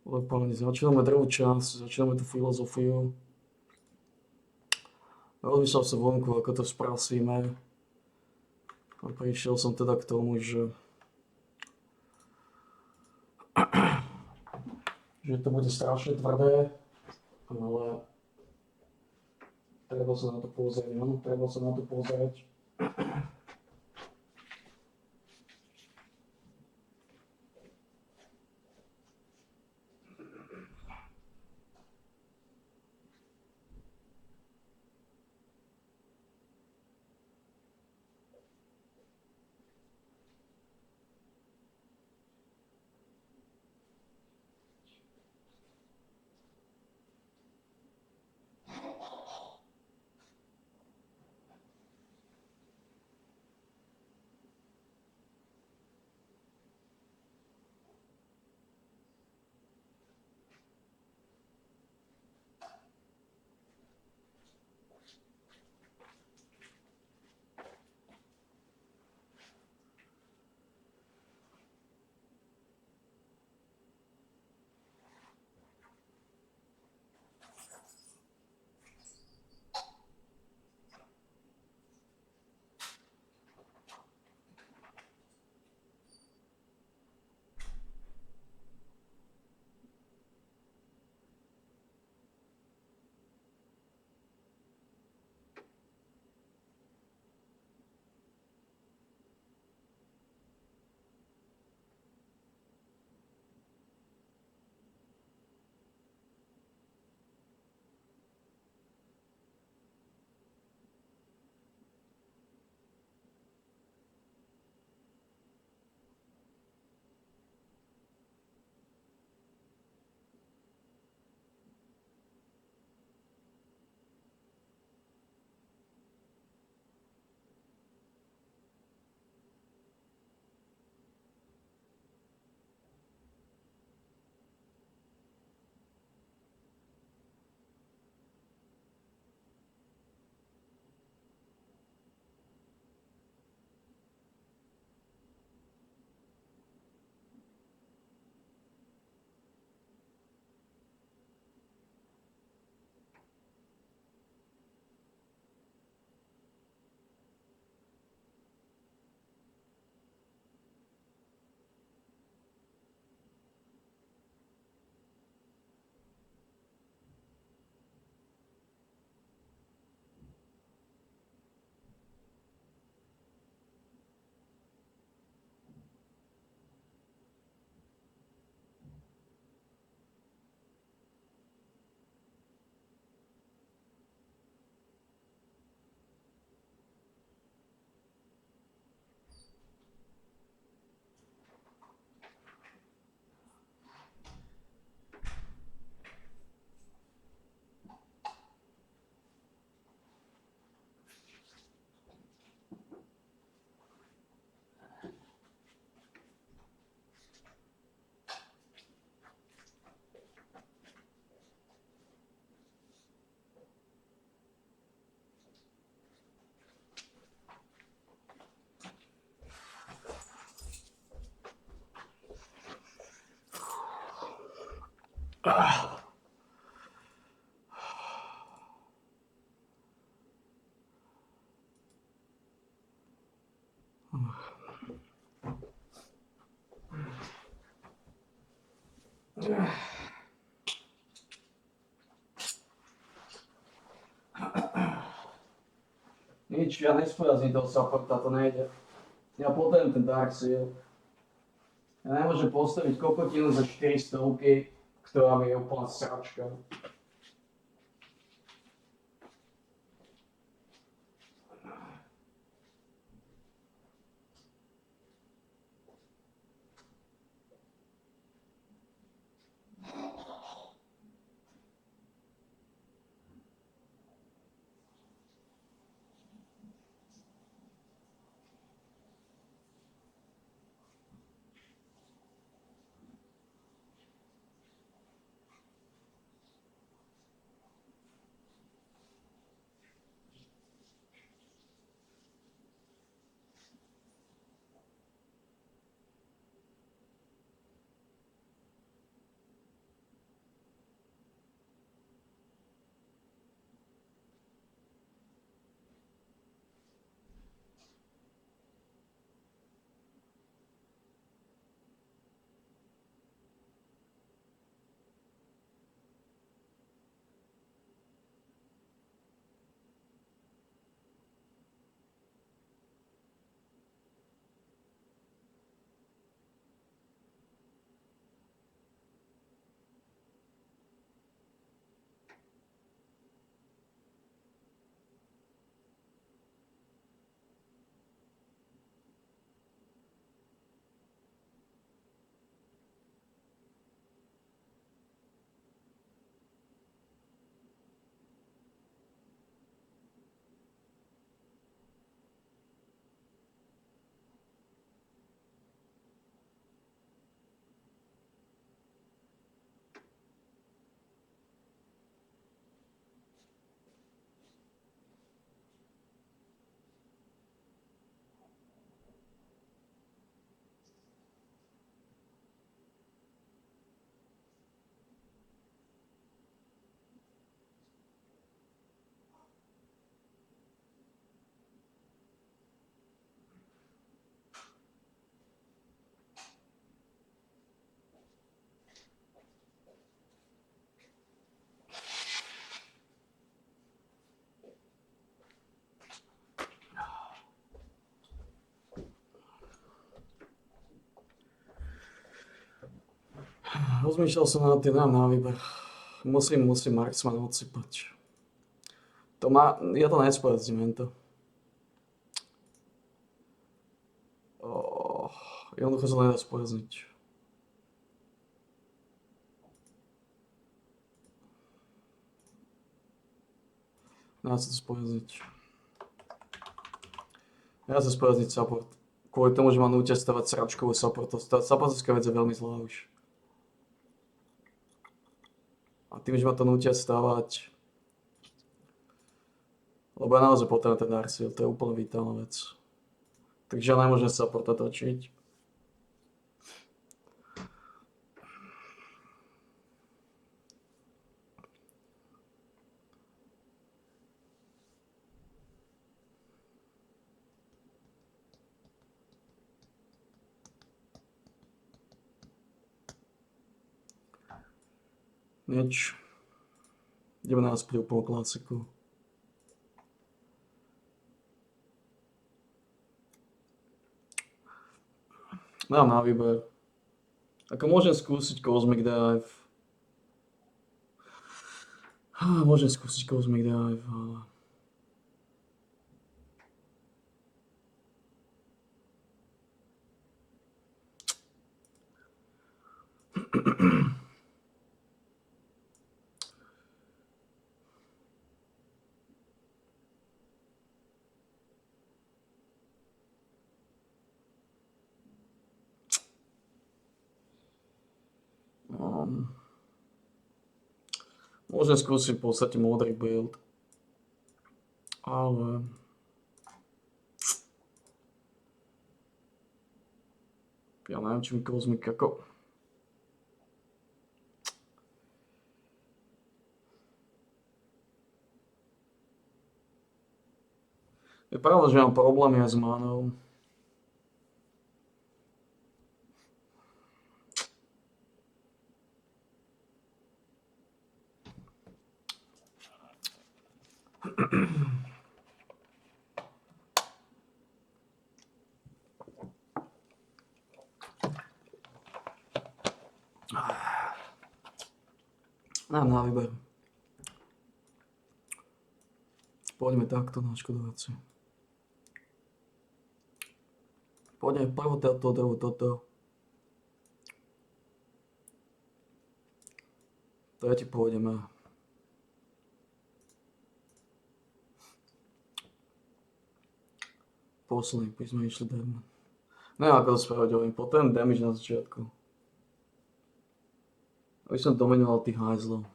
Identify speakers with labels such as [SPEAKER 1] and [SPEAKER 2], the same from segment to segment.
[SPEAKER 1] Ale páni, začíname druhú časť, začíname tú filozofiu. Rozmýšľal som vonku, ako to sprasíme. A prišiel som teda k tomu, že to bude strašne tvrdé, ale treba sa na to pozrieť, no? Treba sa na to pozrieť. Nič, ja nespojazním toho supporta, to nejde. Ja potrebujem ten Dark Seal. Ja nemôžem postaviť kokotinu za 400, ktorá mi je úplná sračka. Rozmýšľal som na tým, na výber. Musím Marksman odsypať. Ja to nespojazdím, to. Jednoducho sa nedá spojazniť. Dá sa to spojazniť. Dá sa spojazniť support. Kvôli tomu, že ma nútia stavať sračkovú support. Supportovská vec je veľmi zlá už. A tým, že ma to nútia stavať, lebo ja naozaj potrebujem ten Arsil, to je úplne vitálna vec. Takže ja nemôžem supporta točiť. Nič. Ideme na spľú po klasiku. Dám na výber. Ako môžem skúsiť Cosmic Dive. Môžem skúsiť Cosmic Dive, ale... Môžem skúsiť v podstate modrý build, ale ja neviem, či mi Cosmic ako... Je pravda, že mám problémy aj s manou. Mám na výber. Poďme takto na škodovacie. Poďme prvo toto. Tretí pôjdeme. Posledný, by sme išli darmo. Neviem, ako to spraviť, hovorím, potrebujem damage na začiatku. Aby som dominoval tých hajzlov.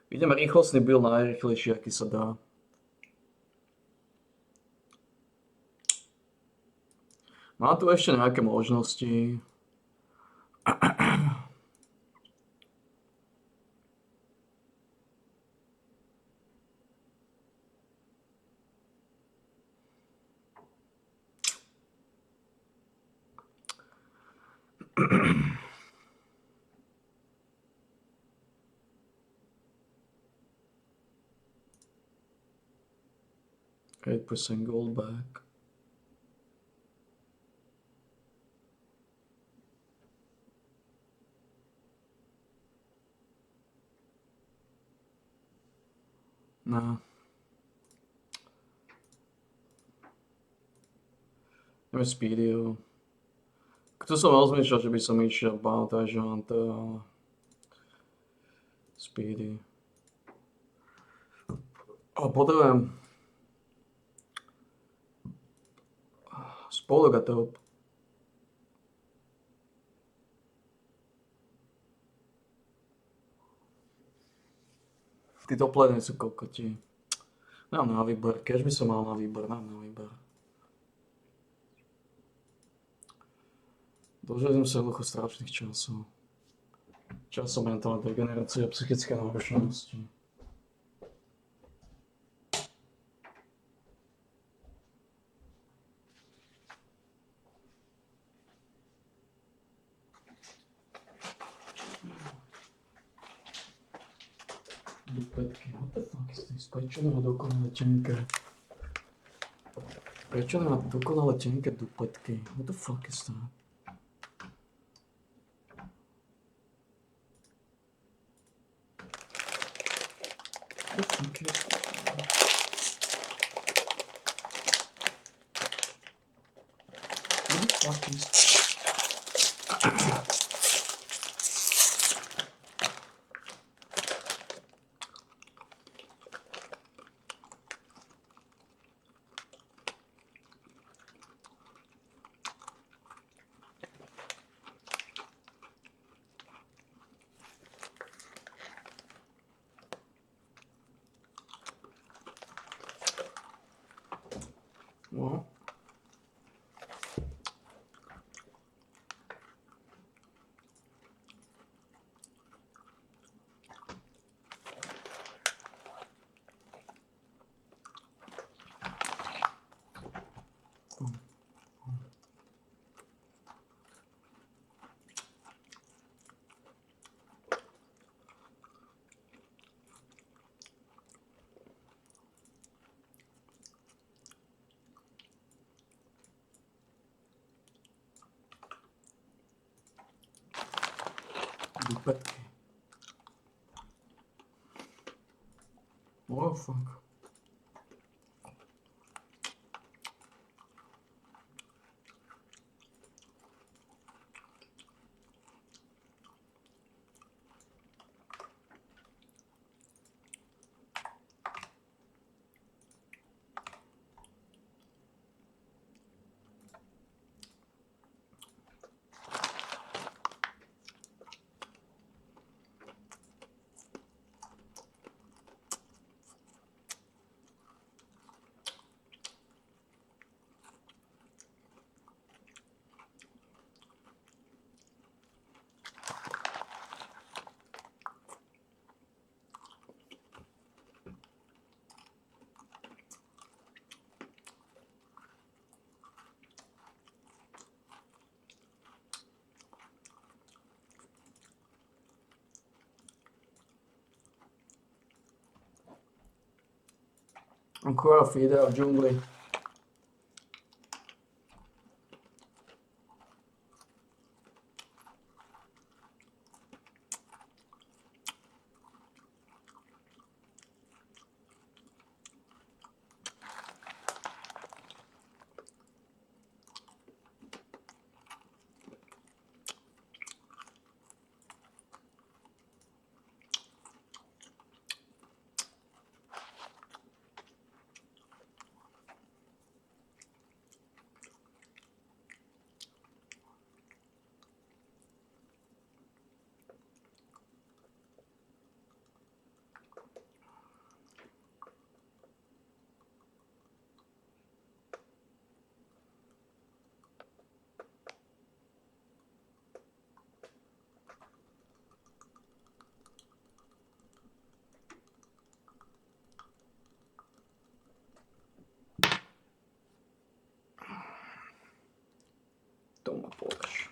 [SPEAKER 1] Ideme rýchlostný build najrýchlejší, aký sa dá. Mám tu ešte nejaké možnosti. %8 gold back. No. Ideme Speedio. Kto som rozmýšľal, že by som išiel Bountage Hunter, ale... Speedy. Ale potrebujem... Spolok a top. Tí toplední sú kokoti. Mám na výber, keď by som mal na výber, mám na výber. Dožili sme sa jednoducho strašných časov. Časom mentálna degenerácia a psychické náročnosti. Dupetky, what the fuck is this? Prečo nemá dokonale tenké? Prečo nemá dokonale tenké dupetky? What the fuck is that? Just in case. What the fuck is... Well, dupetky. Oh fuck. Ancora fideo džungli. Toma Porsche.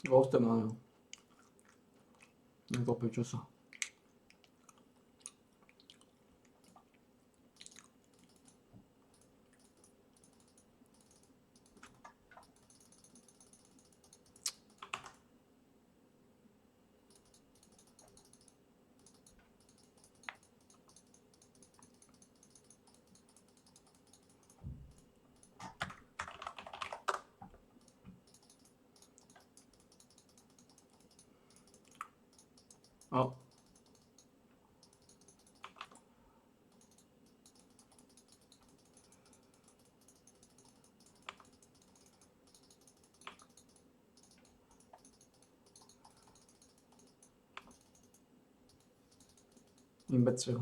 [SPEAKER 1] Ghost man. Nekopíču sa. O. Imbecil.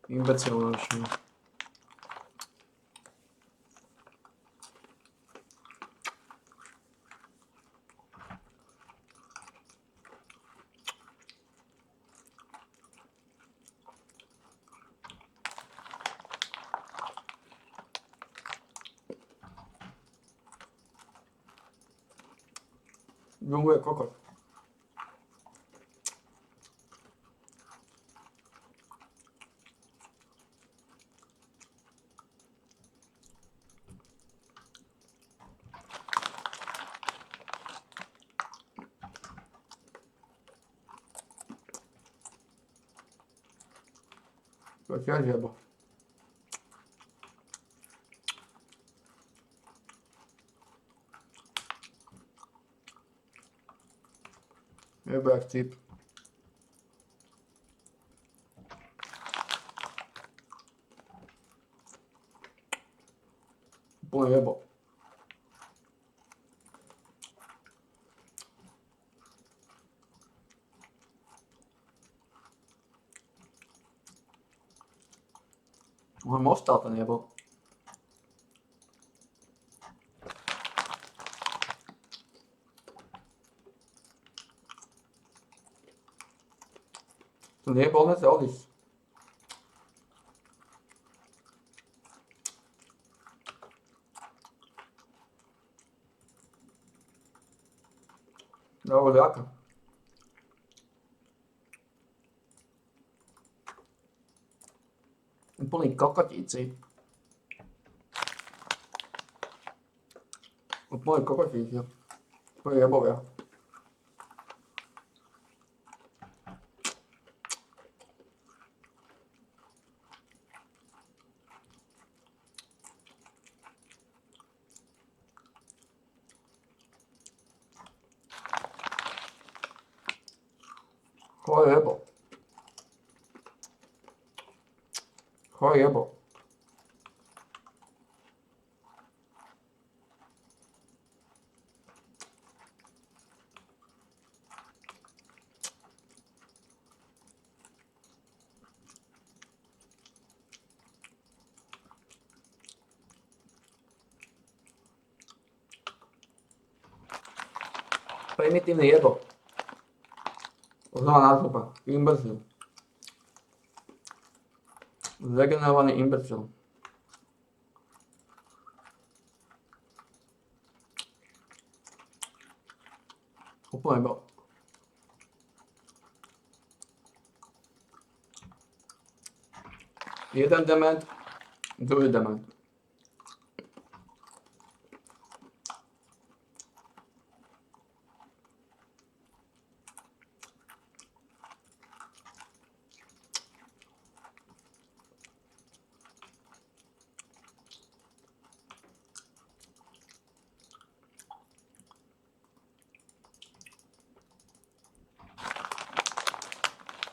[SPEAKER 1] Imbecil nočný. Džunguje kokot. To je tiež jebo. Jebo jak cip. Úplne jebo. Môžem ostal ten jebo. To nebol nese odísť. Dobre, ľaka. Úplný kokotíci. Úplný kokotíci. To je jebovia. To je jebo. To je jebo. Primitívny jebo. Znova názupa. Imbecil. Zdegenerovaný imbecil. Úplne jebo. Jeden dement, druhý dement.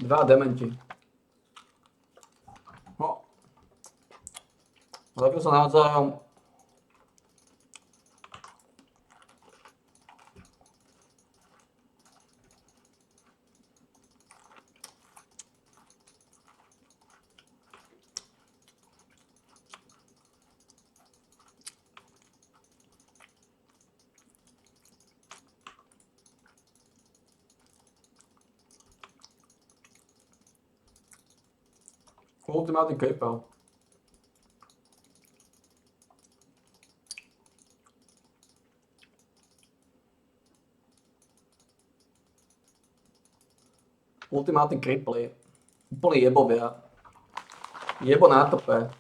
[SPEAKER 1] Dva dementi. No. Takto sa navzájom ultimátny kejpel. Ultimátny kripli. Úplný jebovia. Jebo na tope.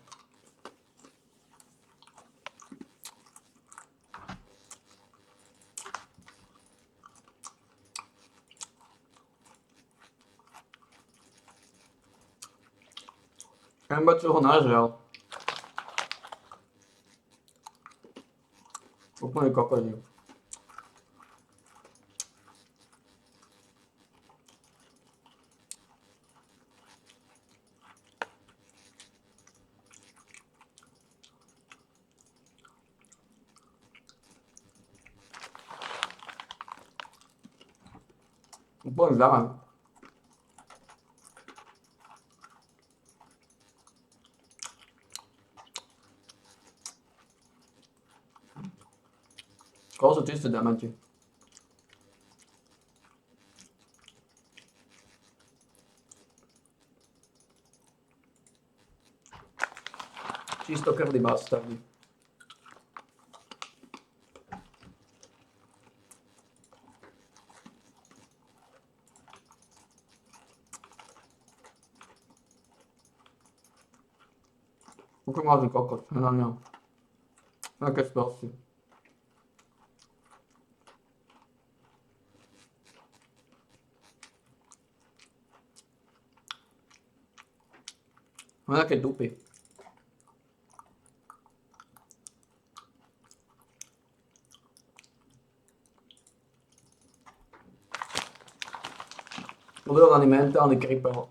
[SPEAKER 1] Iba čo ho nažral. Úplne kokodí. Úplne vzdávaný. Skoro sú čisté diamanti. Čistokrvní bastardi. Úplne mladý kokot, na ňo. Také sprosty. Má také dupy. Udrovnaný mentálny kripel.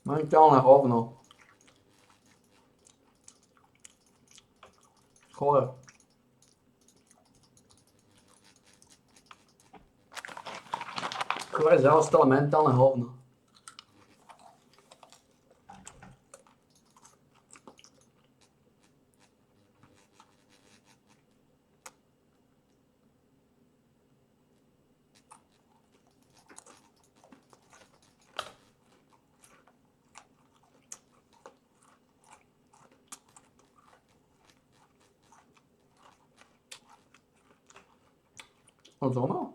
[SPEAKER 1] Mentálne hovno. Chore. Chore zaostalo mentálne hovno. Zóna?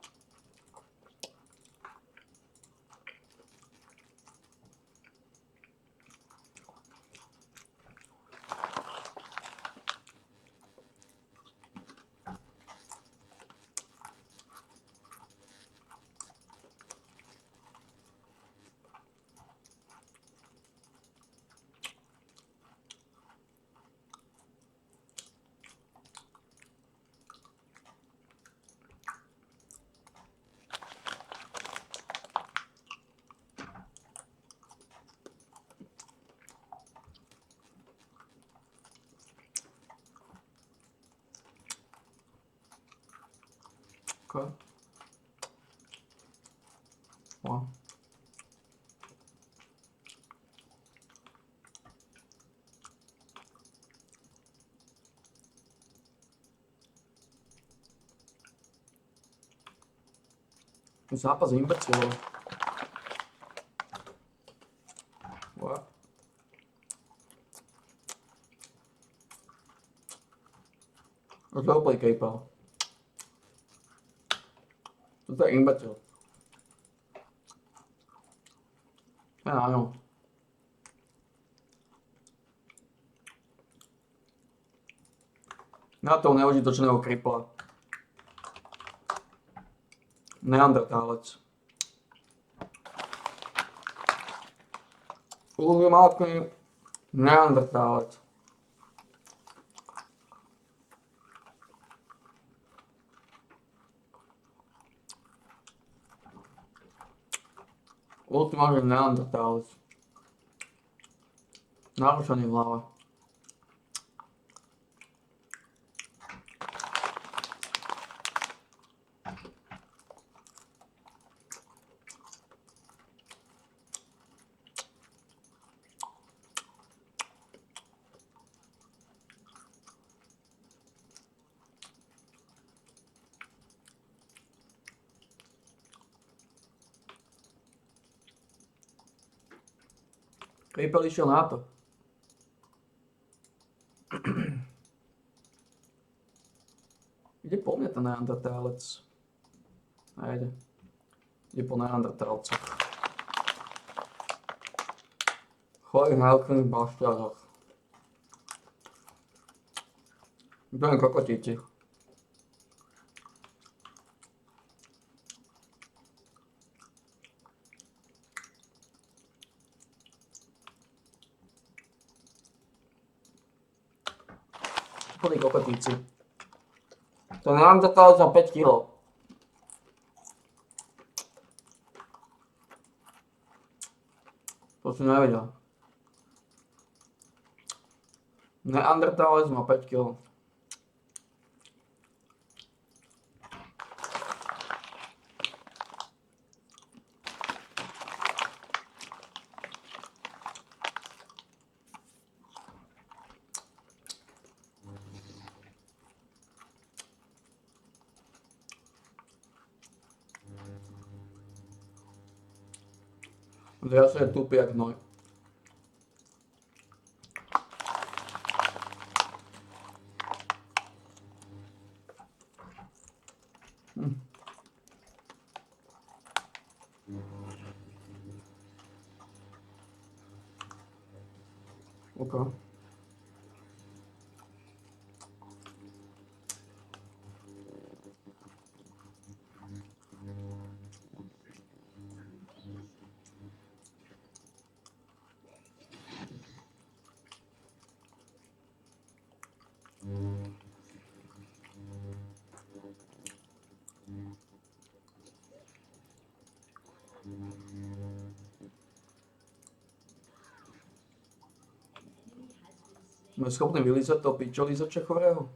[SPEAKER 1] Okay. Wow. Zápas imbecilov. Wow. Roleplay K-pal. Toto je imbecil. Áno. Na toho neužitočného kripla. Neandertálec. Ultimátny neandertálec. Ultimátny neandertálec. Narušený v hlave. Creeper išiel na to. Ide po mne ten neandertálec. Nejde. Ide po neandertálcoch. Chorých najlepších bašťázoch. To je kokotíci. Úplný kokotíci. To neandertálec za 5 kg. To si nevedel. Neandertálec má 5 kg. Zase je tupý jak hnoj. Okay. Sme schopní vylízať toho pičolízača chorého?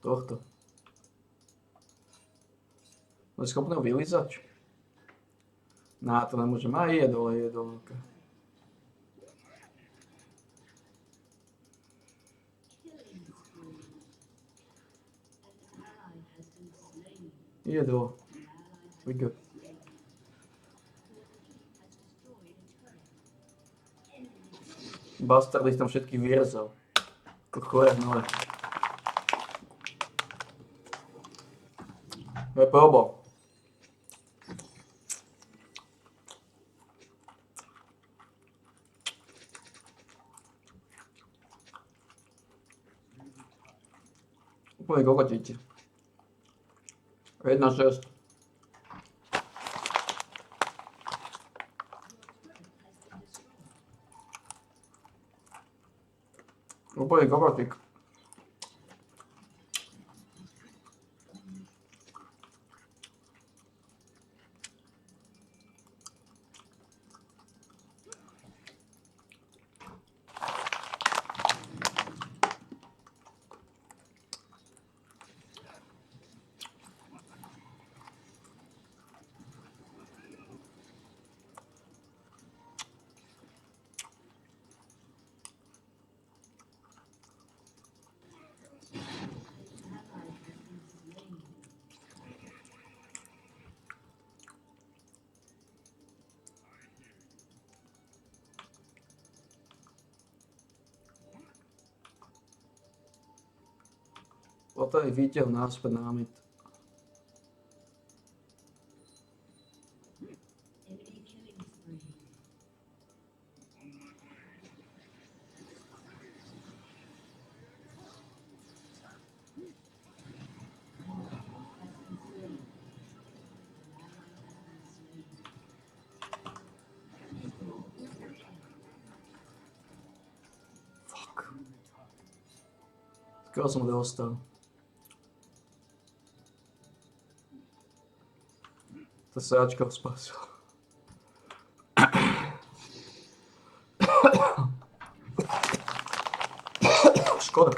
[SPEAKER 1] Tohto. Sme schopní ho vylízať? Ná, to nemôžem. Aj je dole, je dole. Okay. Je dole. We good. Bastard ich tam všetky vyrezal. Ako chore hnoj. To je problém. Úplne kokotíte. 1,6. Úplne kokotík. Toto je výťah náspäť námit. Fuck. Skoro som dostal. To sráčka spasil. Škoda.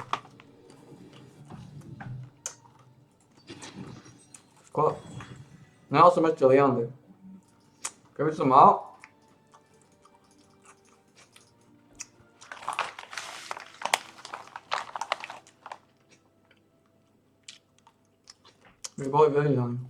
[SPEAKER 1] Škoda. Nemal som ešte liandy. Keby som mal, by boli vylianí.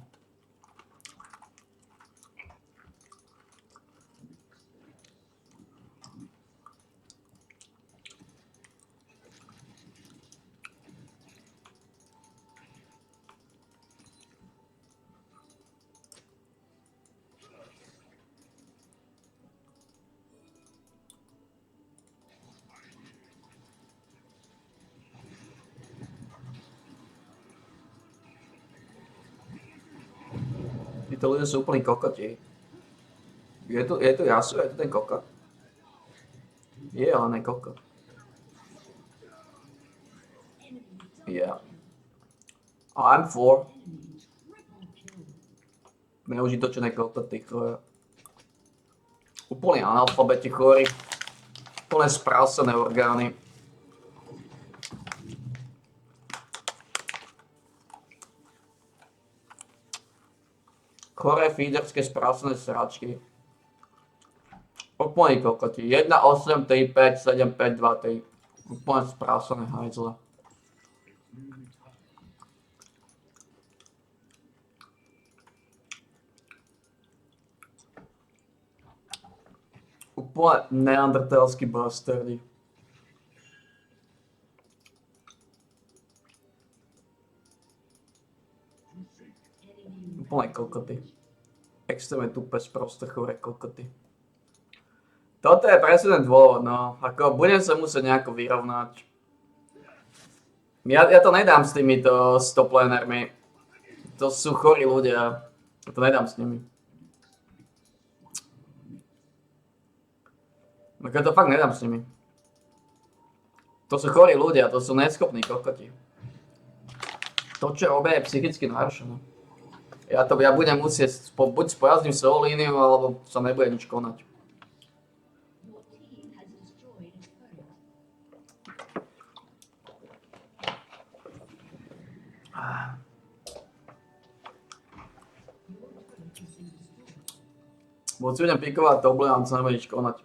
[SPEAKER 1] Títo ľudia sú úplní kokoti. Je tu Jasu, je tu ten kokot. Je, ale ne kokot. Yeah. I'm for. Neužitočné kokoty, ktoré... Úplne analfabeti chorí. Úplne sprásené orgány. Choré feederské sprásené sračky. Úplne kokoti. 1, 8, 3, 5, 7, 5, 2, 3. Úplne sprásené hajzle. Úplne neandertalský bastardi. Úplne kokoty. Extrémne tupé, sprosté, choré kokoty. Toto je presne ten dôvod, no. Ako budem sa musieť nejako vyrovnať. Ja to nedám s týmito stoplenermi. To sú chorí ľudia. Ja to nedám s nimi. Ja to fakt nedám s nimi. To sú chorí ľudia, to sú neschopní kokoti. To, čo robia, je psychicky náročné. Ja budem musieť buď spojazním svoju líniu, alebo sa nebude nič konať. Buď si budem pikovať toble a sa nebude nič konať.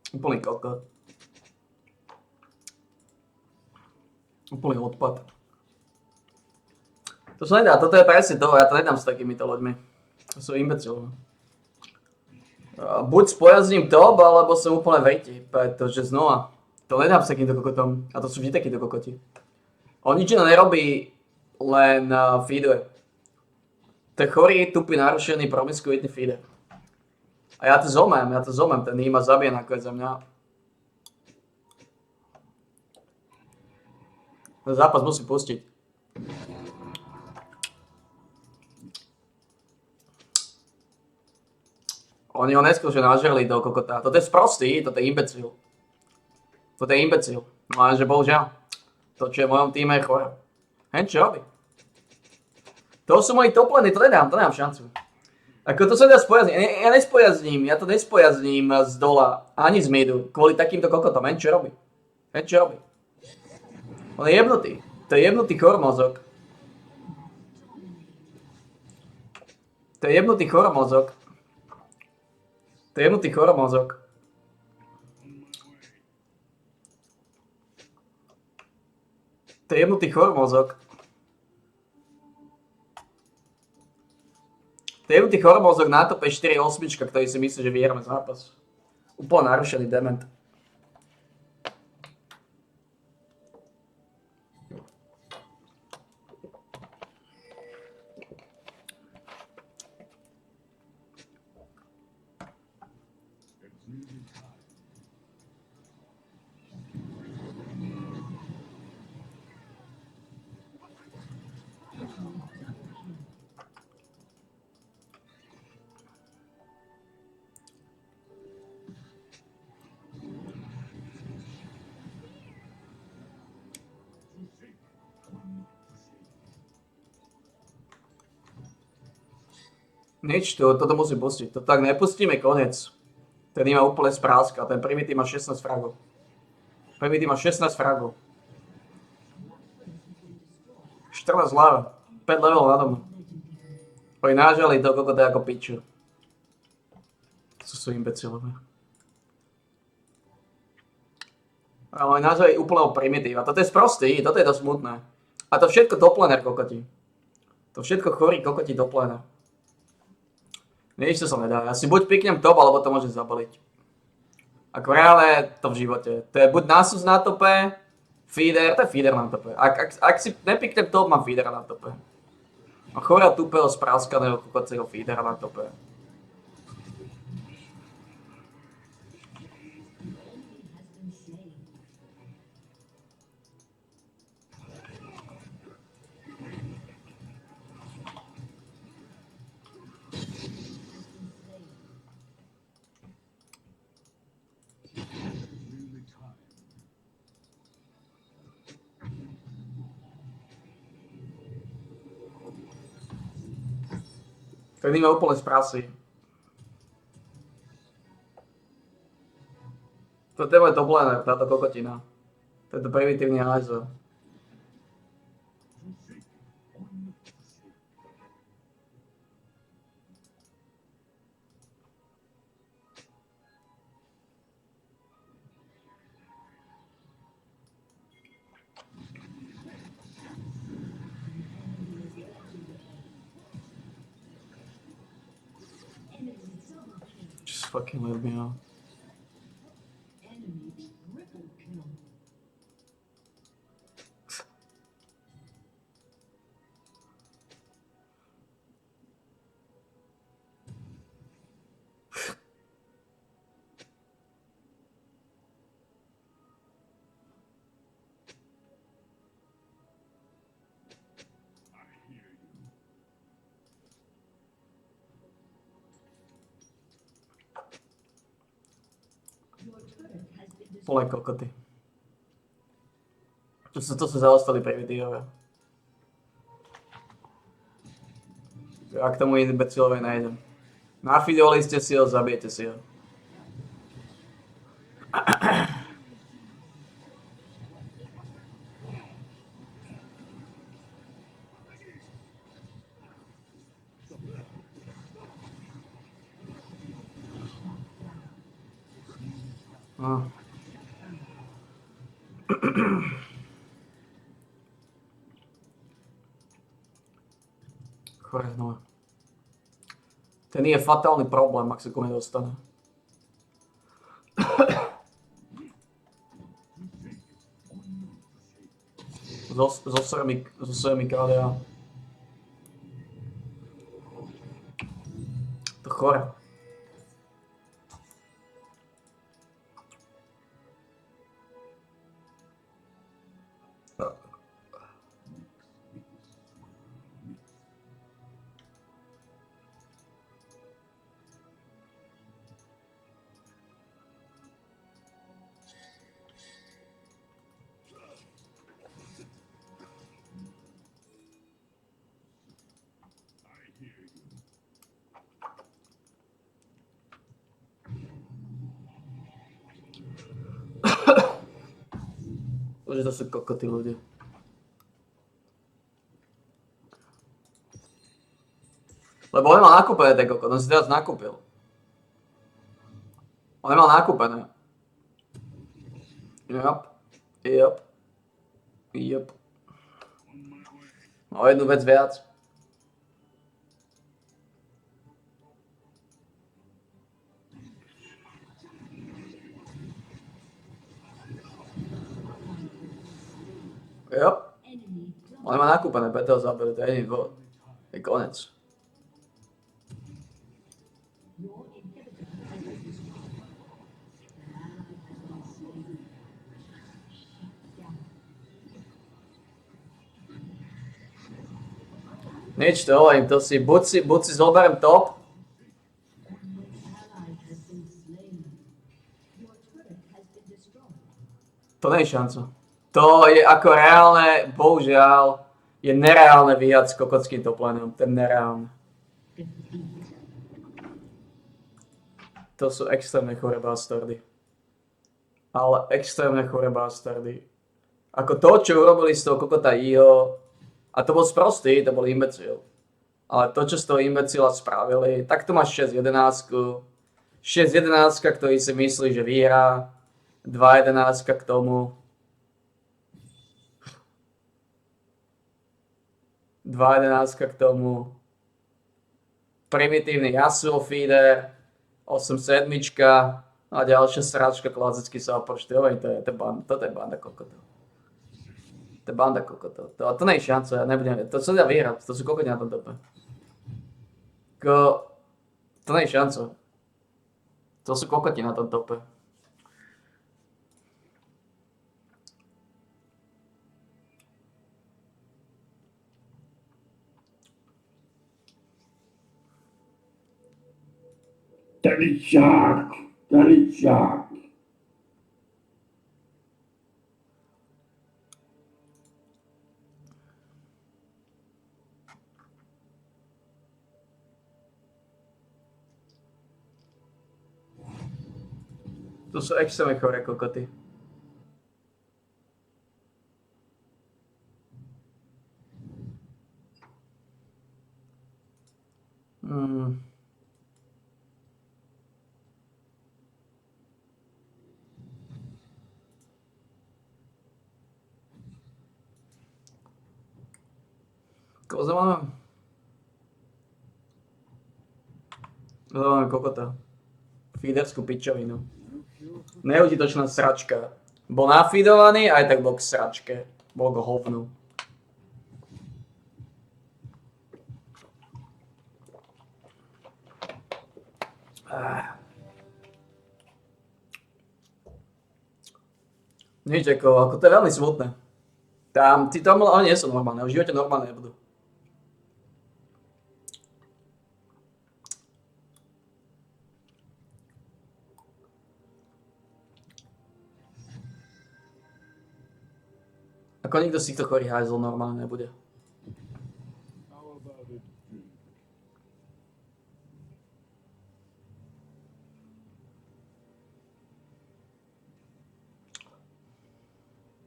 [SPEAKER 1] Úplný kokot. Úplný odpad. To sa nedá, toto je presne to, ja to nedám s takýmito ľuďmi. To sú imbecilné. Buď spojazním top, alebo som úplne vejti, pretože znova, to nedám s takýmto kokotom, a to sú vždy takíto kokoti. On nič nerobí, len feeduje. To je chorý, tupý, narušený, promiskuitný feeder. A ja to zomem, ten ma zabije nakoniec za mňa. Ten zápas musím pustiť. Oni ho neskôršie nažrali do kokota. Toto je sprostý, toto je imbecil. Toto je imbecil. No lenže bohužiaľ, to čo je v mojom týme je chore. Hen čo robí? To sú moji topleny, to nedám šancu. Ako to sa dá spojazniť, ja to nespojazním z dola, ani z midu, kvôli takýmto kokotom, čo robí? On je jebnutý, to je jebnutý choromozog. To je jebnutý choromozog. To je jebnutý choromozog na tope 4-8, ktorý si myslí, že vyhráme zápas. Úplne narušený dement. Nič, toto musím pustiť. To tak nepustíme, koniec. Ten má úplne spráska, ten primitý má 16 fragov. Prvý tým má 16 fragov. 14 hlav. 5 levelov nado mnou. Oni nážali to kokota ako piču. To sú imbecilové. Ale oni nážali úplného primitíva. Toto je sprostý, toto je to smutné. A to všetko toplaner kokoti. To všetko chorí kokoti toplaner. Nič to sa nedá. Ja si buď piknem top, alebo to môžem zabaliť. Ako reálne to v živote. To je buď násus na tope, feeder, to je feeder na tope. Ak si nepiknem top, mám feedera na tope. Mám chorá tupého spráskaného kokocieho feedera na tope. To je úplne z prasy. Toto je môj top laner, táto kokotina. Tento primitívny hajzel. Just fucking let me out. Vole kokoty. To sú zaostali primitívové. Ja k tomu imbecilové nejdem. Nafidovali ste si ho, zabijete si ho. No. Chore znova. Ten je fatálny problém, ak sa ku mne dostane. So svojimi KDA. To chore. Že to sú kokoty ľudia. Lebo on nemal nakúpené ten kokot, on si teraz nakúpil. On nemal nakúpené. Yep. O jednu vec viac. Jo. On nemá nakúpené, preto ho zabili, to je jediný dôvod. Je konec. Nič to hovorím, to si, buď si zoberiem top. To nie je šanca. To je ako reálne, bohužiaľ, je nereálne vyjať s kokotským toplanom. To je nereálne. To sú extrémne chore bastardy. Ale extrémne chore bastardy. Ako to, čo urobili z toho kokota Iho, a to bol sprostý, to bol imbecil. Ale to, čo z toho imbecila spravili, tak to máš 6-11. 6-11, ktorý si myslí, že vyhrá. 2-11 k tomu. 2-11 k tomu. Primitívny Yasuo feeder. 8-7 a ďalšia sračka, klasický support. To je banda kokotov. To je banda kokotov. To nie je šanca, ja nebudem, to sa dá vyhrať, to sú kokoti na tom tope. To nie je šanca. To sú kokoti na tom tope.
[SPEAKER 2] Teličák, teličák.
[SPEAKER 1] To sú extrémne choré kokoty. Koho máme? Máme kokota. Feederskú pičovinu. Neužitočná sračka. Bol nafeedovaný, aj tak bol k sračke. Bol k hovnu. Nič, ako to je veľmi smutné. Oni nie sú normálne, v živote normálne nebudú. Ako nikto z týchto chorých hajzlov normálne nebude.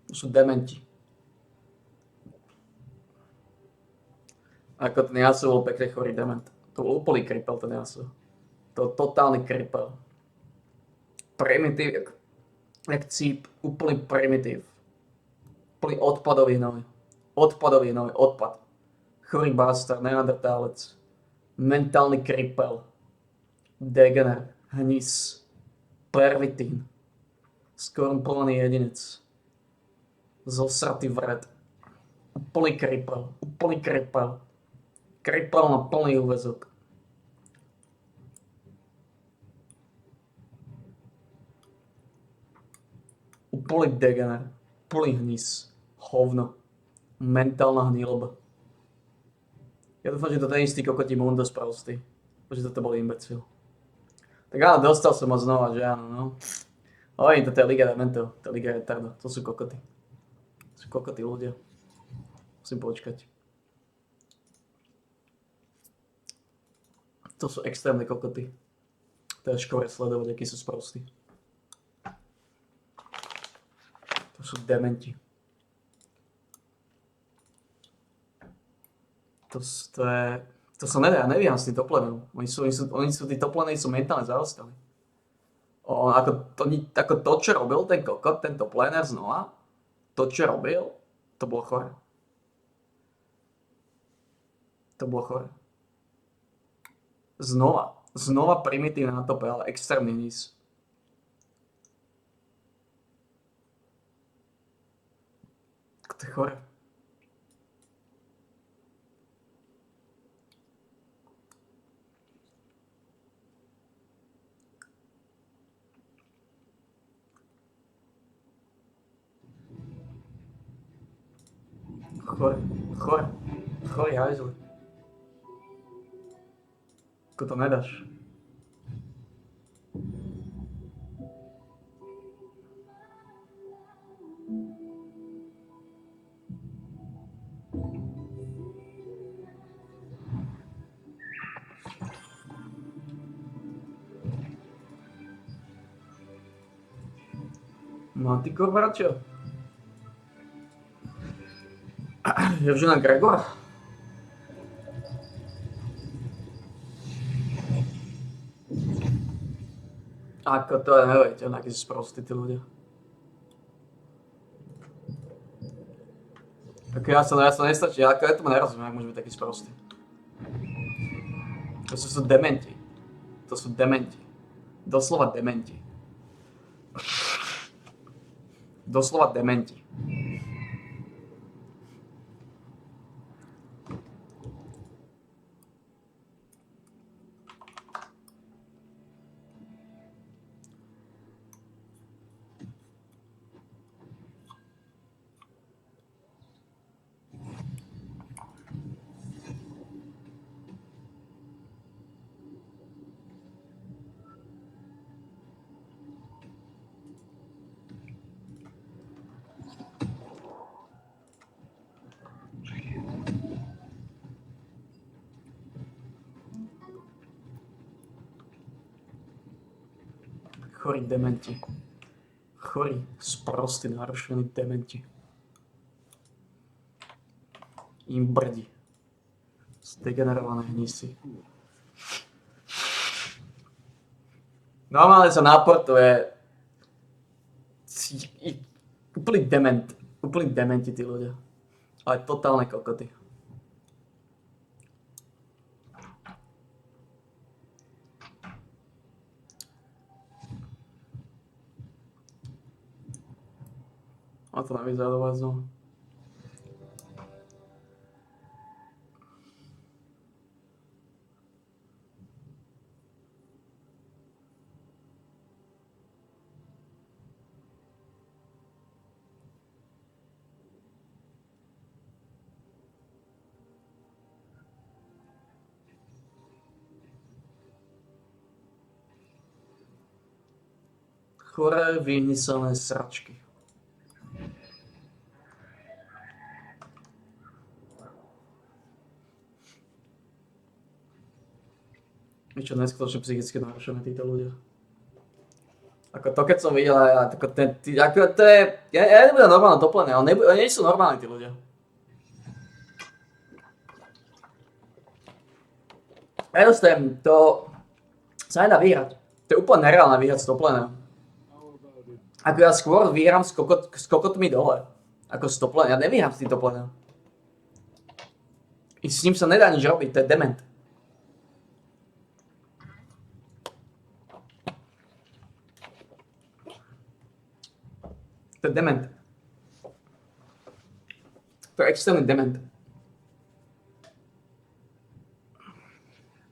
[SPEAKER 1] To sú dementi. Ako ten Yasuo bol pekne chorý dement. To bol úplný kripel ten Yasuo. To totálny kripel. Primitív, jak cíp, úplný primitív. Úplný odpadový hnoj. Odpad. Chorý bastard, neandertálec. Mentálny kripel. Degener, hnis. Pervitín. Skorumpovaný jedinec. Zosratý vred. Úplný kripel. Kripel na plný úväzok. Úplný degener. Úplný hnis. Hovno. Mentálna hnilba. Ja dúfam, že to ten istý kokotí Mundo sprostý. Že toto bol imbecil. Tak áno, dostal som ho znova, že áno, no. Oj, toto je Liga Dementov. To je Liga Retardo. To sú kokoty. To sú kokoty ľudia. Musím počkať. To sú extrémne kokoty. To je škore sledovať, akí sú sprostí. To sú dementi. To sa nedá, nevíham s tým toplenom. Oni sú tí toplení, sú mentálne zaostali. Ako to, čo robil ten kokot, ten toplener znova, to, čo robil, to bolo chore. To bolo chore. Znova primitívne na tope, ale extrémny níz. To je chore. Chore hajzli. Ako to nedáš. No ty kurva čo? Je už na Gregor? Ako to je neuveriteľné, akí sú sprostí tí ľudia. Ako ja sa nestačí, ako ja tomu nerozumiem, ak môžu byť takí sprostí. To sú dementi. To sú dementi. Doslova dementi. Doslova dementi. Chorí dementi. Chorí, sprostí, narušení dementi. Im brdí. Zdegenerované hnisy. Normálne sa naportuje úplný dement. Úplný dementi tí ľudia. Ale totálne kokoty. A to navyzadovať znovu. Choré, vyhnisené sračky. Je čo neskutočne psychicky narušené títo ľudia. Ako to, keď som videl, ako to je, ja nebudem normálne toplené, ale nie sú normálni tí ľudia. Proste, to sa nedá vyhrať. To je úplne nereálne vyhrať stoplené. Ako ja skôr vyhrám s kokotmi dole, ako stoplené. Ja nevyhrám s tým toplené. I s ním sa nedá nič robiť, to je dement. To je dement. To je extrémny dement.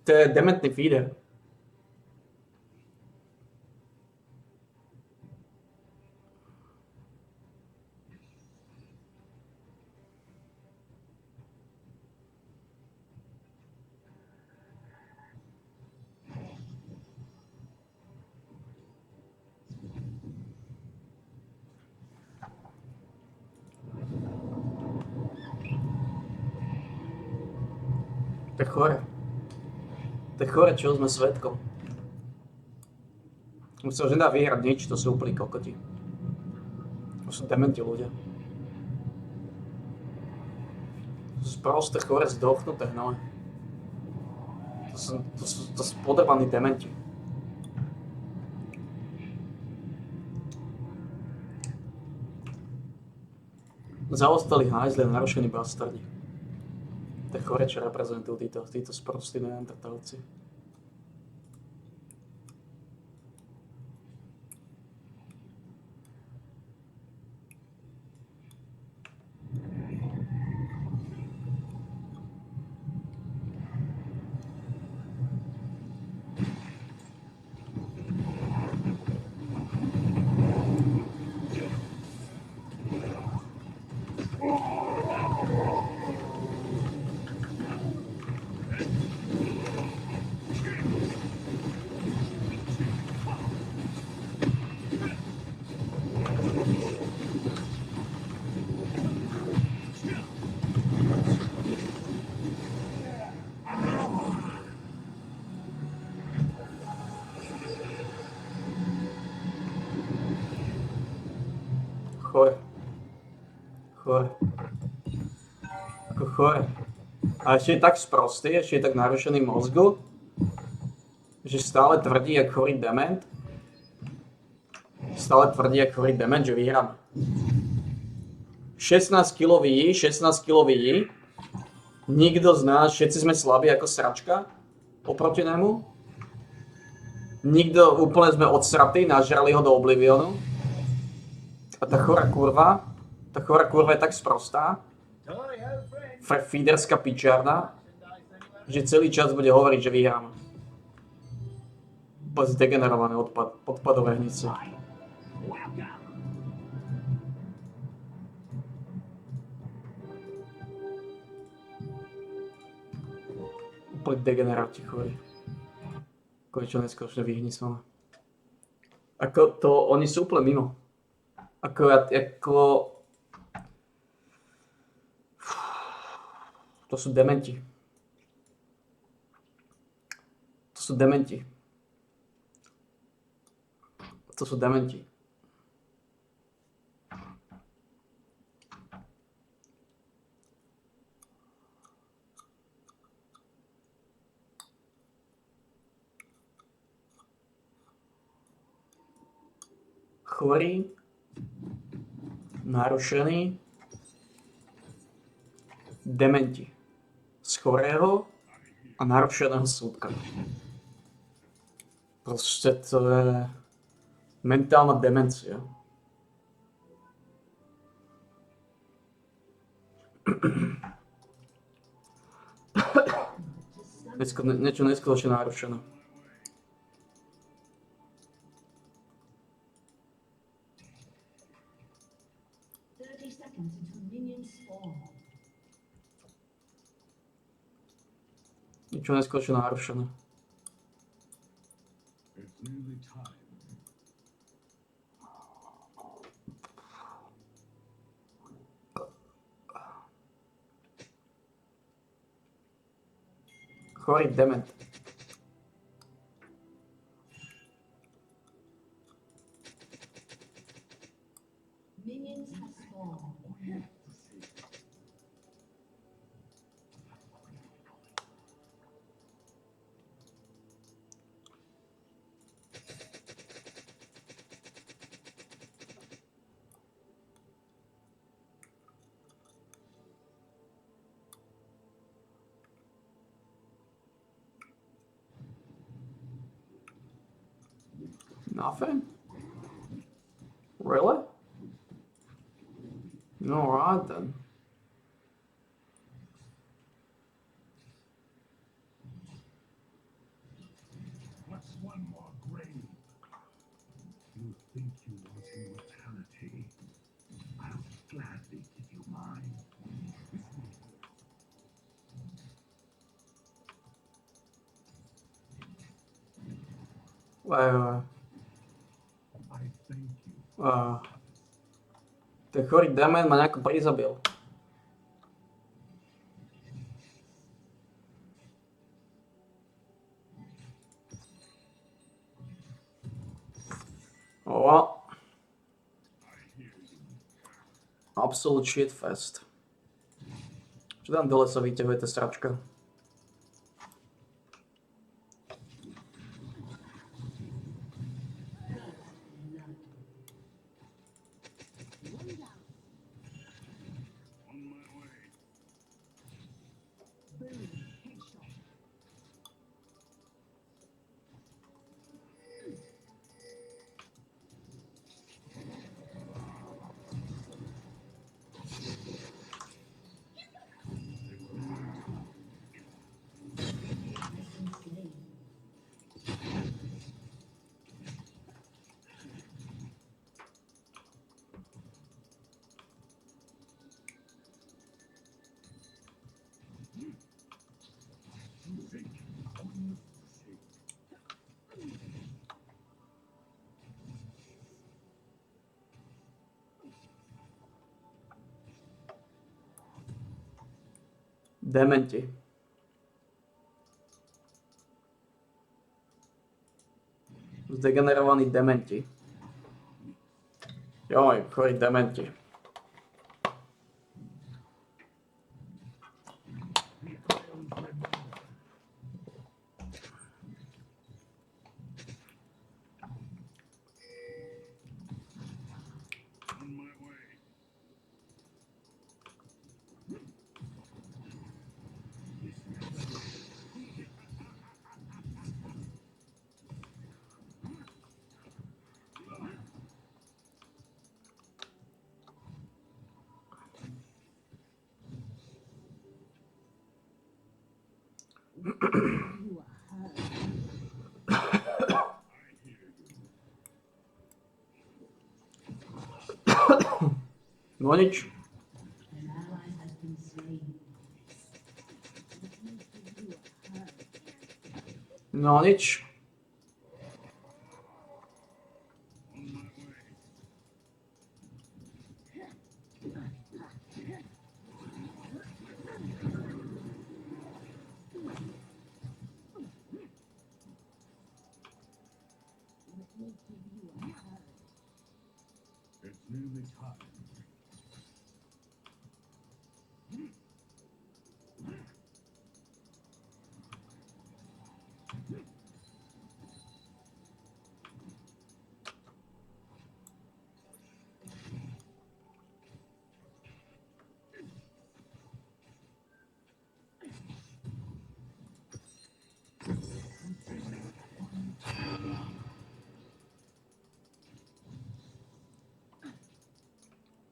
[SPEAKER 1] To je dementný feeder. To je chore. To je chore, čo sme svedkom. Už sa už nedá vyhrať nič, to sú úplní kokoti. To sú dementi ľudia. To sú proste chore zdochnuté hnoje. To sú podrvaní dementi. Zaostali hajzli a narušení bastardi. To je chore, čo reprezentujú títo sprostí neandertálci. Chore. Chore. Ako chore. A ešte je tak sprostý, ešte je tak narušený mozgu, že stále tvrdí, jak chorý dement. Stále tvrdí, jak chorý dement, že vyhráme. 16 kg vidí, 16 kg vidí. Nikto z nás, všetci sme slabí ako sračka oproti nemu. Nikto, úplne sme odsratí, nažrali ho do oblivionu. A tá chorá kurva je tak sprostá, feederská pičárna, že celý čas bude hovoriť, že vyhráme. Úplne zdegenerované odpadové hnice. Úplne degeneráti chorí. Konečne neskôršie vyhnisané. Ako to, oni sú úplne mimo. To sú dementi. To sú dementi. To sú dementi. Chorý, narušený, dementi. Z chorého a narušeného súdka. Proste to je mentálna demencia. Niečo neskutočne narušené. Niečo neskutočne narušené. Chorý dement. Nothing? Really? Alright then.
[SPEAKER 2] What's one more grave? You think you want immortality? I'll gladly give you mine. I thank you.
[SPEAKER 1] Ten chorý dement ma nejako prizabil. Absolute shitfest. Čo tam dole sa vyťahuje tá stračka? Dementi. Zdegenerovaní dementi. Joj, chorí dementi.
[SPEAKER 2] On my way.
[SPEAKER 1] No nič. No nič.
[SPEAKER 2] On my way. It's nearly time.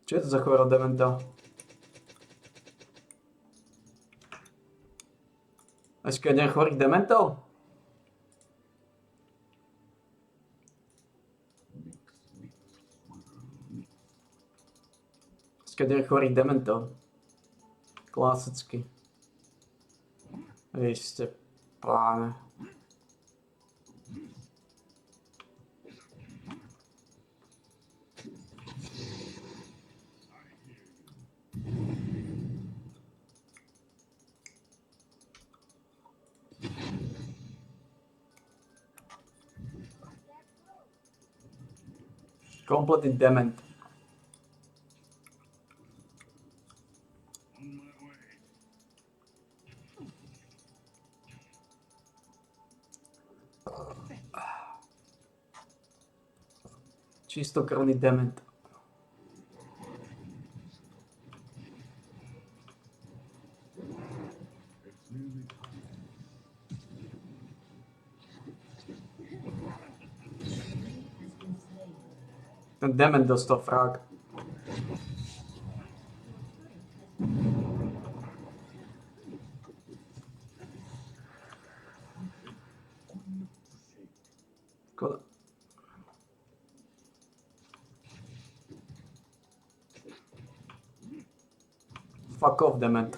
[SPEAKER 1] Čo je to za chorého dementa? Ešte jeden chorých dementov? Ešte jeden chorých dementov. Klasicky. Vy ste páne. Kompletný dement.
[SPEAKER 2] On my way.
[SPEAKER 1] Čistokrvný dement.
[SPEAKER 2] It's nearly time.
[SPEAKER 1] Ten dement dostal frák. Škoda. Fuck off, dement.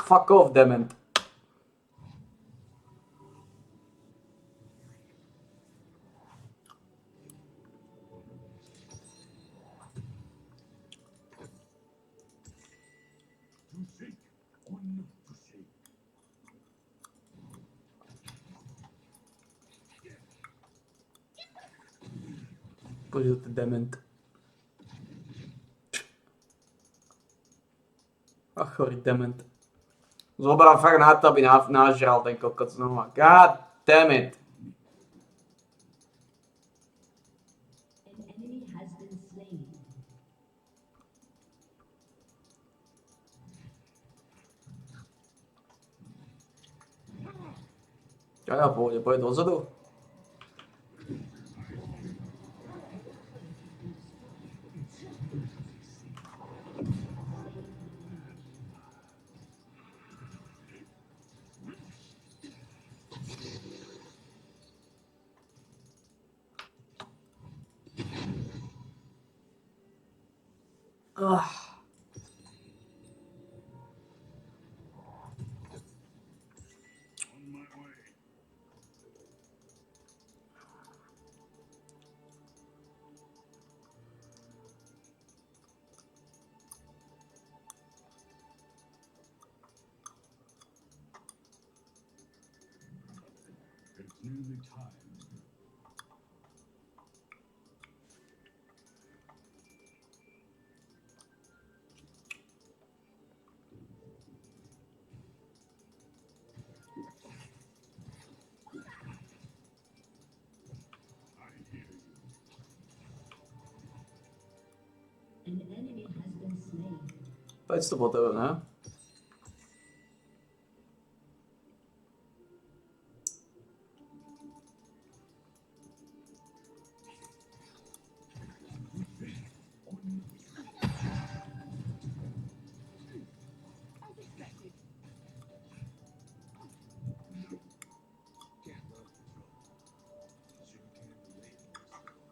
[SPEAKER 1] Fuck off, dement.
[SPEAKER 2] To shake or not to shake.
[SPEAKER 1] Poďte ten dement. Ach, chorý dement. Zobral fakt na to, aby nažral ten kokot znova. God damn it.
[SPEAKER 3] An enemy has been slain.
[SPEAKER 1] Ja, pôjde dozadu.
[SPEAKER 2] On my way. It's nearly time.
[SPEAKER 1] Teď to po tebe, ne?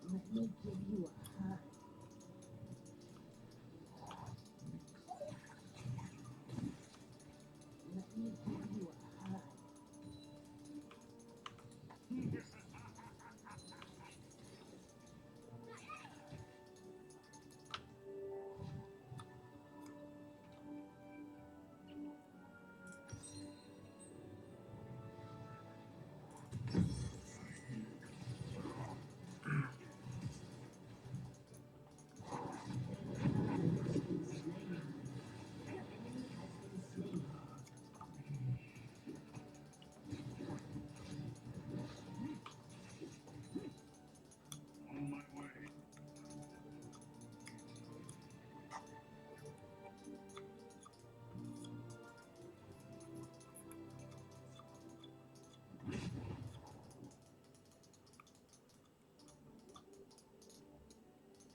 [SPEAKER 3] Let me give you a hug. Let me give you a hug.
[SPEAKER 2] On my way.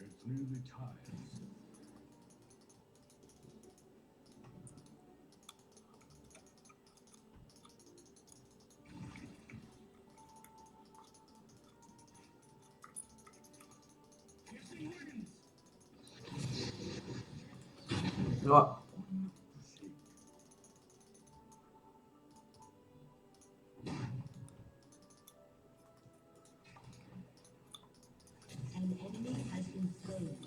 [SPEAKER 2] It's nearly time.
[SPEAKER 1] Dwa.
[SPEAKER 3] An enemy has been slain.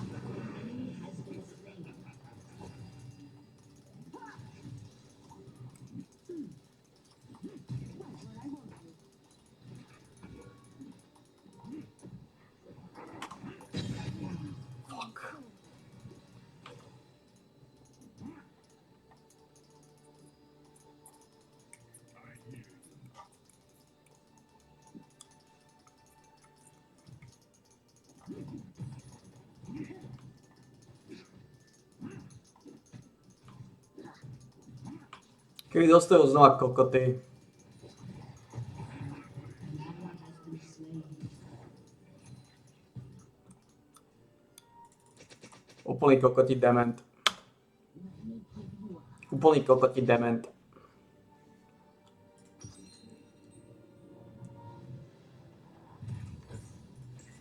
[SPEAKER 3] An enemy has been slain.
[SPEAKER 2] I hear you.
[SPEAKER 1] Keby dostal znova kokoty.
[SPEAKER 3] An ally has been slain.
[SPEAKER 1] Úplný kokotí dement.
[SPEAKER 3] Let me give you a hug.
[SPEAKER 1] Úplný kokotí dement.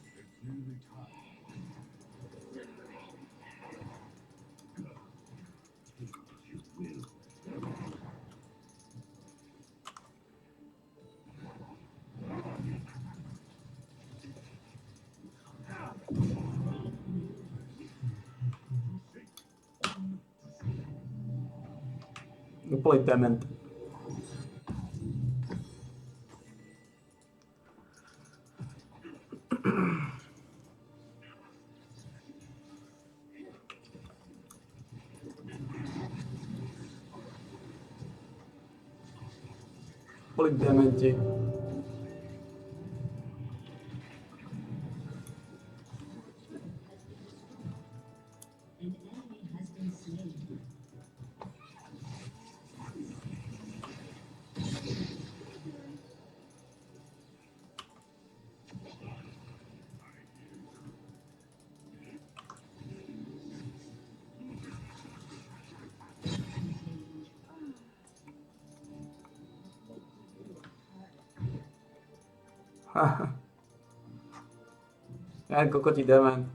[SPEAKER 2] It's nearly time. Take what you will.
[SPEAKER 1] Úplný dement. Úplný dementi.
[SPEAKER 3] An enemy has been slain.
[SPEAKER 1] Jen kokotí dement.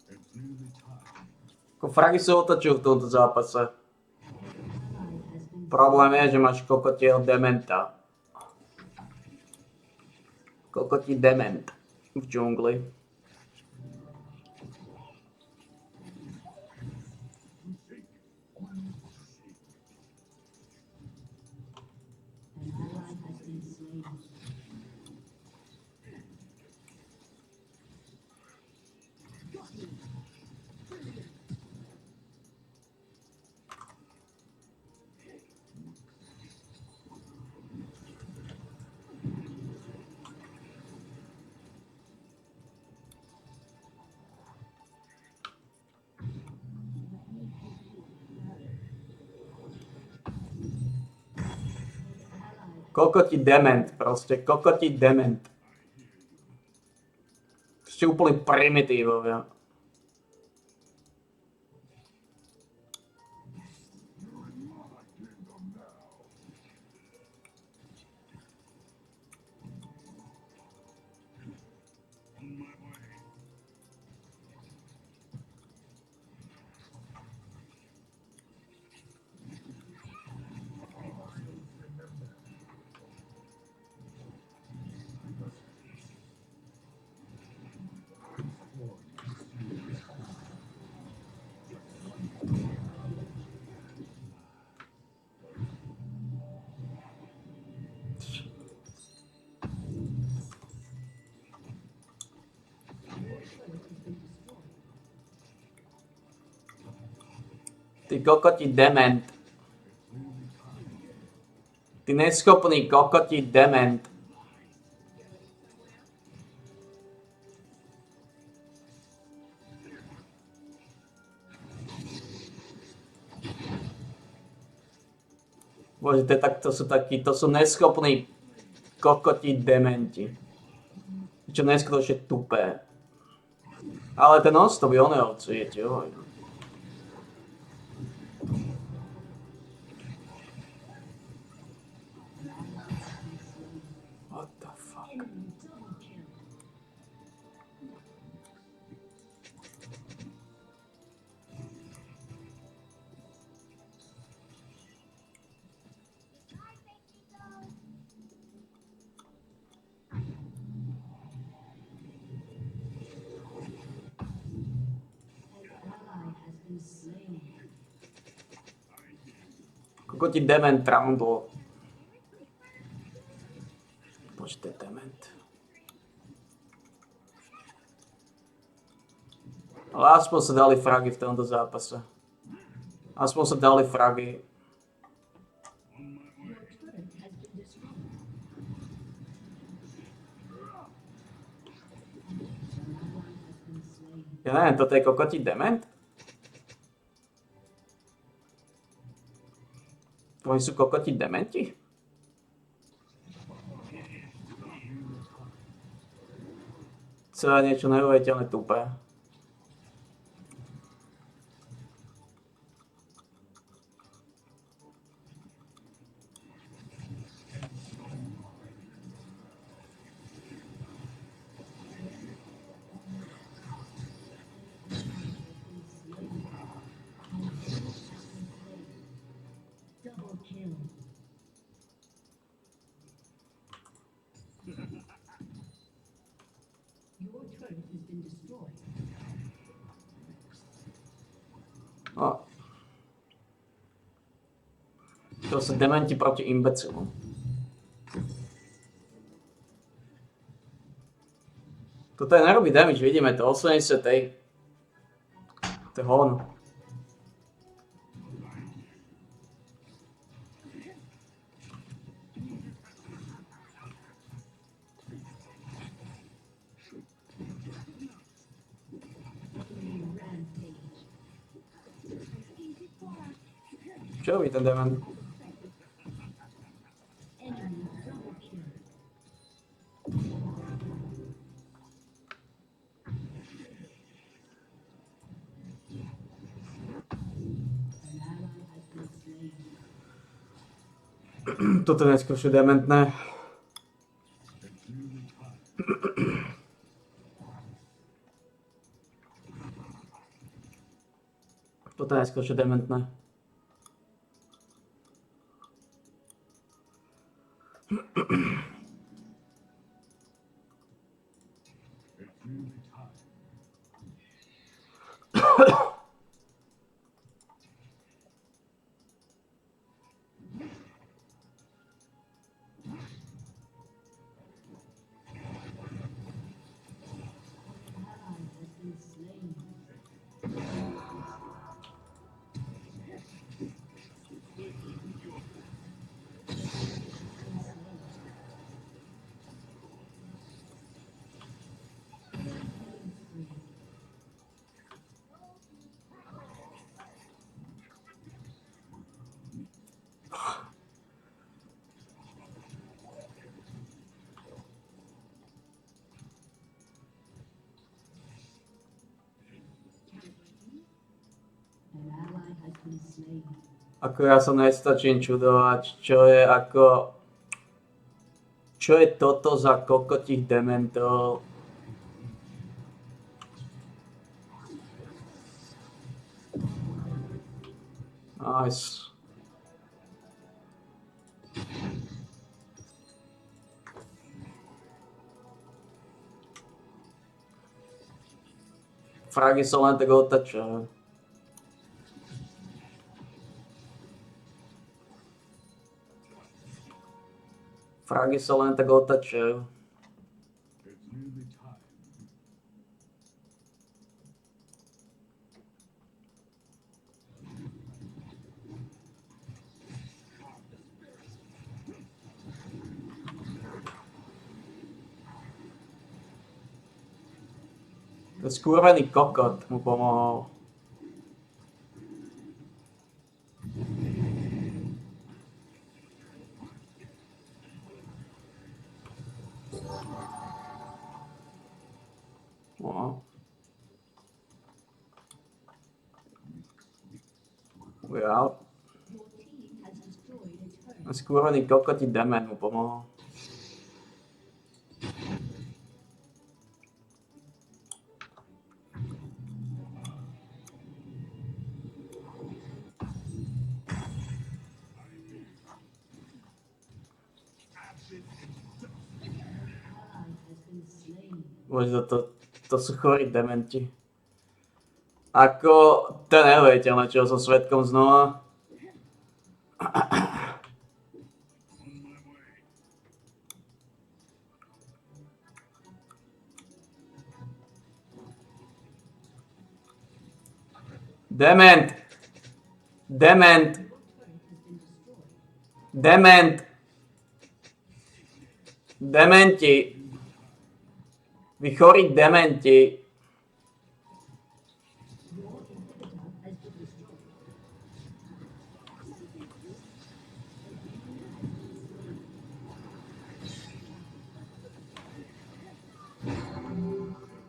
[SPEAKER 2] It's nearly time.
[SPEAKER 1] Ako fragy sa otočujú v tomto zápase.
[SPEAKER 3] Ally has been
[SPEAKER 1] Problém je, že máš kokotieho dementa. Kokotí dement v džungli. Kokoti dement, proste, kokoti dement. Ste úplný primitívovia. Ty kokoti dement. Ty neschopný kokoti dement. Bože, to sú neschopní kokoti dementi. Čo neskutočne tupé. Ale ten non-stop je oného cviete, oj. What the fuck?
[SPEAKER 3] Enemy double kill. An ally has been slain.
[SPEAKER 1] Kokoti dement roundol. Počte dement. Ale aspoň sa dali fragy v tomto zápase. Aspoň sa dali fragy.
[SPEAKER 3] Your turret has been destroyed. An ally has been slain.
[SPEAKER 1] Ja neviem, toto je kokoti dement? Oni sú kokoti dementi? Celé niečo neuveriteľné tupé.
[SPEAKER 3] Double kill. Your turret has been destroyed.
[SPEAKER 1] No. To sú dementi proti imbecilom. Toto je nerobí damage, vidíme to, 80 tej. To je hovno.
[SPEAKER 3] Rampage.
[SPEAKER 1] Čo robí ten dement?
[SPEAKER 3] Enemy double kill. An ally has been slain.
[SPEAKER 1] Toto je neskôršie dementné. Toto je neskôršie dementné.
[SPEAKER 3] Ally has been slain. been slain.
[SPEAKER 1] Ako ja sa nestačím čudovať, čo je toto za kokotích dementov? Nice. Fragy sa len tak otačajú. Fragy sa len tak otačajú.
[SPEAKER 2] It's nearly time.
[SPEAKER 1] Ten skurvený kokot mu pomohol. No. Ja.
[SPEAKER 3] Your team has destroyed a turret.
[SPEAKER 1] Ten skurvený kokotí dement mu pomohol.
[SPEAKER 3] Ally has been slain.
[SPEAKER 1] Možno to sú chorí dementi. Ako, to je neuveriteľné, čo som svedkom znova. Dement! Dement!
[SPEAKER 3] Your turret has been destroyed.
[SPEAKER 1] Dement! Dementi! Vy chorí dementi!
[SPEAKER 3] Your inhibitor has been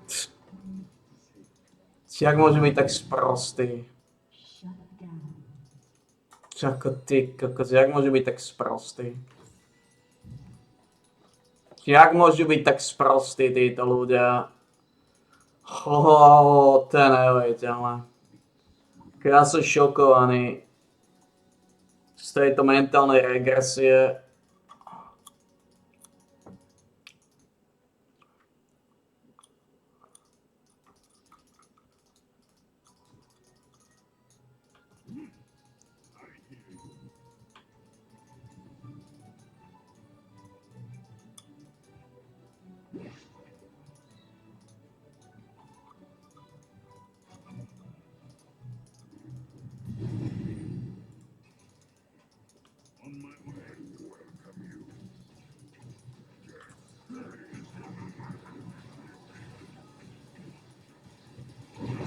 [SPEAKER 3] destroyed.
[SPEAKER 1] Jak môže byť tak sprostý?
[SPEAKER 3] Shut down.
[SPEAKER 1] Ako ty kokos, jak môže byť tak sprostý? Jak môžu byť tak sprostí títo ľudia? To je neuveriteľné. Ja som šokovaný z tejto mentálnej regresie.
[SPEAKER 2] On my way. Welcome you. It's nearly time.
[SPEAKER 3] Killing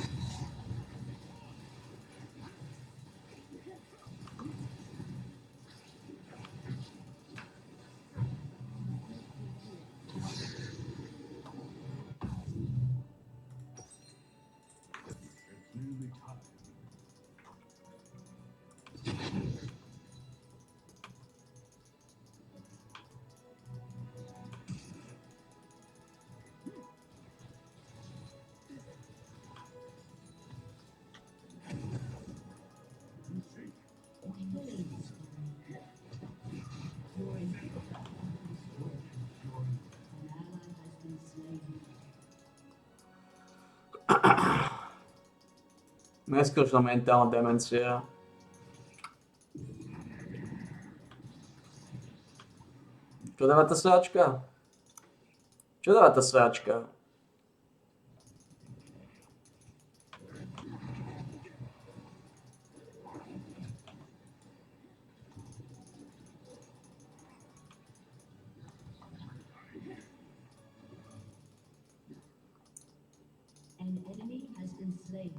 [SPEAKER 3] spree. Your inhibitor has been destroyed. An ally has been slain.
[SPEAKER 1] Neskutočná mentálna demencia. Čo dáva tá sráčka? Čo dáva tá sráčka?
[SPEAKER 3] An enemy has been slain.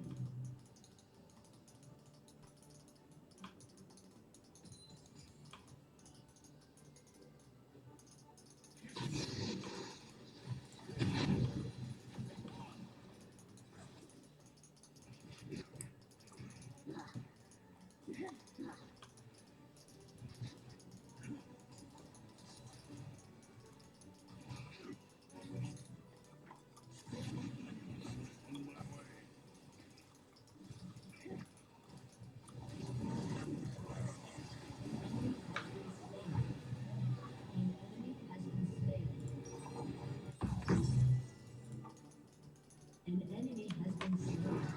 [SPEAKER 3] An enemy has been slain.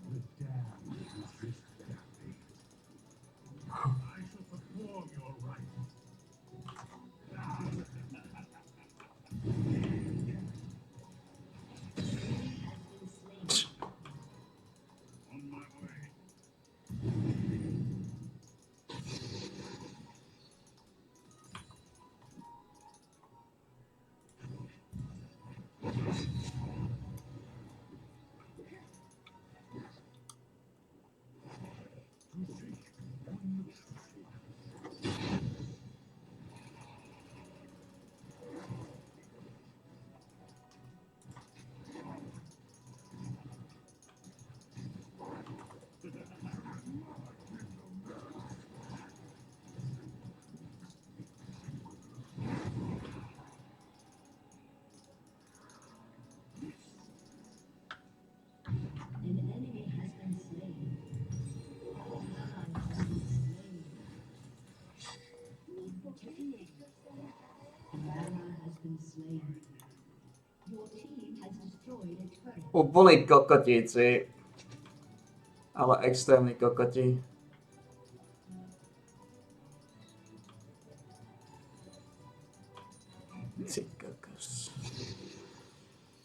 [SPEAKER 2] The damned resist their fate. I shall perform your rites.
[SPEAKER 3] Has been slain.
[SPEAKER 2] On my way.
[SPEAKER 3] An enemy has been slain. Ally has been slain. An ally has been slain. Your team has destroyed a turret.
[SPEAKER 1] Úplný kokotíci. Ale extrémní kokoti. Ty kokos.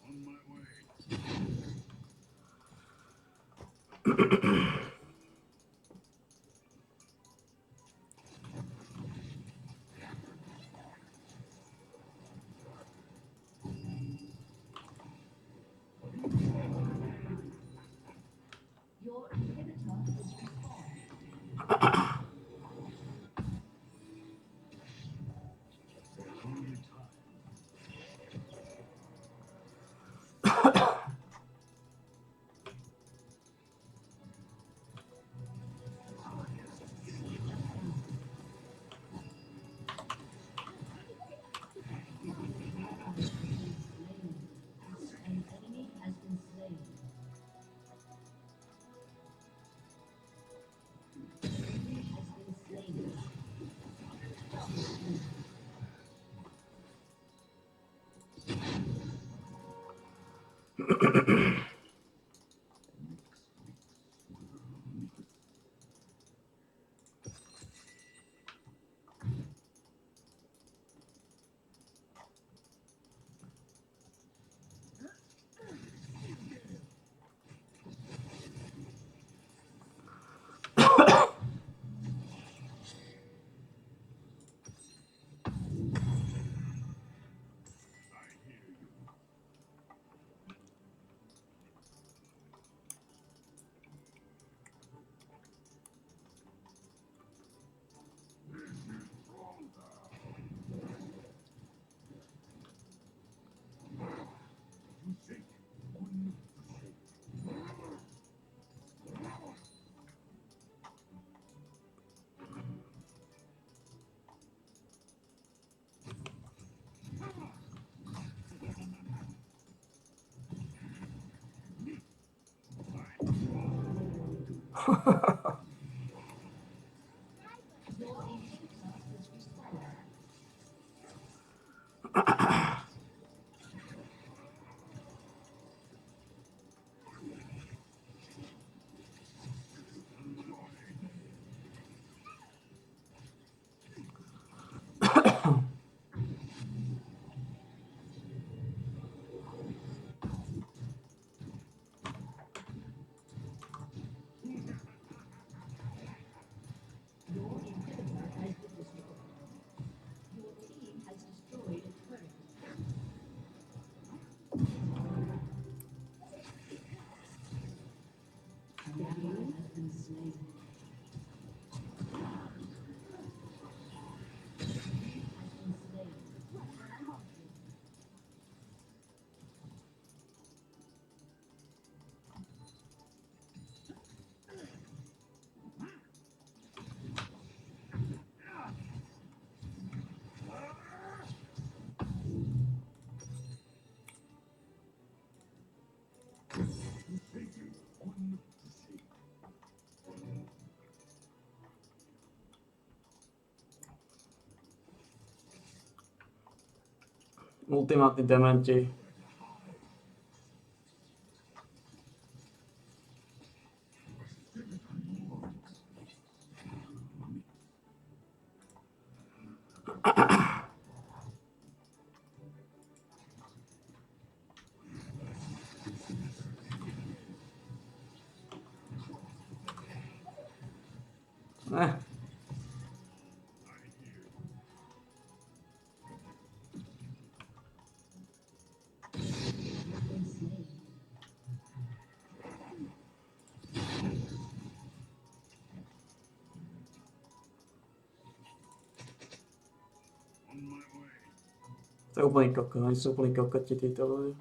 [SPEAKER 2] On my way.
[SPEAKER 3] Your inhibitor is respawned.
[SPEAKER 2] Only time.
[SPEAKER 3] An enemy has been slain. Enemy has been slain. Your inhibitor is respawned. Your inhibitor has been destroyed. Your team has destroyed a turret. An ally has been slain. Has been slain.
[SPEAKER 1] Ultimátní dementi. Eh. To je úplný koko, oni jsou úplný kokoti tyto lidi.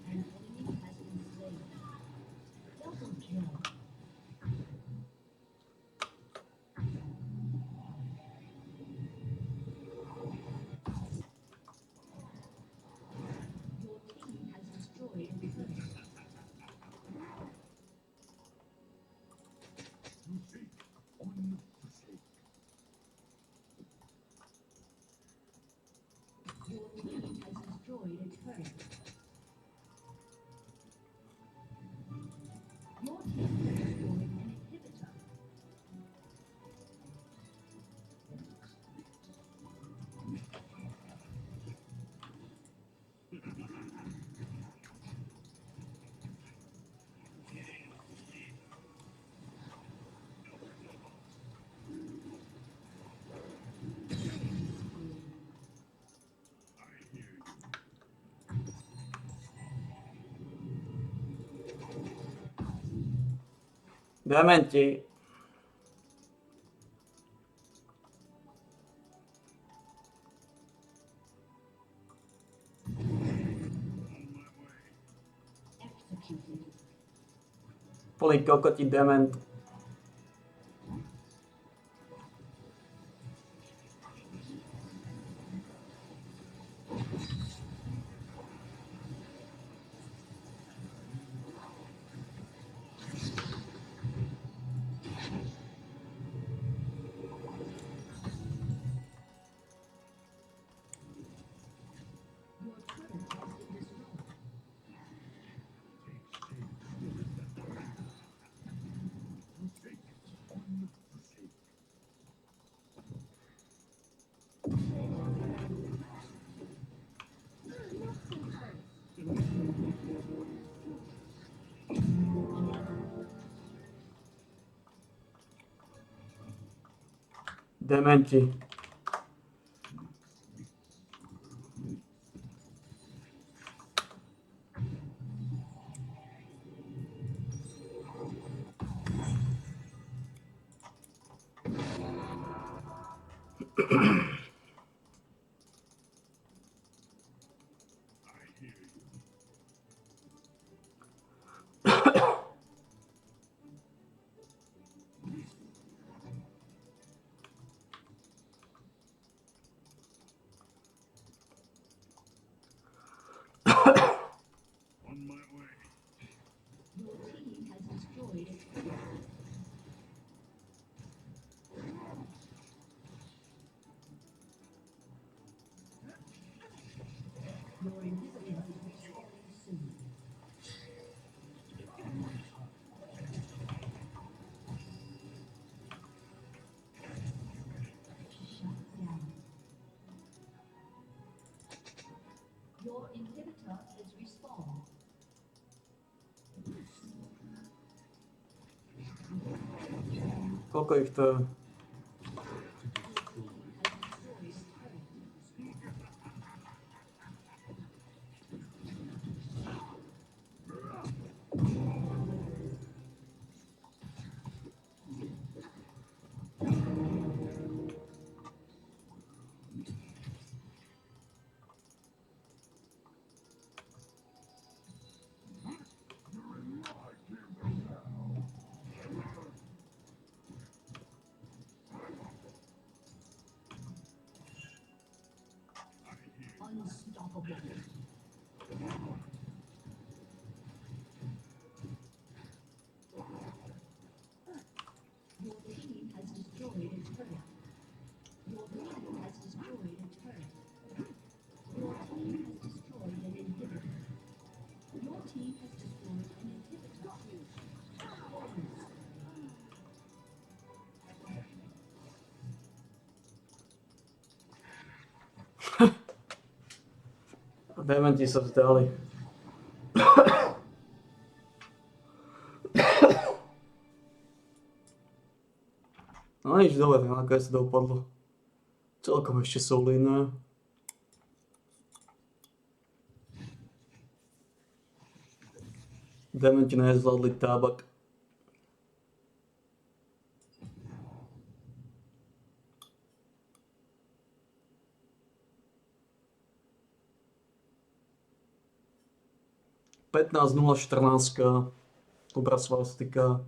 [SPEAKER 3] An enemy has been slain. Double kill. Your team has destroyed a turret. Your team has destroyed a turret. Your team has destroyed an inhibitor.
[SPEAKER 1] Dementi.
[SPEAKER 3] Executed.
[SPEAKER 1] Úplný kokoti dement.
[SPEAKER 3] Your turret has been destroyed.
[SPEAKER 1] Dementi.
[SPEAKER 2] On my way.
[SPEAKER 3] Your team has destroyed a turret. Your inhibitor is respawning soon. Shut down. Your inhibitor is respawned.
[SPEAKER 1] Koľko ich to je?
[SPEAKER 3] Unstoppable. Your team has destroyed a turret. Your team has destroyed a turret. Your team has destroyed an inhibitor. Your team
[SPEAKER 1] Dementi sa vzdali. No nič, dobre, nakoniec to dopadlo. Celkom ešte solidné. Dementi nezvládli tábak. Pätnásť 0-14. Dobrá svastika.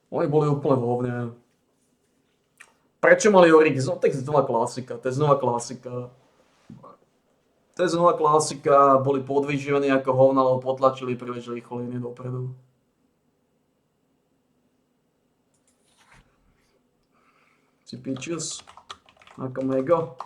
[SPEAKER 1] Oni boli úplne vo hovne. Prečo mali Origy? No tak znova klasika, to je znova klasika. To je znova klasika, boli podvyživení ako hovna, lebo potlačili príliš rýchlo línie dopredu. Si pičus. Ako mega.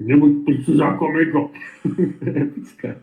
[SPEAKER 2] Nebuď prcuzáko, amigo. Epické.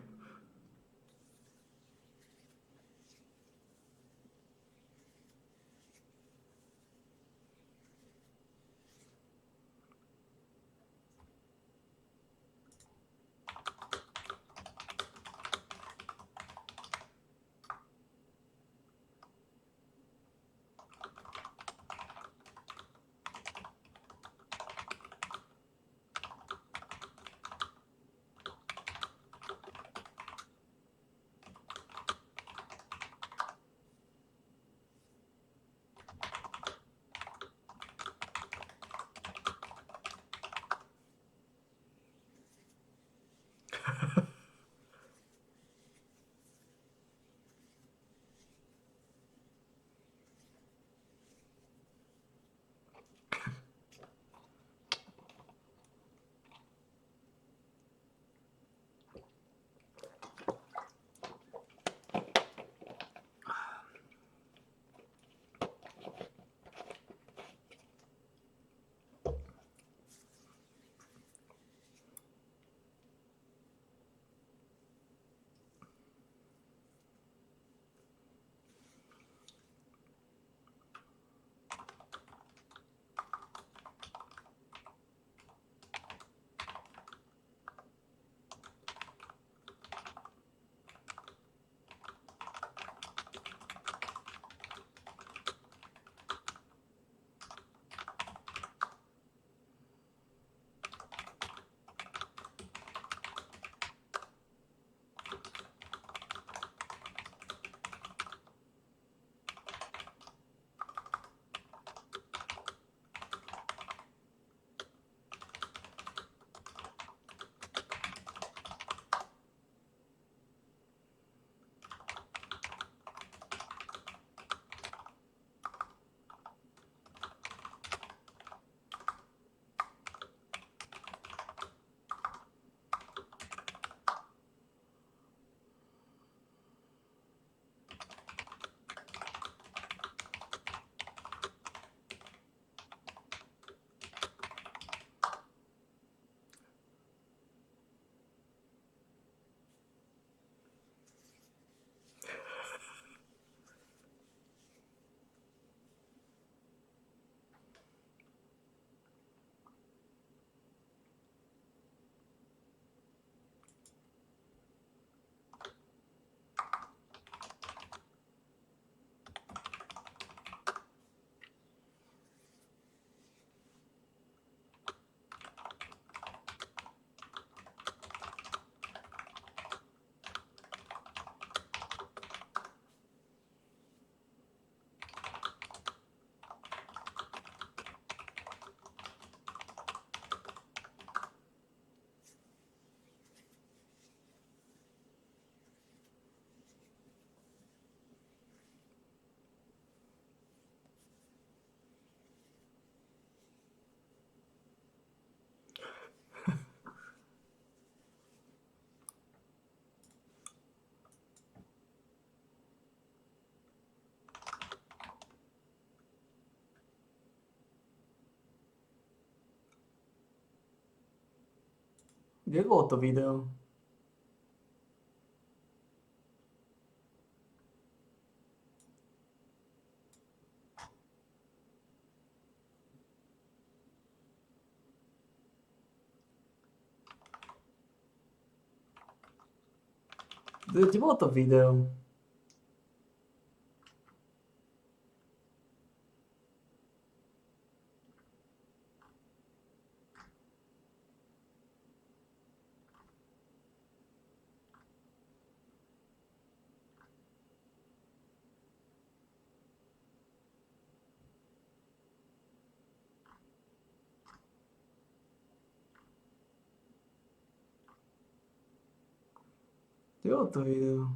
[SPEAKER 1] Kde bolo to video? Kde bolo to video? Kde bolo to video?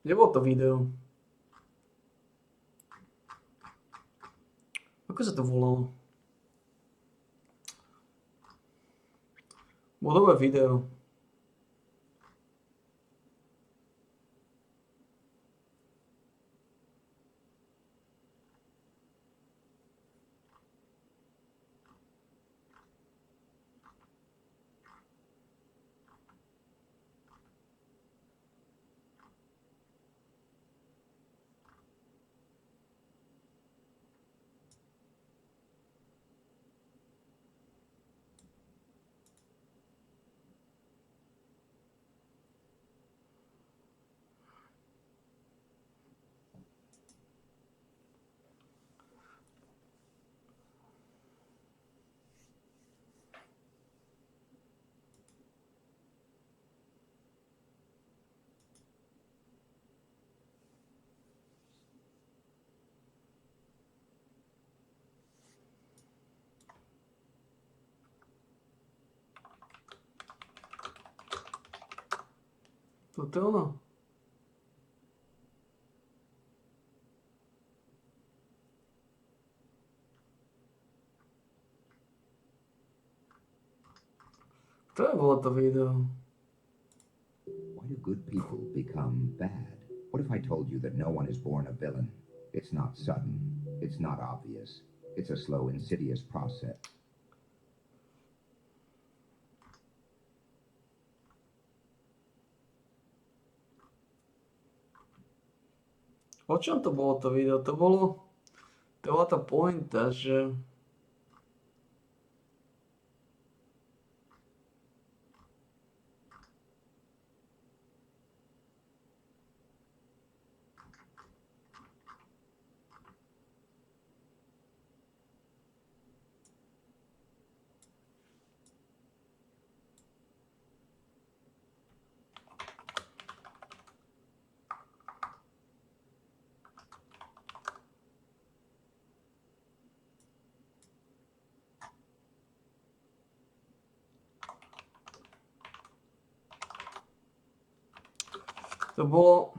[SPEAKER 1] Kde bolo to video? Ako sa to volalo? Bodové video. Toto je ono. To je bolo to video.
[SPEAKER 4] Why do good people become bad? What if I told you that no one is born a villain? It's not sudden. It's not obvious. It's a slow, insidious process.
[SPEAKER 1] O čom to bolo to video? To bola tá pointa, že to bolo...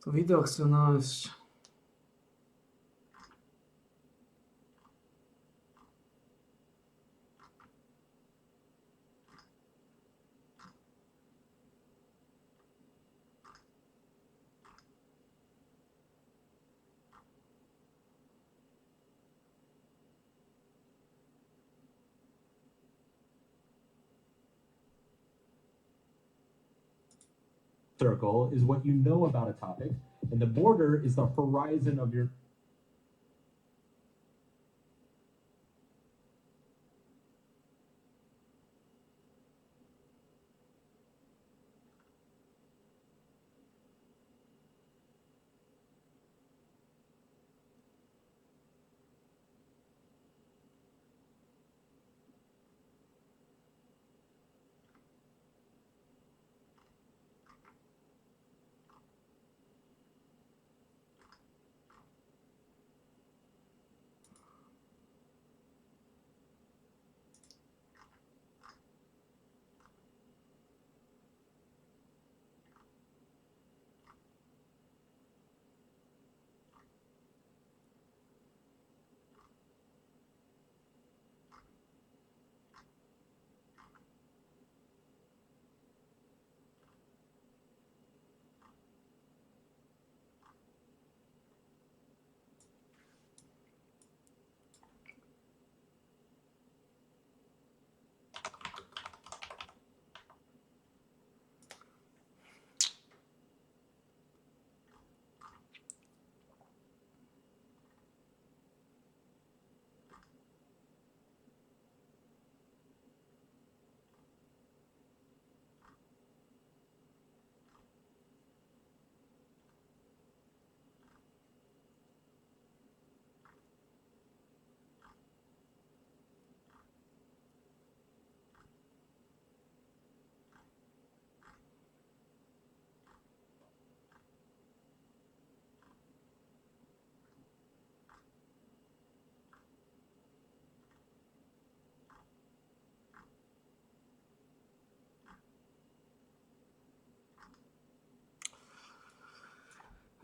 [SPEAKER 1] To video chcem nájsť.
[SPEAKER 5] Circle is what you know about a topic, and the border is the horizon of your.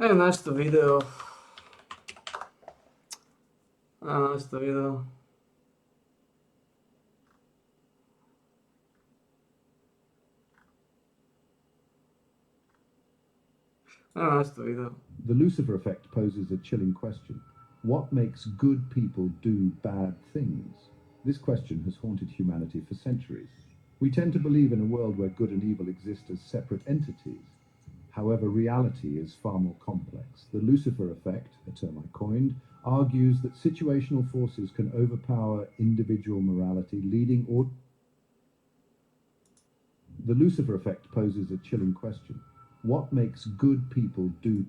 [SPEAKER 1] Nájsť to video. Nájsť to video. Nájsť to video.
[SPEAKER 2] The Lucifer effect poses a chilling question. What makes good people do bad things? This question has haunted humanity for centuries. We tend to believe in a world where good and evil exist as separate entities. However, reality is far more complex. The Lucifer effect, a term I coined, argues that situational forces can overpower individual morality, leading or... The Lucifer effect poses a chilling question. What makes good people do...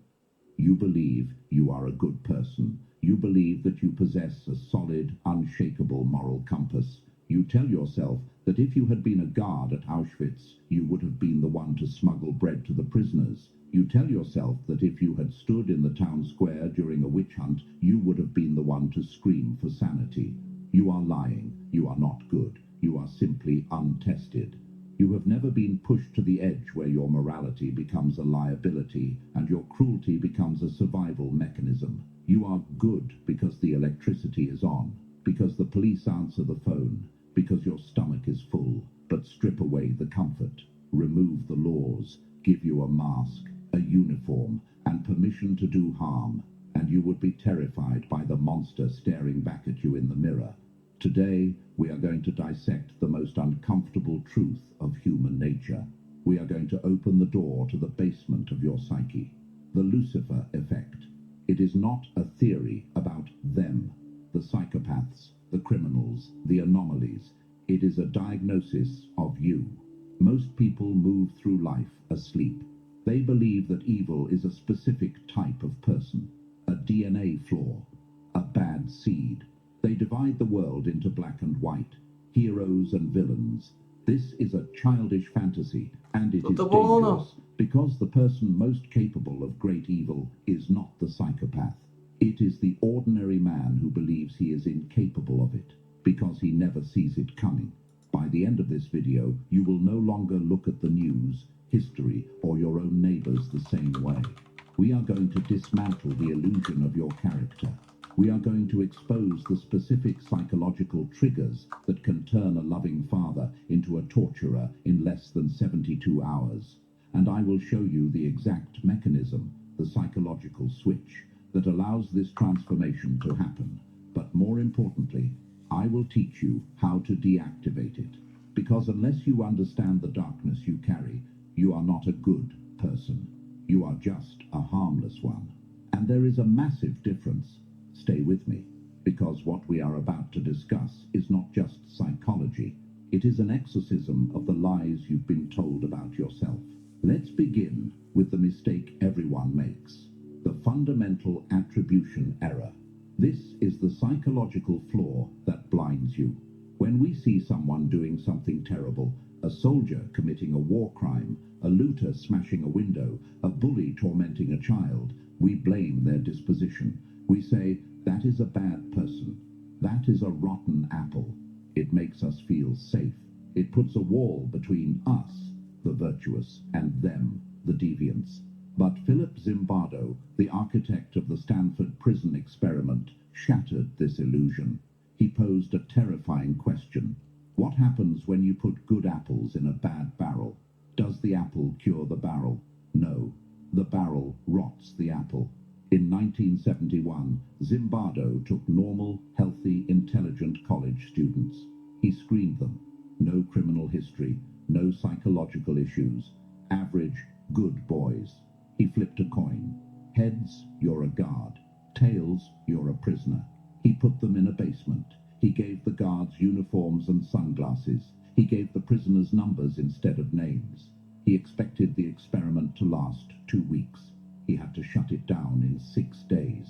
[SPEAKER 6] You believe you are a good person. You believe that you possess a solid, unshakable moral compass. You tell yourself that if you had been a guard at Auschwitz, you would have been the one to smuggle bread to the prisoners. You tell yourself that if you had stood in the town square during a witch hunt, you would have been the one to scream for sanity. You are lying. You are not good. You are simply untested. You have never been pushed to the edge where your morality becomes a liability and your cruelty becomes a survival mechanism. You are good because the electricity is on, because the police answer the phone, because your stomach is full. But strip away the comfort, remove the laws, give you a mask, a uniform, and permission to do harm, and you would be terrified by the monster staring back at you in the mirror. Today, we are going to dissect the most uncomfortable truth of human nature. We are going to open the door to the basement of your psyche. The Lucifer effect. It is not a theory about them, the psychopaths, the criminals, the anomalies. It is a diagnosis of you. Most people move through life asleep. They believe that evil is a specific type of person, a DNA flaw, a bad seed. They divide the world into black and white, heroes and villains. This is a childish fantasy, and it is dangerous, because the person most capable of great evil is not the psychopath. It is the ordinary man who believes he is incapable of it, because he never sees it coming. By the end of this video, you will no longer look at the news, history, or your own neighbors the same way. We are going to dismantle the illusion of your character. We are going to expose the specific psychological triggers that can turn a loving father into a torturer in less than 72 hours. And I will show you the exact mechanism, the psychological switch, that allows this transformation to happen. But more importantly, I will teach you how to deactivate it. Because unless you understand the darkness you carry, you are not a good person. You are just a harmless one. And there is a massive difference. Stay with me, because what we are about to discuss is not just psychology. It is an exorcism of the lies you've been told about yourself. Let's begin with the mistake everyone makes, the fundamental attribution error. This is the psychological flaw that blinds you. When we see someone doing something terrible, a soldier committing a war crime, a looter smashing a window, a bully tormenting a child, we blame their disposition. We say, that is a bad person. That is a rotten apple. It makes us feel safe. It puts a wall between us, the virtuous, and them, the deviants. But Philip Zimbardo, the architect of the Stanford prison experiment, shattered this illusion. He posed a terrifying question. What happens when you put good apples in a bad barrel? Does the apple cure the barrel? No. The barrel rots the apple. In 1971, Zimbardo took normal, healthy, intelligent college students. He screened them. No criminal history, no psychological issues. Average, good boys. He flipped a coin. Heads, you're a guard. Tails, you're a prisoner. He put them in a basement. He gave the guards uniforms and sunglasses. He gave the prisoners numbers instead of names. He expected the experiment to last 2 weeks. He had to shut it down in 6 days.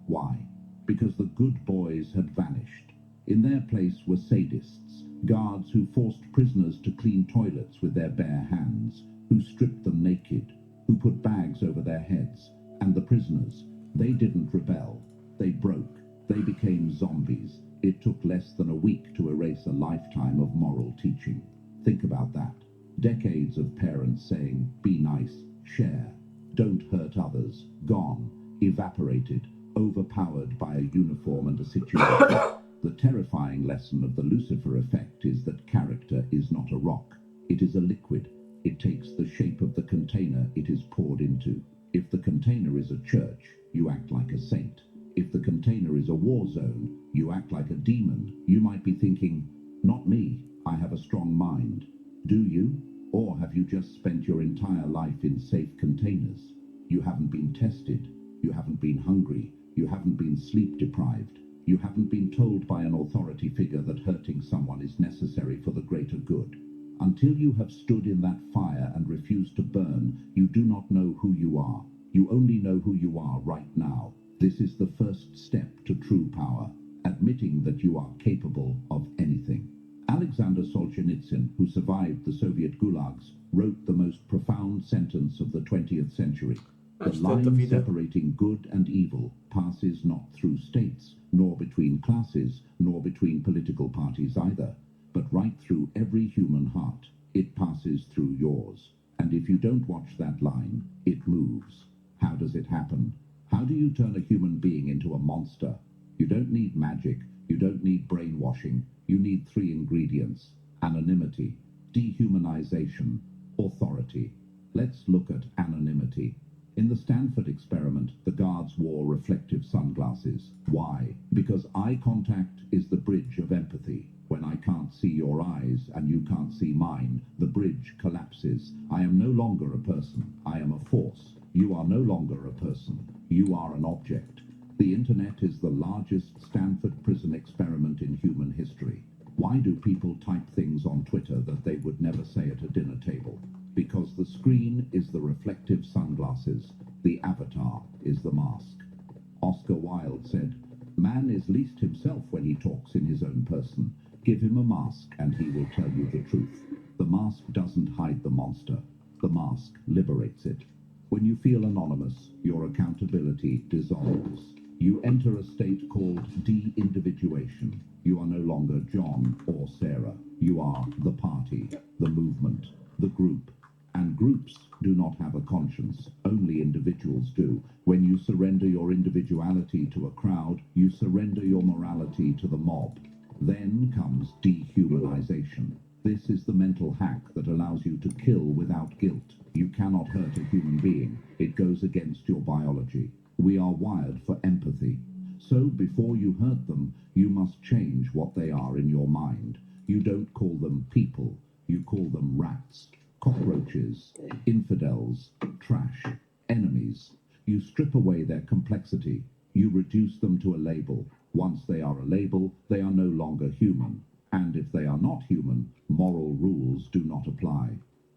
[SPEAKER 6] Why? Because the good boys had vanished. In their place were sadists, guards who forced prisoners to clean toilets with their bare hands, who stripped them naked, who put bags over their heads. And the prisoners, they didn't rebel. They broke. They became zombies. It took less than a week to erase a lifetime of moral teaching. Think about that. Decades of parents saying, be nice, share, don't hurt others, gone, evaporated, overpowered by a uniform and a situation. The terrifying lesson of the Lucifer effect is that character is not a rock. It is a liquid. It takes the shape of the container it is poured into. If the container is a church, you act like a saint. If the container is a war zone, you act like a demon. You might be thinking, not me, I have a strong mind. Do you? Or have you just spent your entire life in safe containers? You haven't been tested. You haven't been hungry. You haven't been sleep deprived. You haven't been told by an authority figure that hurting someone is necessary for the greater good. Until you have stood in that fire and refused to burn, you do not know who you are. You only know who you are right now. This is the first step to true power, admitting that you are capable of anything. Alexander Solzhenitsyn, who survived the Soviet gulags, wrote the most profound sentence of the 20th century. The line separating good and evil passes not through states, nor between classes, nor between political parties either, but right through every human heart. It passes through yours. And if you don't watch that line, it moves. How does it happen? How do you turn a human being into a monster? You don't need magic. You don't need brainwashing. You need 3 ingredients: anonymity, dehumanization, authority. Let's look at anonymity. In the Stanford experiment, the guards wore reflective sunglasses. Why? Because eye contact is the bridge of empathy. When I can't see your eyes and you can't see mine, the bridge collapses. I am no longer a person. I am a force. You are no longer a person. You are an object. The internet is the largest Stanford prison experiment in human history. Why do people type things on Twitter that they would never say at a dinner table? Because the screen is the reflective sunglasses. The avatar is the mask. Oscar Wilde said, "Man is least himself when he talks in his own person. Give him a mask and he will tell you the truth." The mask doesn't hide the monster. The mask liberates it. When you feel anonymous, your accountability dissolves. You enter a state called de-individuation. You are no longer John or Sarah. You are the party, the movement, the group. And groups do not have a conscience. Only individuals do. When you surrender your individuality to a crowd, you surrender your morality to the mob. Then comes dehumanization. This is the mental hack that allows you to kill without guilt. You cannot hurt a human being. It goes against your biology. We are wired for empathy. So before you hurt them, you must change what they are in your mind. You don't call them people. You call them rats, cockroaches, infidels, trash, enemies. You strip away their complexity. You reduce them to a label. Once they are a label, they are no longer human. And if they are not human, moral rules do not apply.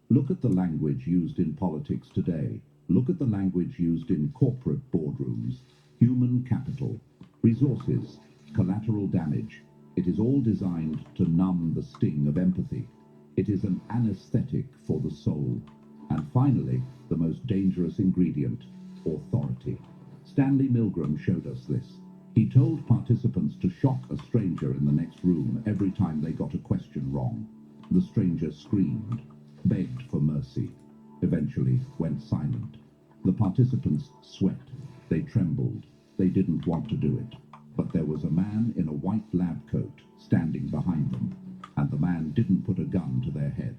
[SPEAKER 6] Look at the language used in politics today. Look at the language used in corporate boardrooms. Human capital, resources, collateral damage. It is all designed to numb the sting of empathy. It is an anesthetic for the soul. And finally, the most dangerous ingredient, authority. Stanley Milgram showed us this. He told participants to shock a stranger in the next room every time they got a question wrong. The stranger screamed, begged for mercy, eventually went silent. The participants sweat. They trembled. They didn't want to do it. But there was a man in a white lab coat standing behind them, and the man didn't put a gun to their head.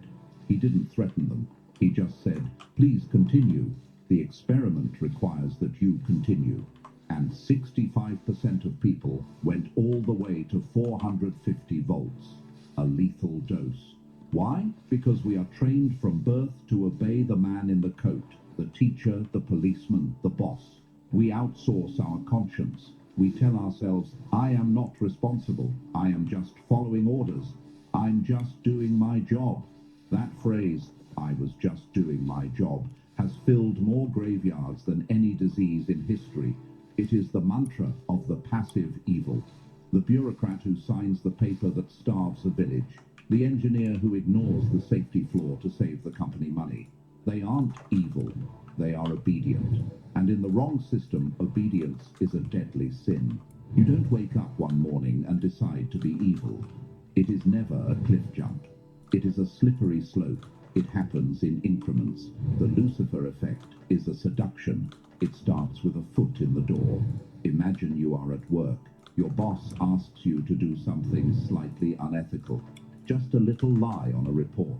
[SPEAKER 6] He didn't threaten them. He just said, "Please continue. The experiment requires that you continue." And 65% of people went all the way to 450 volts, a lethal dose. Why? Because we are trained from birth to obey the man in the coat, the teacher, the policeman, the boss. We outsource our conscience. We tell ourselves, I am not responsible. I am just following orders. I'm just doing my job. That phrase, I was just doing my job, has filled more graveyards than any disease in history. It is the mantra of the passive evil. The bureaucrat who signs the paper that starves a village. The engineer who ignores the safety floor to save the company money. They aren't evil. They are obedient. And in the wrong system, obedience is a deadly sin. You don't wake up one morning and decide to be evil. It is never a cliff jump. It is a slippery slope. It happens in increments. The Lucifer effect is a seduction. It starts with a foot in the door. Imagine you are at work. Your boss asks you to do something slightly unethical. Just a little lie on a report.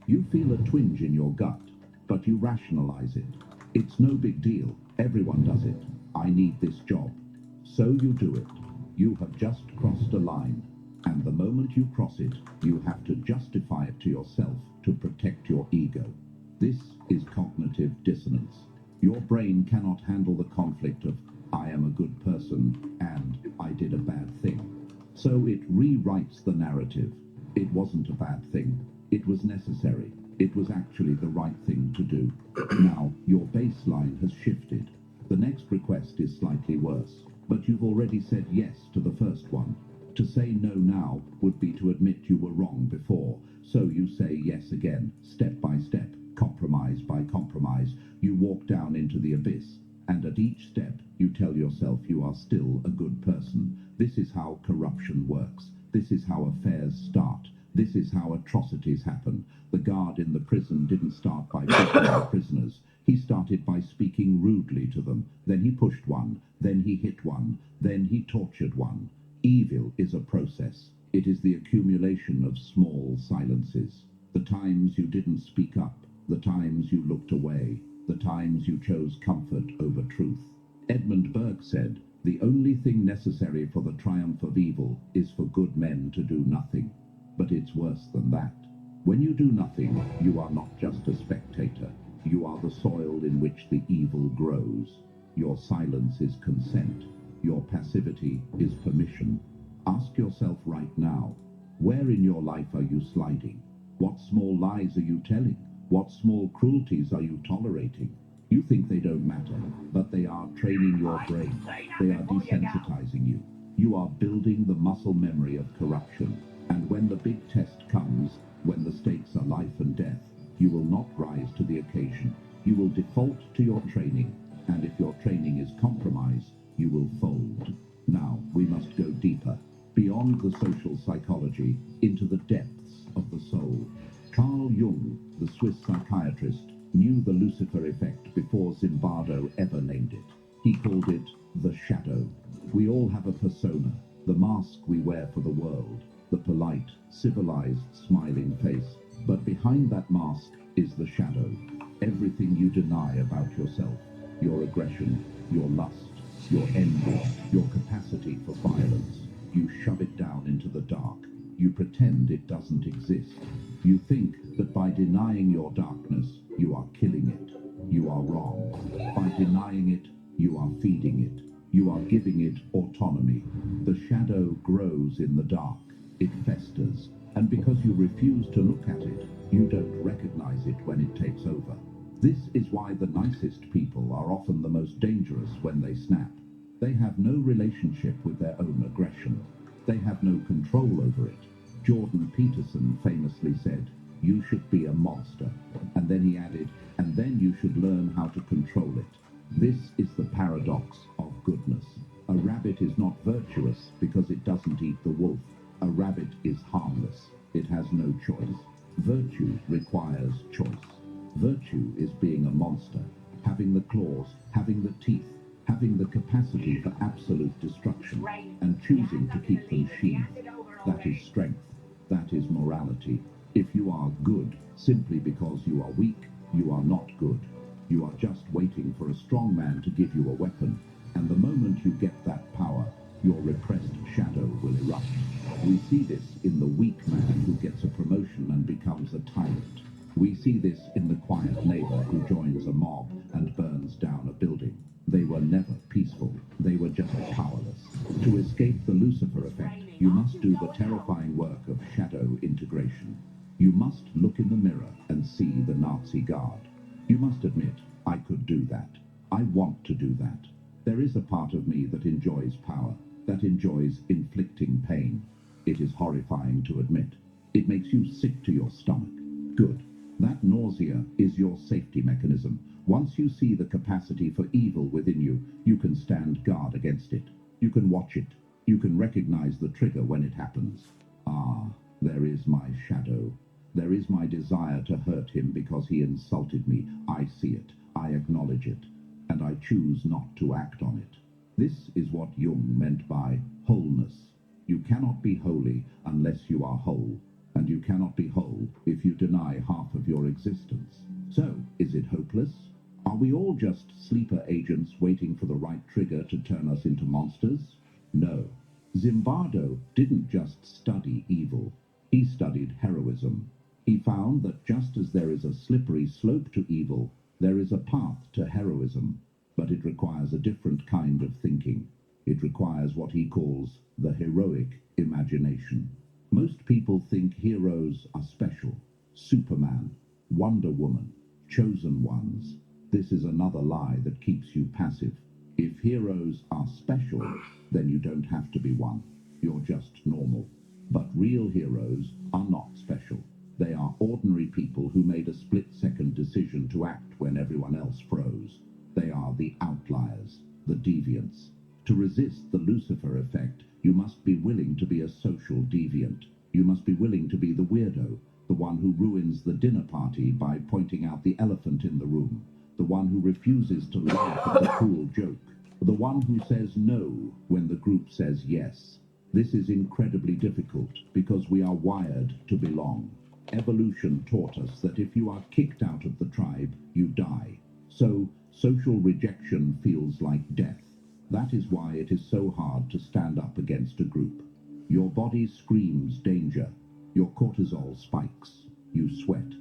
[SPEAKER 6] You feel a twinge in your gut, but you rationalize it. It's no big deal. Everyone does it. I need this job. So you do it. You have just crossed a line. And the moment you cross it, you have to justify it to yourself to protect your ego. This is cognitive dissonance. Your brain cannot handle the conflict of, I am a good person and I did a bad thing. So it rewrites the narrative. It wasn't a bad thing. It was necessary. It was actually the right thing to do. Now, your baseline has shifted. The next request is slightly worse, but you've already said yes to the first one. To say no now would be to admit you were wrong before, so you say yes again, step by step, compromise by compromise. You walk down into the abyss, and at each step you tell yourself you are still a good person. This is how corruption works. This is how affairs start. This is how atrocities happen. The guard in the prison didn't start by beating the prisoners. He started by speaking rudely to them. Then he pushed one. Then he hit one. Then he tortured one. Evil is a process. It is the accumulation of small silences. The times you didn't speak up. The times you looked away. The times you chose comfort over truth. Edmund Burke said, "The only thing necessary for the triumph of evil is for good men to do nothing." But it's worse than that. When you do nothing, you are not just a spectator. You are the soil in which the evil grows. Your silence is consent. Your passivity is permission. Ask yourself right now, where in your life are you sliding? What small lies are you telling? What small cruelties are you tolerating? You think they don't matter, but they are training your brain. They are desensitizing you. You are building the muscle memory of corruption. And when the big test comes, when the stakes are life and death, you will not rise to the occasion. You will default to your training. And if your training is compromised, you will fold. Now, we must go deeper, beyond the social psychology, into the depths of the soul. Carl Jung, the Swiss psychiatrist, knew the Lucifer effect before Zimbardo ever named it. He called it the shadow. We all have a persona, the mask we wear for the world, the polite, civilized, smiling face. But behind that mask is the shadow. Everything you deny about yourself, your aggression, your lust, your envy, your capacity for violence. You shove it down into the dark. You pretend it doesn't exist. You think that by denying your darkness, you are killing it. You are wrong. By denying it, you are feeding it. You are giving it autonomy. The shadow grows in the dark. It festers. And because you refuse to look at it, you don't recognize it when it takes over. This is why the nicest people are often the most dangerous when they snap. They have no relationship with their own aggression. They have no control over it. Jordan Peterson famously said, "You should be a monster." And then he added, "And then you should learn how to control it." This is the paradox of goodness. A rabbit is not virtuous because it doesn't eat the wolf. A rabbit is harmless. It has no choice. Virtue requires choice. Virtue is being a monster, having the claws, having the teeth, having the capacity for absolute destruction, and choosing to keep them sheathed. That is strength. That is morality. If you are good simply because you are weak, you are not good. You are just waiting for a strong man to give you a weapon, and the moment you get that power, your repressed shadow will erupt. We see this in the weak man who gets a promotion and becomes a tyrant. We see this in the quiet neighbor who joins a mob and burns down a building. They were never peaceful. They were just powerless. To escape the Lucifer effect, you must do the terrifying work of shadow integration. You must look in the mirror and see the Nazi guard. You must admit, I could do that. I want to do that. There is a part of me that enjoys power, that enjoys inflicting pain. It is horrifying to admit. It makes you sick to your stomach. Good. That nausea is your safety mechanism. Once you see the capacity for evil within you, you can stand guard against it. You can watch it. You can recognize the trigger when it happens. Ah, there is my shadow. There is my desire to hurt him because he insulted me. I see it. I acknowledge it. And I choose not to act on it. This is what Jung meant by wholeness. You cannot be holy unless you are whole. And you cannot be whole if you deny half of your existence. So, is it hopeless? Are we all just sleeper agents waiting for the right trigger to turn us into monsters? No. Zimbardo didn't just study evil. He studied heroism. He found that just as there is a slippery slope to evil, there is a path to heroism. But it requires a different kind of thinking. It requires what he calls the heroic imagination. Most people think heroes are special. Superman, Wonder Woman, chosen ones. This is another lie that keeps you passive. If heroes are special, then you don't have to be one. You're just normal. But real heroes are not special. They are ordinary people who made a split-second decision to act when everyone else froze. They are the outliers, the deviants. To resist the Lucifer effect, you must be willing to be a social deviant. You must be willing to be the weirdo, the one who ruins the dinner party by pointing out the elephant in the room, the one who refuses to laugh at the cruel joke, the one who says no when the group says yes. This is incredibly difficult because we are wired to belong. Evolution taught us that if you are kicked out of the tribe, you die. So, social rejection feels like death. That is why it is so hard to stand up against a group. Your body screams danger. Your cortisol spikes. You sweat.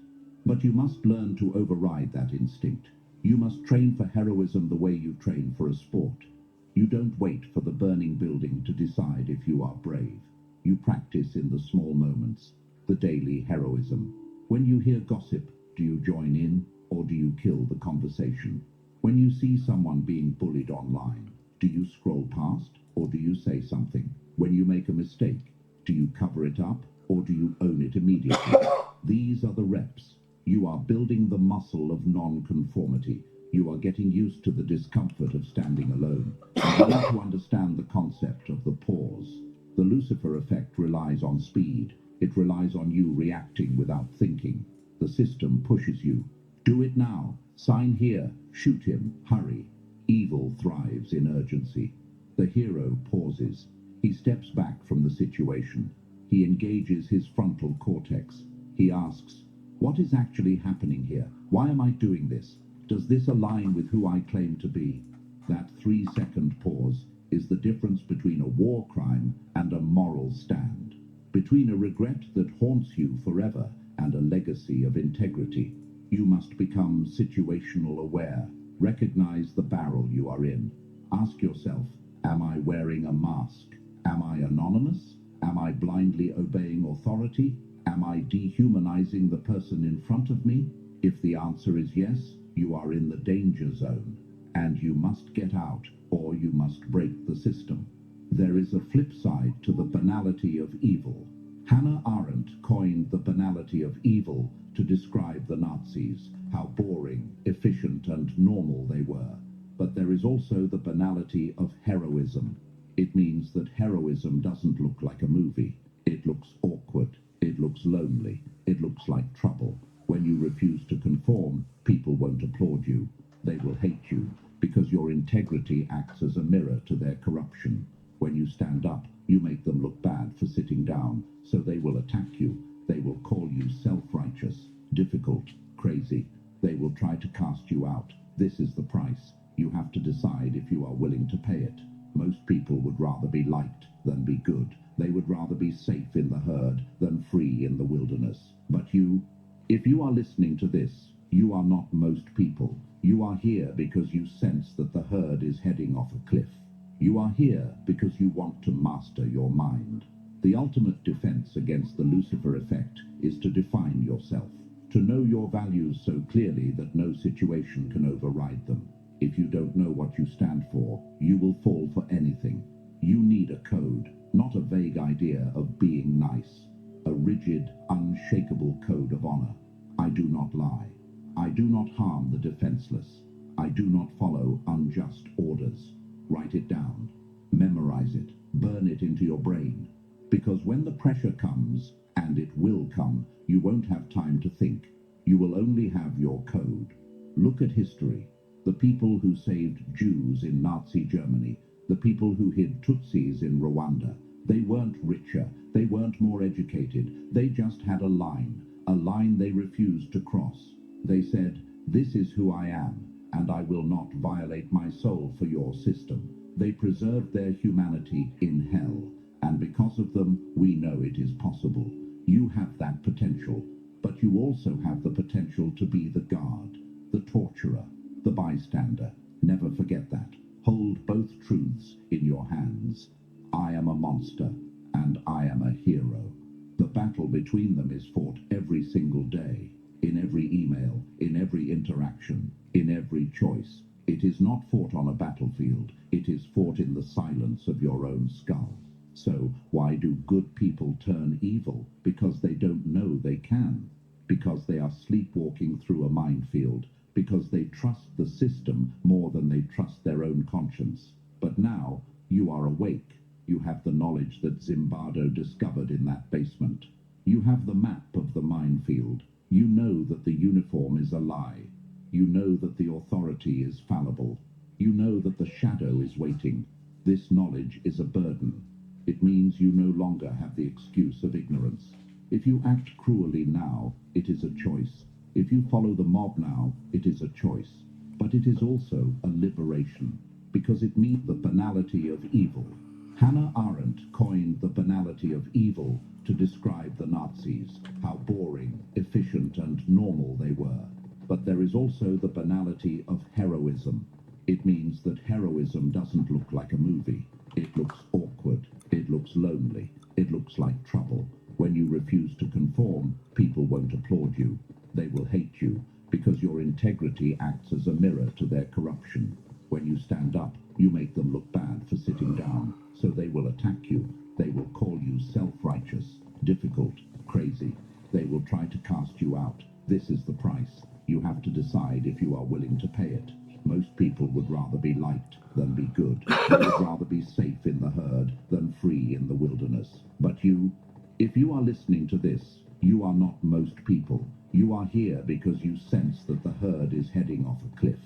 [SPEAKER 6] But you must learn to override that instinct. You must train for heroism the way you train for a sport. You don't wait for the burning building to decide if you are brave. You practice in the small moments, the daily heroism. When you hear gossip, do you join in or do you kill the conversation? When you see someone being bullied online, do you scroll past or do you say something? When you make a mistake, do you cover it up or do you own it immediately? These are the reps. You are building the muscle of non-conformity. You are getting used to the discomfort of standing alone. You need to understand the concept of the pause. The Lucifer effect relies on speed. It relies on you reacting without thinking. The system pushes you. Do it now. Sign here. Shoot him. Hurry. Evil thrives in urgency. The hero pauses. He steps back from the situation. He engages his frontal cortex. He asks, what is actually happening here? Why am I doing this? Does this align with who I claim to be? That 3-second pause is the difference between a war crime and a moral stand, between a regret that haunts you forever and a legacy of integrity. You must become situational aware. Recognize the barrel you are in. Ask yourself, am I wearing a mask? Am I anonymous? Am I blindly obeying authority? Am I dehumanizing the person in front of me? If the answer is yes, you are in the danger zone, and you must get out, or you must break the system. There is a flip side to the banality of evil. Hannah Arendt coined the banality of evil to describe the Nazis, how boring, efficient, and normal they were. But there is also the banality of heroism. It means that heroism doesn't look like a movie. It looks awkward. It looks lonely. It looks like trouble. When you refuse to conform, people won't applaud you. They will hate you, because your integrity acts as a mirror to their corruption. When you stand up, you make them look bad for sitting down, so they will attack you. They will call you self-righteous, difficult, crazy. They will try to cast you out. This is the price. You have to decide if you are willing to pay it. Most people would rather be liked than be good. They would rather be safe in the herd than free in the wilderness. But you, if you are listening to this, you are not most people. You are here because you sense that the herd is heading off a cliff. You are here because you want to master your mind. The ultimate defense against the Lucifer effect is to define yourself, to know your values so clearly that no situation can override them. If you don't know what you stand for, you will fall for anything. You need a code, not a vague idea of being nice. A rigid, unshakable code of honor. I do not lie. I do not harm the defenseless. I do not follow unjust orders. Write it down. Memorize it. Burn it into your brain. Because when the pressure comes, and it will come, you won't have time to think. You will only have your code. Look at history. The people who saved Jews in Nazi Germany, the people who hid Tutsis in Rwanda, they weren't richer, they weren't more educated, they just had a line they refused to cross. They said, this is who I am, and I will not violate my soul for your system. They preserved their humanity in hell, and because of them, we know it is possible. You have that potential, but you also have the potential to be the guard, the torturer, the bystander. Never forget that. Hold both truths in your hands. I am a monster, and I am a hero. The battle between them is fought every single day, in every email, in every interaction, in every choice. It is not fought on a battlefield. It is fought in the silence of your own skull. So why do good people turn evil? Because they don't know they can. Because they are sleepwalking through a minefield. Because they trust the system more than they trust their own conscience. But now you are awake. You have the knowledge that Zimbardo discovered in that basement. You have the map of the minefield. You know that the uniform is a lie. You know that the authority is fallible. You know that the shadow is waiting. This knowledge is a burden. It means you no longer have the excuse of ignorance. If you act cruelly now, it is a choice. If you follow the mob now, it is a choice. But it is also a liberation, because it means the banality of evil. Hannah Arendt coined the banality of evil to describe the Nazis, how boring, efficient, and normal they were. But there is also the banality of heroism. It means that heroism doesn't look like a movie. It looks awkward. It looks lonely. It looks like trouble. When you refuse to conform, people won't applaud you. They will hate you, because your integrity acts as a mirror to their corruption. When you stand up, you make them look bad for sitting down, so they will attack you. They will call you self-righteous, difficult, crazy. They will try to cast you out. This is the price. You have to decide if you are willing to pay it. Most people would rather be liked than be good. They would rather be safe in the herd than free in the wilderness. But you, if you are listening to this, you are not most people. You are here because you sense that the herd is heading off a cliff.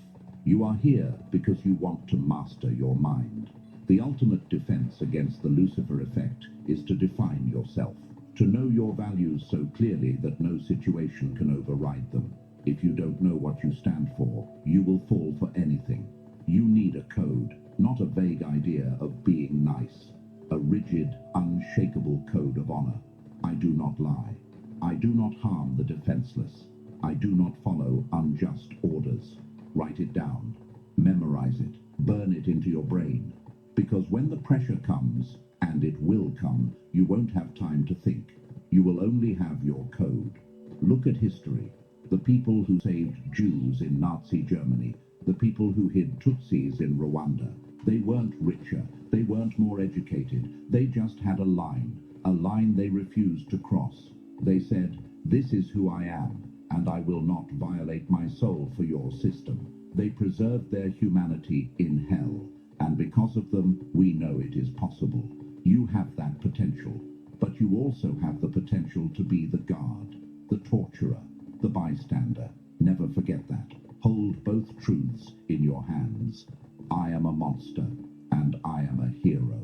[SPEAKER 6] You are here because you want to master your mind. The ultimate defense against the Lucifer effect is to define yourself, to know your values so clearly that no situation can override them. If you don't know what you stand for, you will fall for anything. You need a code, not a vague idea of being nice. A rigid, unshakable code of honor. I do not lie. I do not harm the defenseless. I do not follow unjust orders. Write it down. Memorize it. Burn it into your brain. Because when the pressure comes, and it will come, you won't have time to think. You will only have your code. Look at history. The people who saved Jews in Nazi Germany, the people who hid Tutsis in Rwanda, they weren't richer, they weren't more educated, they just had a line they refused to cross. They said, "This is who I am, and I will not violate my soul for your system." They preserved their humanity in hell, and because of them, we know it is possible. You have that potential, but you also have the potential to be the guard, the torturer, the bystander. Never forget that. Hold both truths in your hands. I am a monster, and I am a hero.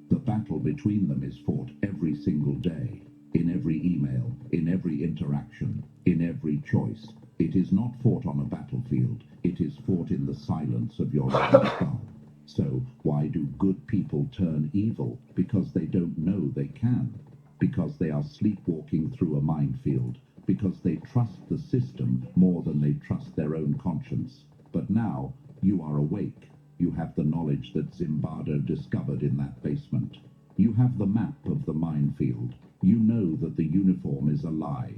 [SPEAKER 6] The battle between them is fought every single day, in every email, in every interaction, in every choice. It is not fought on a battlefield. It is fought in the silence of your own skull. So why do good people turn evil? Because they don't know they can. Because they are sleepwalking through a minefield. Because they trust the system more than they trust their own conscience. But now you are awake. You have the knowledge that Zimbardo discovered in that basement. You have the map of the minefield. You know that the uniform is a lie.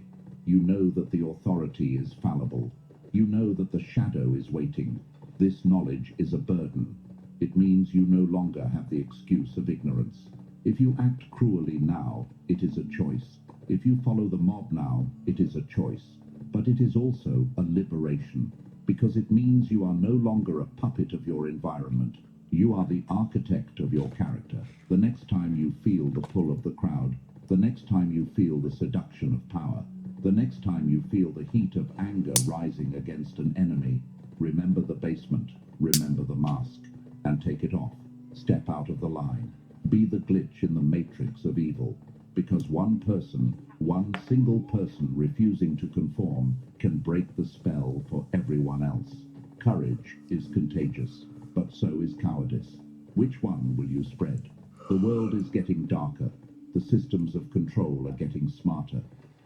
[SPEAKER 6] You know that the authority is fallible. You know that the shadow is waiting. This knowledge is a burden. It means you no longer have the excuse of ignorance. If you act cruelly now, it is a choice. If you follow the mob now, it is a choice. But it is also a liberation, because it means you are no longer a puppet of your environment. You are the architect of your character. The next time you feel the pull of the crowd, the next time you feel the seduction of power, the next time you feel the heat of anger rising against an enemy, remember the basement, remember the mask, and take it off. Step out of the line. Be the glitch in the matrix of evil. Because one person, one single person refusing to conform can break the spell for everyone else. Courage is contagious, but so is cowardice. Which one will you spread? The world is getting darker. The systems of control are getting smarter.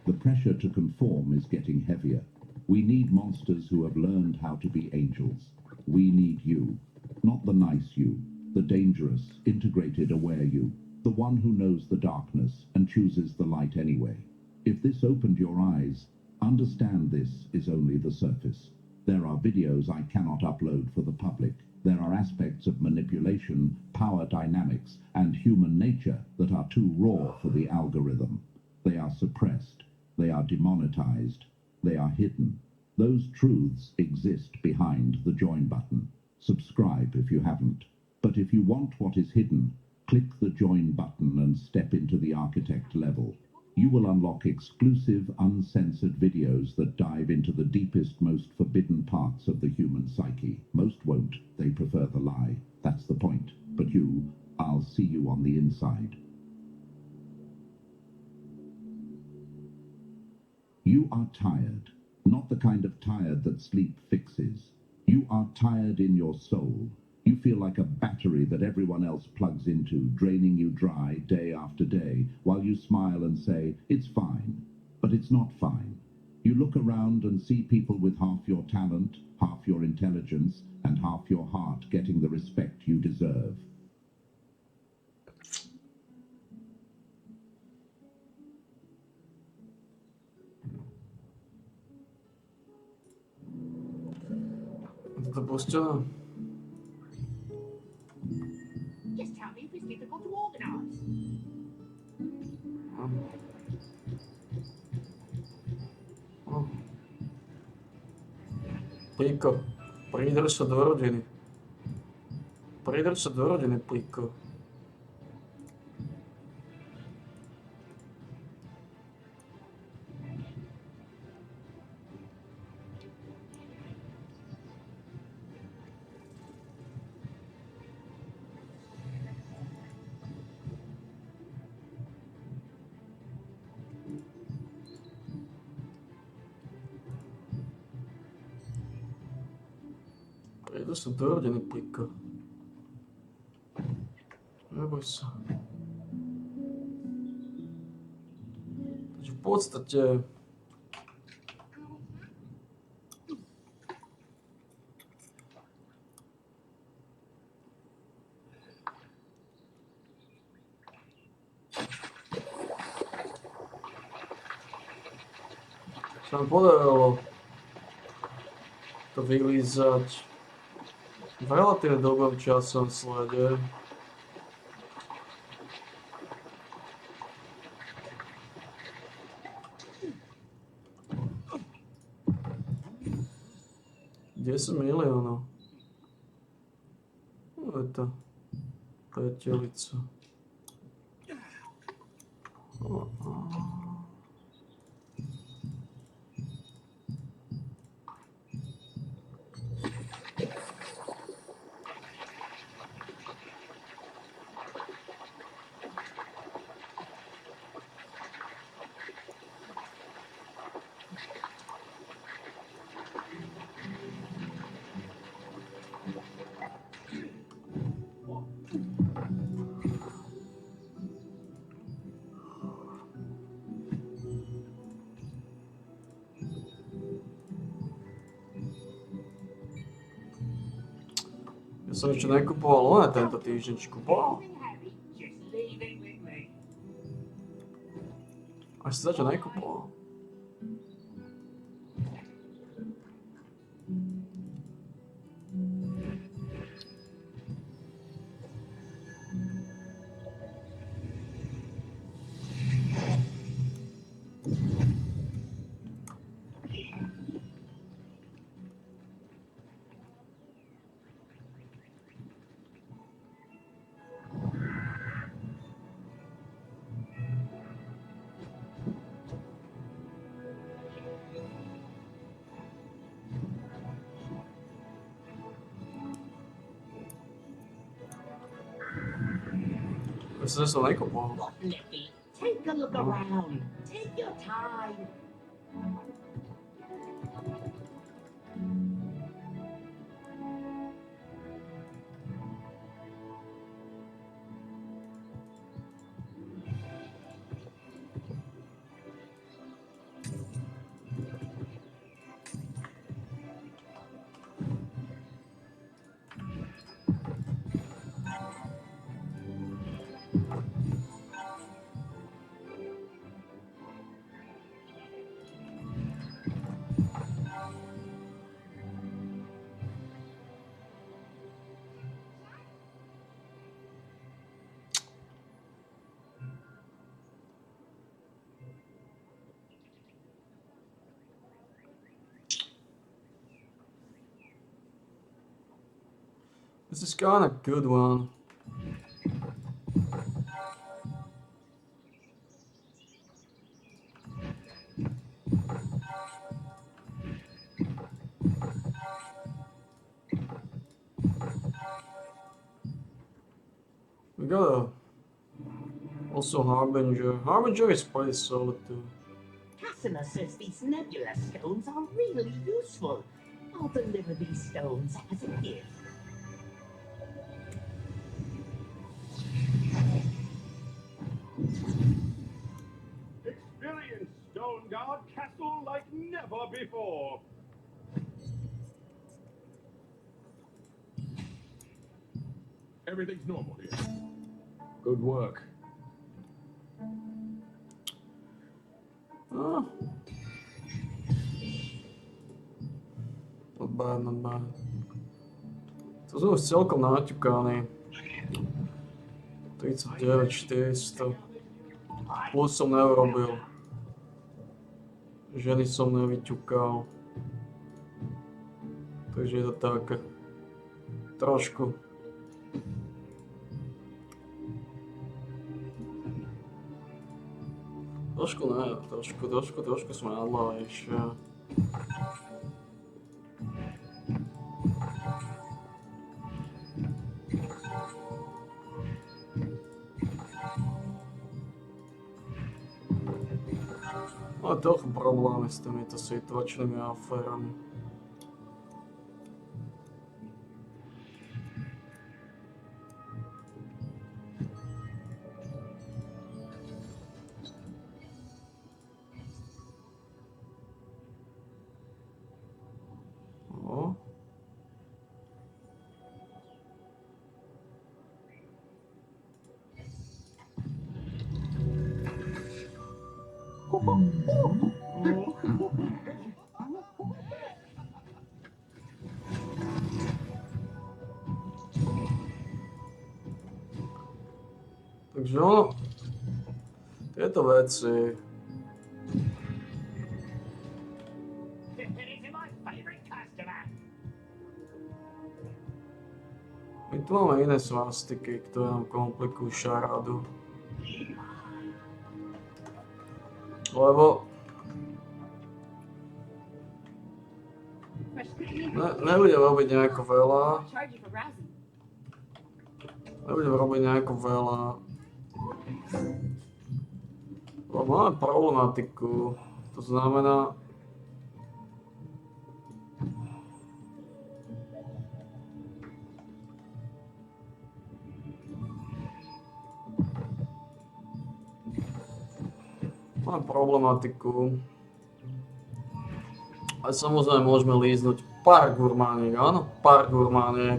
[SPEAKER 6] The pressure to conform is getting heavier. We need monsters who have learned how to be angels. We need you. Not the nice you, the dangerous, integrated, aware you. The one who knows the darkness and chooses the light anyway. If this opened your eyes, understand this is only the surface. There are videos I cannot upload for the public. There are aspects of manipulation, power dynamics, and human nature that are too raw for the algorithm. They are suppressed. They are demonetized. They are hidden. Those truths exist behind the join button. Subscribe if you haven't. But if you want what is hidden, click the join button and step into the architect level. You will unlock exclusive, uncensored videos that dive into the deepest, most forbidden parts of the human psyche. Most won't. They prefer the lie. That's the point. But you, I'll see you on the inside. You are tired. Not the kind of tired that sleep fixes. You are tired in your soul. You feel like a battery that everyone else plugs into, draining you dry day after day, while you smile and say, it's fine. But it's not fine. You look around and see people with half your talent, half your intelligence, and half your heart getting the respect you deserve.
[SPEAKER 1] To puszczę.
[SPEAKER 3] Just tell me if it's difficult to organise.
[SPEAKER 1] Pliko. Pridruž sa do rodiny. Pridruž sa do rodiny, Pliko. Idu sam tvrđe ne plika. Ne boj se. Znači podstat će... Sam pogledalo to vyglízať v relatívne dobrom časom slede. $10 miliónov. No je to priateľica. Ja som ešte nekupoval len tento týždeň, či kupoval?
[SPEAKER 3] Harry, just leave it with me.
[SPEAKER 1] Až si zatiaľ nekupoval. Ja som zatiaľ nekupoval.
[SPEAKER 3] What, Lippy? Take a look around. Take your time. This is kind of a good one. We got a also Harbinger. Harbinger is pretty solid too. Casimir says these nebula stones are really useful. I'll deliver these stones as a gift.
[SPEAKER 7] Experience Stone Guard Castle like never before. Everything's normal here. Good work.
[SPEAKER 1] Oh. Not bad, not bad. To sú už celkom naťukaný. 39, 400. Plus som neurobil. Ženy som nevyťukal. Takže je to tak trošku. Trošku sme nadľavejšie. Ale trochu problémy s týmito situačnými aférami. Takže ono, tieto veci,
[SPEAKER 3] It's my favorite customer.
[SPEAKER 1] my tu máme iné svastiky, ktoré nám komplikujú šarádu. Lebo nebudem robiť nejako veľa. Nebudem robiť nejako veľa. Lebo máme problematiku. To znamená... Máme problematiku. A samozrejme môžeme líznúť pár gurmániek, áno? Pár gurmániek.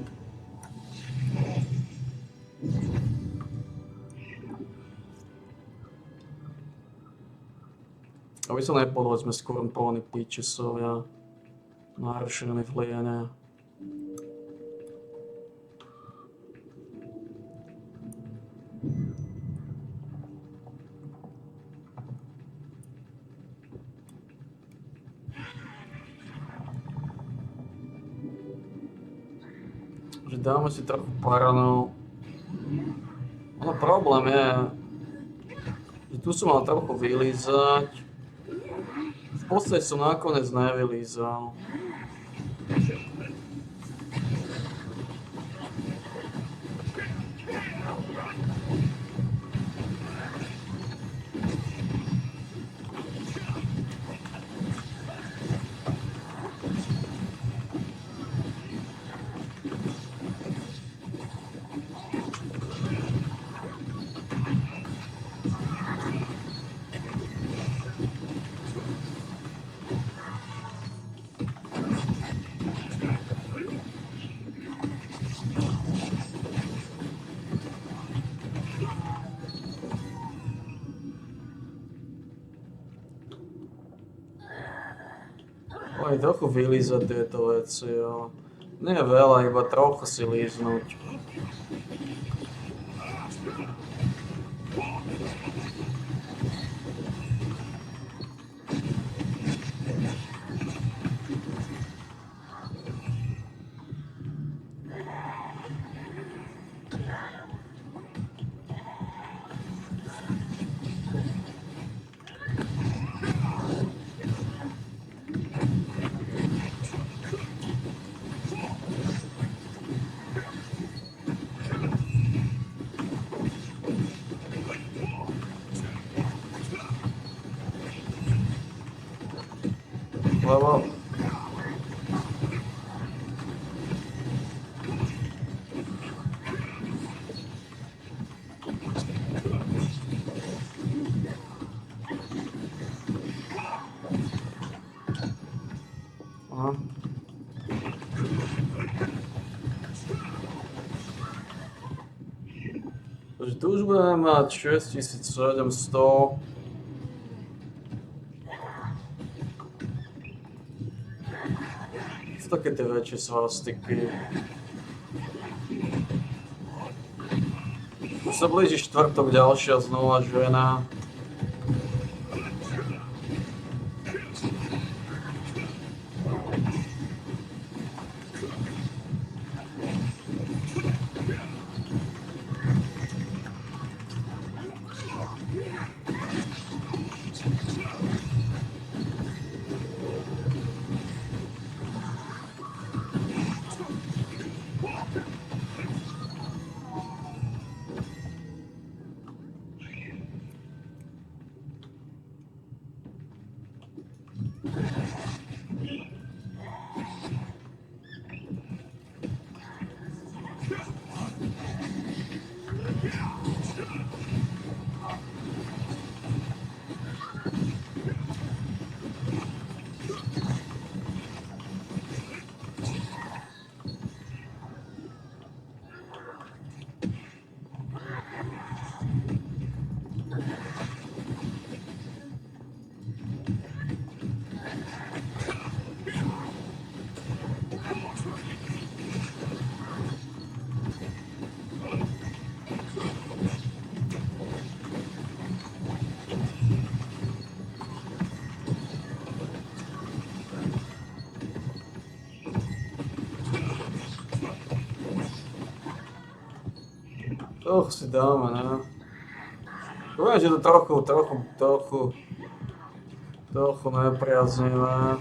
[SPEAKER 1] Aby sa nepodľa sme skorumpovaní píčesovia. Narušení v liene. Že dáme si trochu paranov. No problém je, že tu som mal trochu vylízať. V podstate som nakoniec nevylízal. Aj trochu vylízať tieto veci, ale nie veľa, iba trochu si líznúť. Lebo aha. Takže tu už budeme mať 6700. Sú také tie väčšie svastiky. Už sa blíži štvrtok, ďalšia znova žena. Si dáme, ne? Poviem, že to trochu nepriaznivé.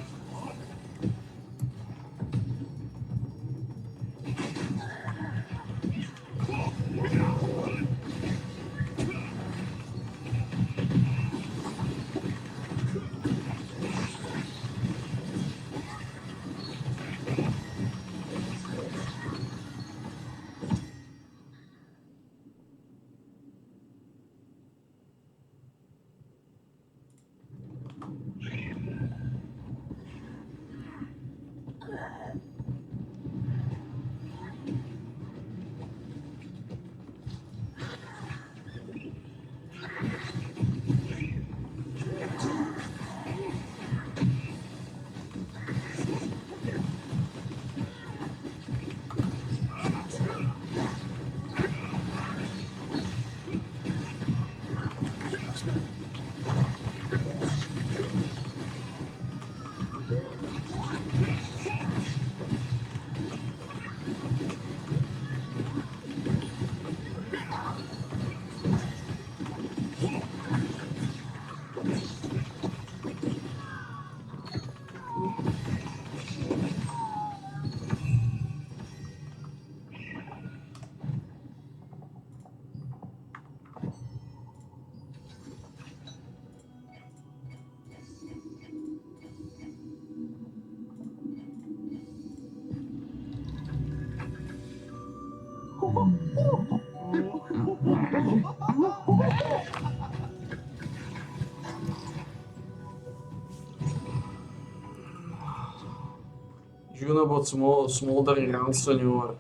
[SPEAKER 1] Junobot Smoldering Run Senior.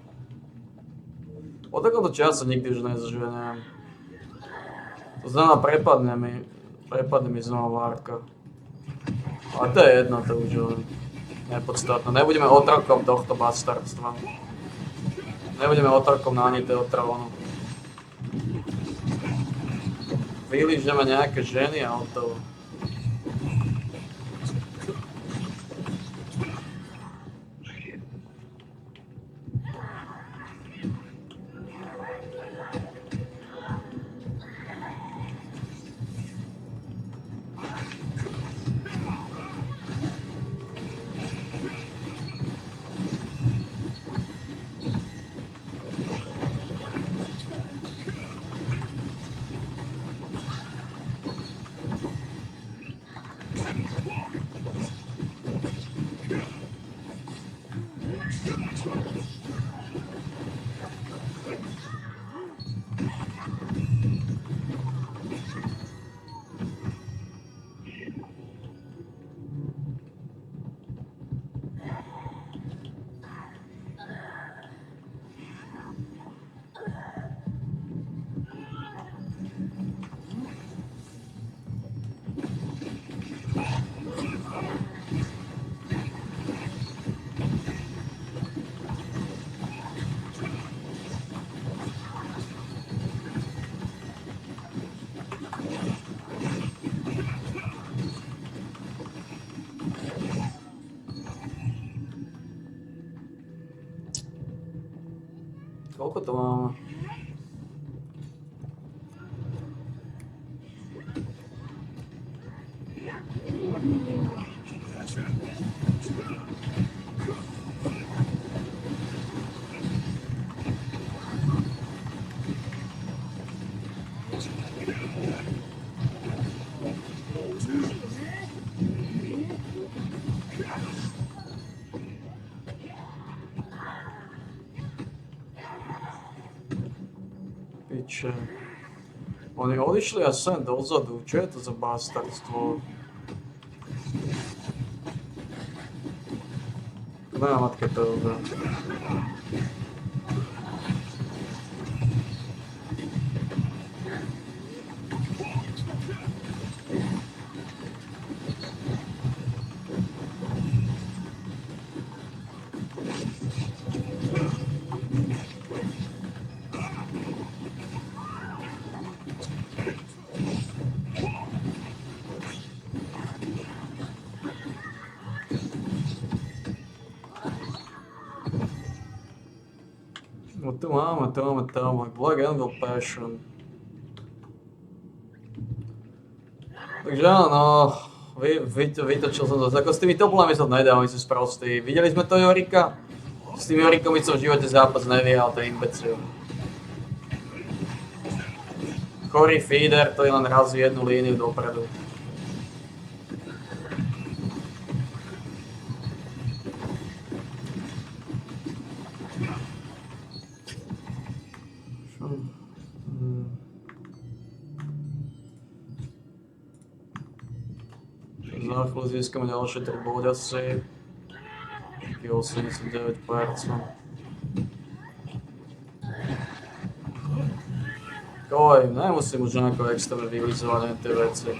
[SPEAKER 1] O takomto času nikdy už nezažujem. To znamená, prepadne mi znova várka. Ale to je jedno, to už je nepodstatné. Nebudeme otrokom tohto bastardstva. Nebudeme otrokom na ani toho trónu. Vylížeme nejaké ženy a od toho. Koľko to máme? Piče. Oni odišli až sem dozadu. Čo je to za bastardstvo? Kdá matka to je? No tu máme Black Anvil Passion. Takže áno, vytočil som to. Ako s tými toplami sa to nedá, oni sú sprostí. Videli sme to Jorika? S tým Jorikom by som v živote zápas nevyhral, to je imbecil. Chorý feeder, to je len razí jednu líniu dopredu. Za chvíľu získame ďalšie 3 body asi. Taký 89%. Nemusím už nejako extrémne vylizovať tie veci.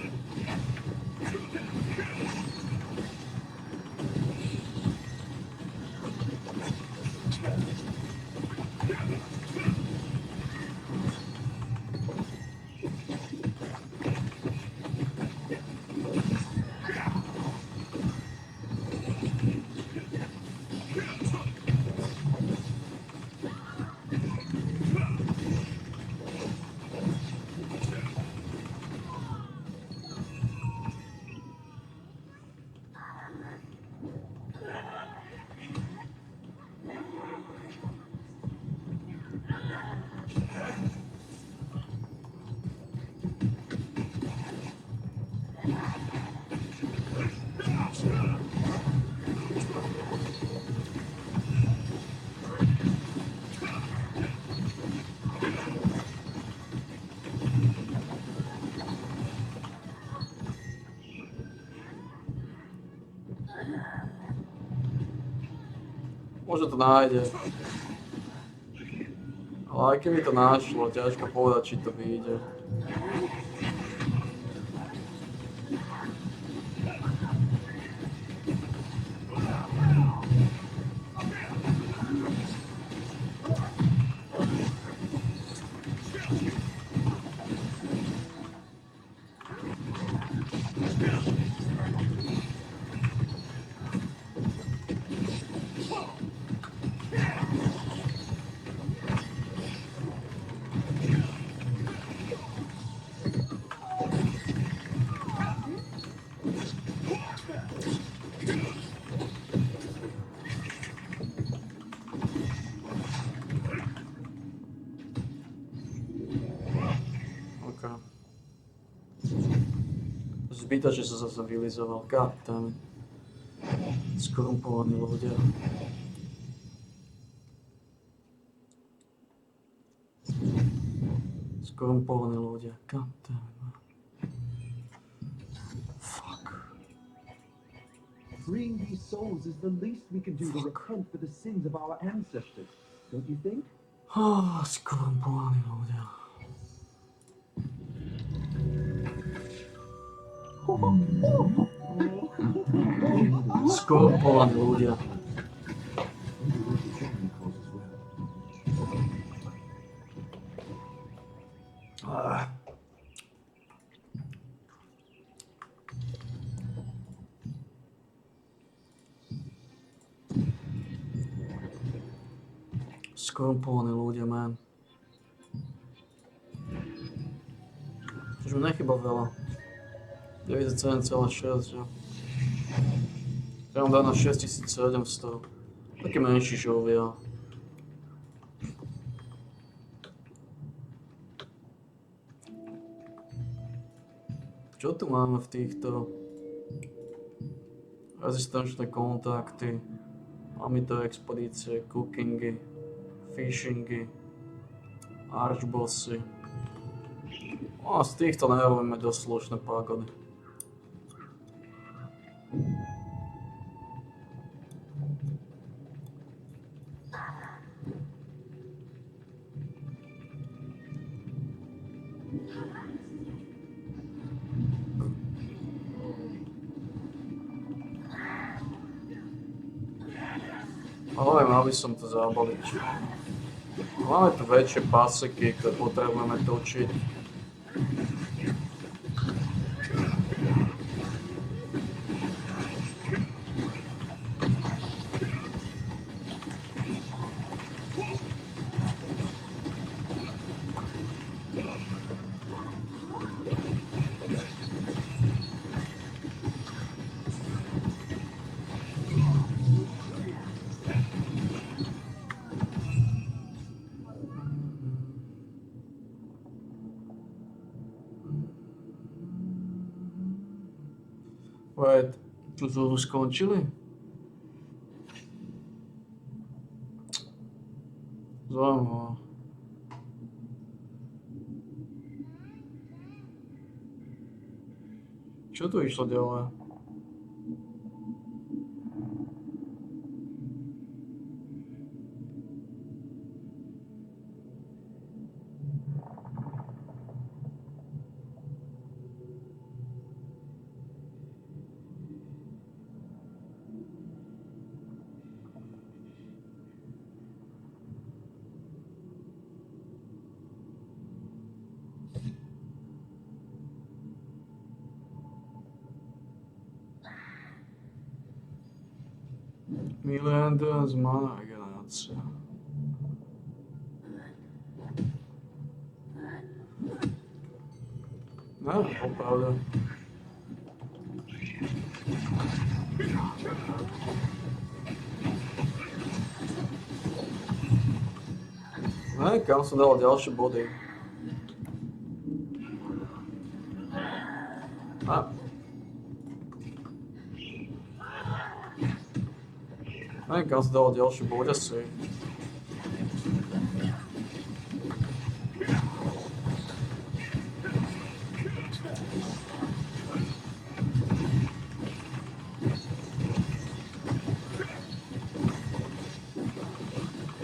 [SPEAKER 1] Možno to nájde. Ale aj keby to našlo, ťažko povedať, či to vyjde. Zbytočne som sa vylizoval, goddammit. Skorumpovaní ľudia. Skorumpovaní ľudia, goddammit. Fuck.
[SPEAKER 8] Freeing these souls is the least we can do to repent for the sins of our ancestors, don't you think?
[SPEAKER 1] Skorumpovaní ľudia. Skorumpovaní ľudia. Skorumpovaní ľudia, man. Už mi nechyba veľa. 97,6, jo. Ja mám dať na 6700. Taký menší žovia. Čo tu máme v týchto? Rezistenčné kontakty, amito expedície, cookingy, fishingy, archbossy. No a z týchto nerobíme dosť slušné págody. Ale mal by som to zabaliť. Máme tu väčšie paseky, ktoré potrebujeme točiť. Počkaj, tu skončili? Zaujímavé. Čo tu išlo ďalej? Miliarda z mana regenerácia. Ne, opravdu. Ne, kam som dal ďalšie body. Ne, kam som dal ďalšie body asi.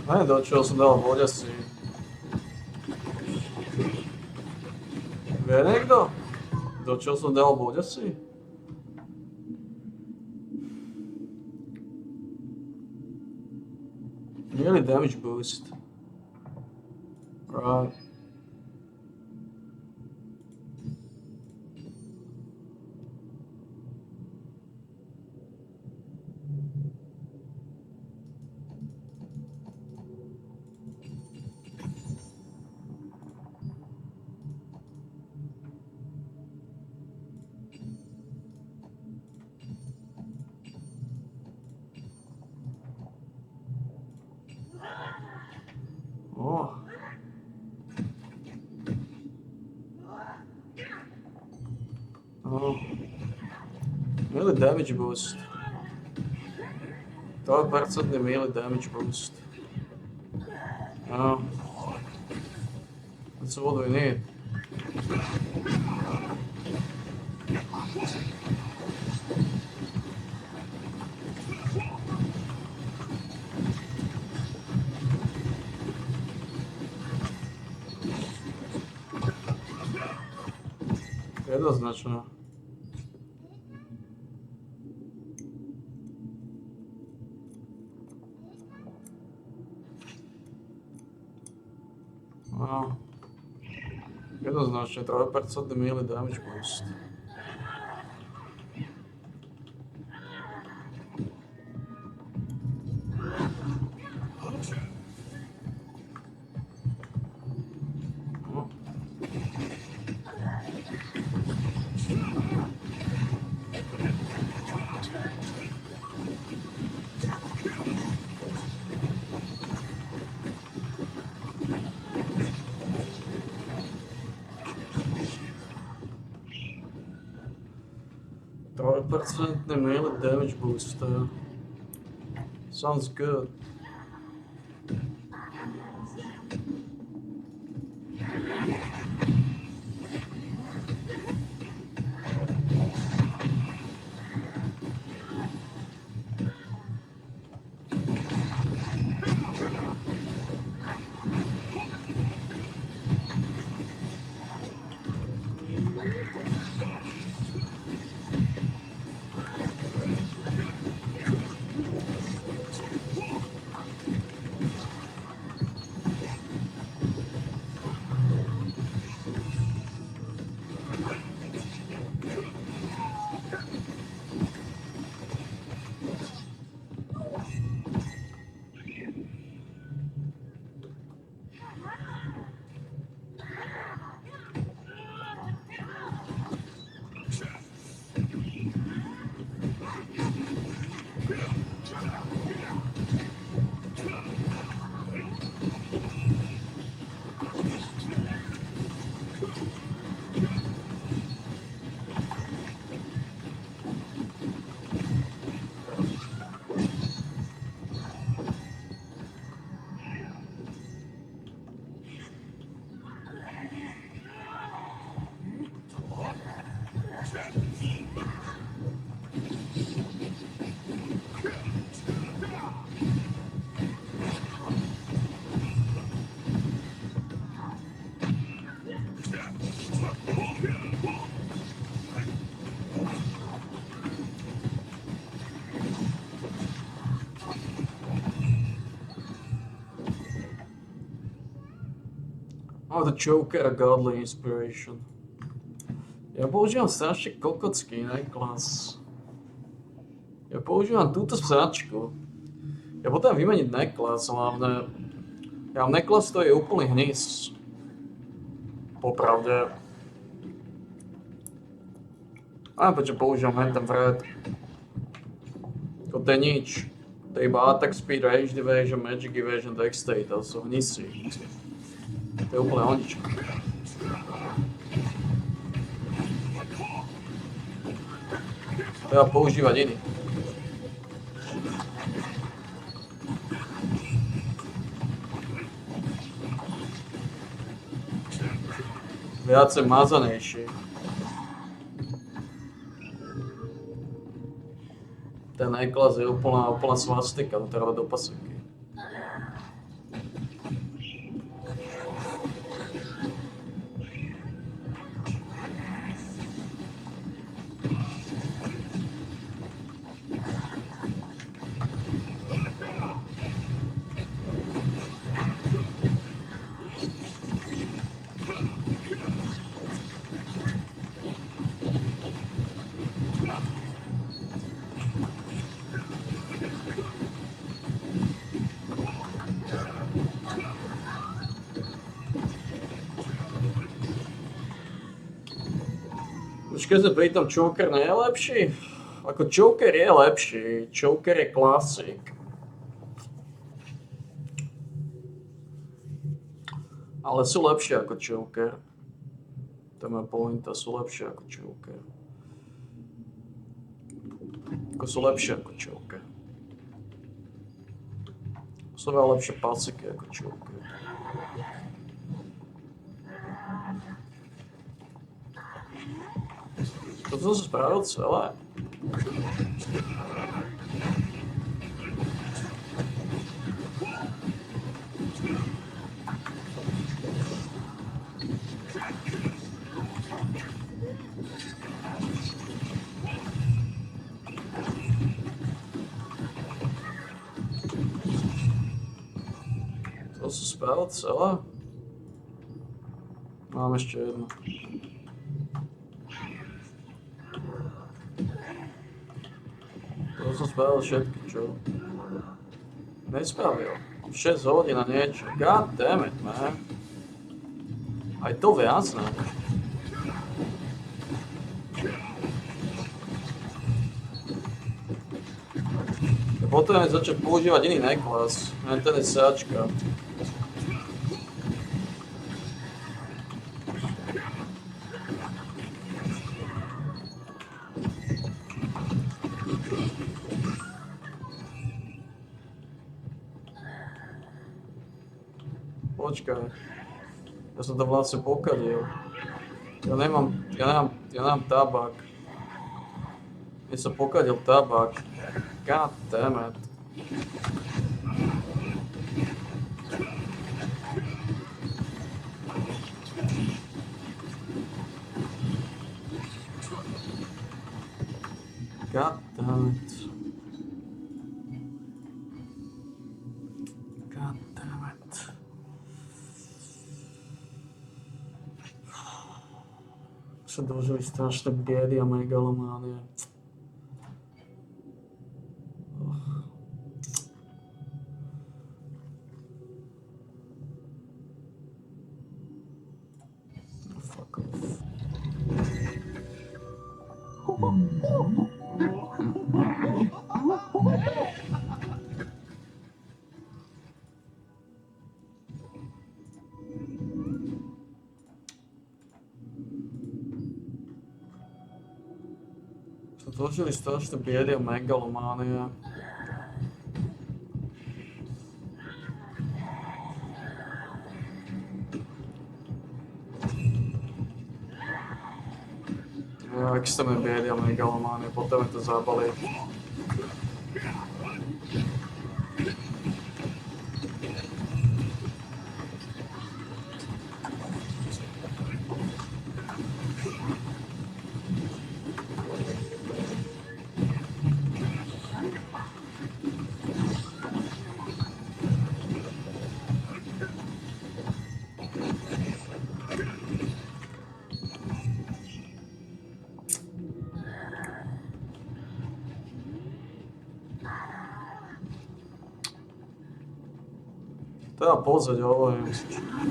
[SPEAKER 1] Ne, do čoho som dal body asi. Vie niekto? Do čoho som dal body asi? Nearly damage boost. Right. Oh. Oh. Melee damage boost. 2% melee damage boost. Oh. That's all we need. Jednoznačne. No. Jednoznačne 3% melee damage boost. Percently melee damage boost. Sounds good. Oh, the Joker a Godly Inspiration. Ja používam strašne kokocký neklas. Ja používam túto sračku. Ja potrebujem vymeniť neklas, hlavne... Ja mám neklas, to je úplný hnis. Popravde. A prečo používam hen ten vred. To je nič. To je iba Attack Speed, Rage Evasion, Magic Evasion, Dexterity, to sú hnisy. To je úplne o ničom. Treba používať iný. Viacej mazanejší. Ten neklas je úplná svastika, to treba do pasivky. Počkaj, že pri tom Joker nie je lepší? Ako Joker je lepší, Joker je klasik. Ale sú lepšie ako Joker. To je moja pointa, sú lepšie ako Joker. Ako sú lepšie ako Joker. Sú veľa lepšie pasiky ako Joker. To som spravil celé. To som spravil celé. Mám ešte jedno. To som spravil všetky, čo? Nespravil. 6 hodín a niečo. God damn it, man. Aj to viac, ne? Potrebujem začať používať iný neklas. Len ten je sáčka. Počkaj. Ja som to vlastne pokadil. Ja nemám tabak. Ja som pokadil tabak. God damn it. God damn it. God damn it. Sa dožili strašné biedy a megalománie. Fuck off. Sa dožili strašné biedy a megalománie. Ja, extrémne biedy a megalománie, potrebujem to zabaliť. Treba pozrieť, hovorím.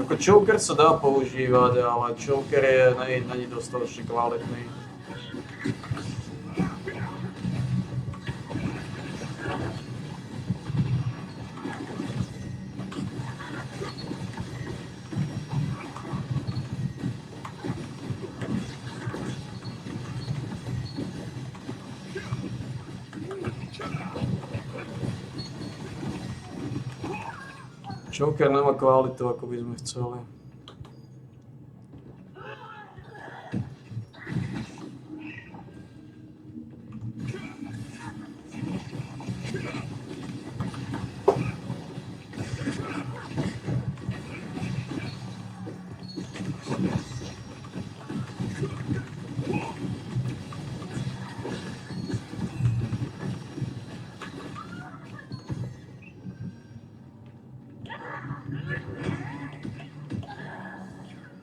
[SPEAKER 1] Ako choker sa dá používať, ale choker není dostatočne kvalitný. Joker nemá kvalitu, ako by sme chceli.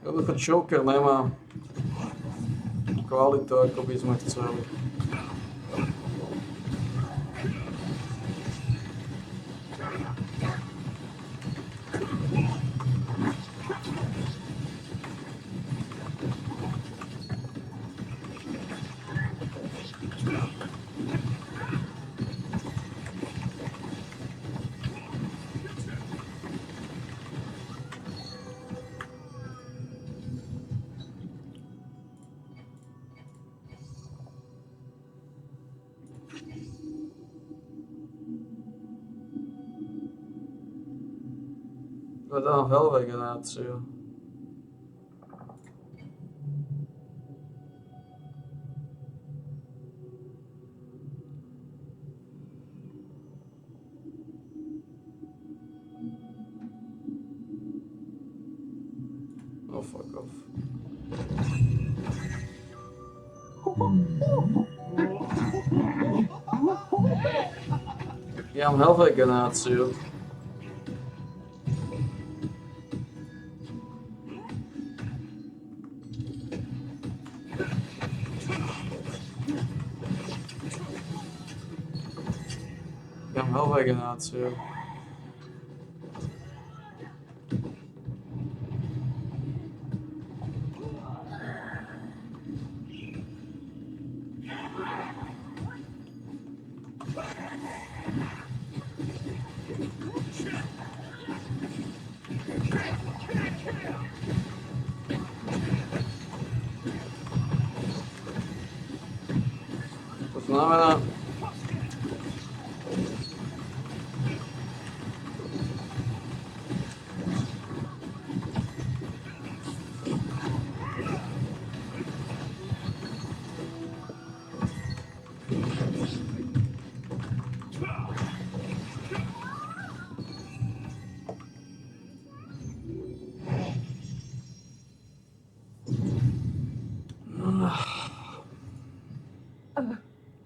[SPEAKER 1] Jednoducho Joker nemá kvalitu, ako by sme chceli. Hľadám Helvegenáciu. Oh, fuck off. Ja mám Helvegenáciu. Helvegenáciu. To znamená,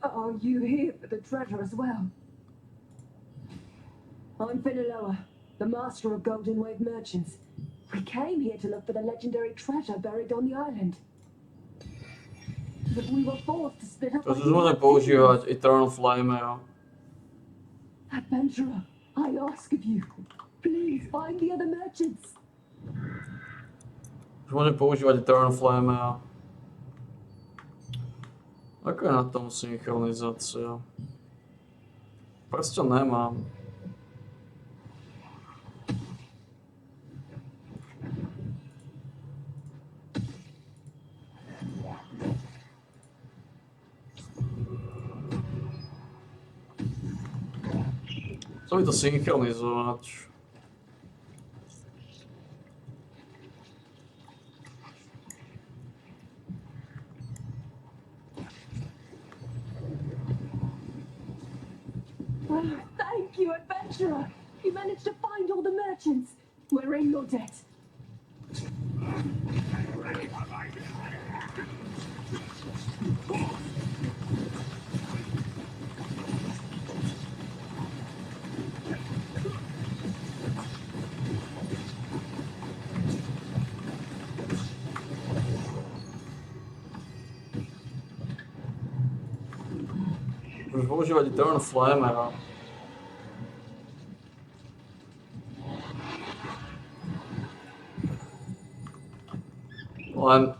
[SPEAKER 9] Are you here for the treasure as well? I'm Finaloa, the master of Golden Wave merchants. We came here to look for the legendary treasure buried on the island. But we were forced to split up.
[SPEAKER 1] to si môžem používať Eternal Flamer.
[SPEAKER 9] Adventurer, I ask of you, please find the other merchants.
[SPEAKER 1] Už môžem používať Eternal Flamer. Ako je na tom synchronizácia? Prsten nemám. Co by to synchronizovať?
[SPEAKER 9] Thank you, adventurer. You managed to find all the merchants. We're in your debt.
[SPEAKER 1] Môžem používať Eternal Flamera. Len...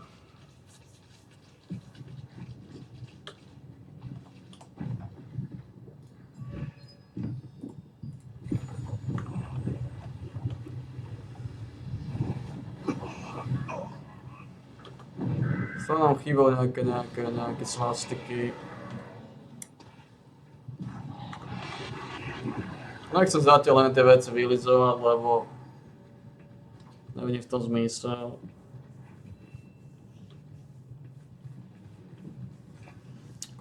[SPEAKER 1] Stále nám chýbajú nejaké svastiky. Nechcem zatiaľ len tie veci vylizovať, lebo nevidím v tom zmysel.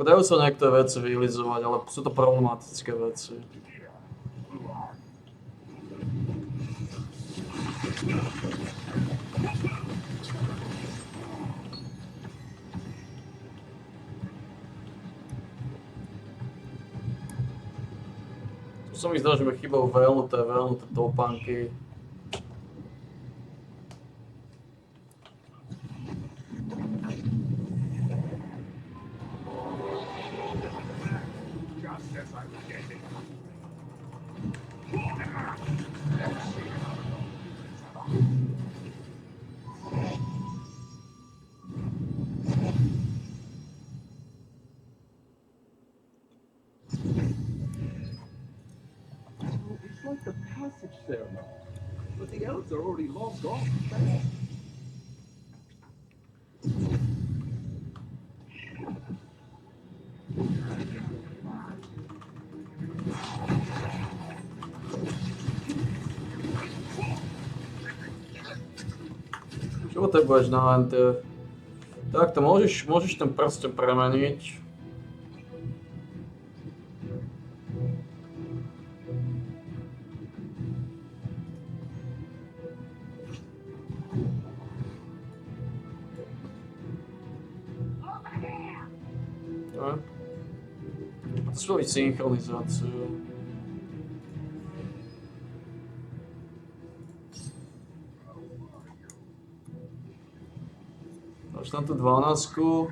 [SPEAKER 1] Dajú sa niektoré veci vylizovať, ale sú to problematické veci. Tu sa mi zdá, že mi chýbajú veľnuté topánky.
[SPEAKER 8] It's like the passage ceremony, but the elves are already logged off.
[SPEAKER 1] Čo potrebuješ na Hunter? Takto môžeš ten prsten premeniť. Potrebuji synchronizáciu. Dáš tam tú 12.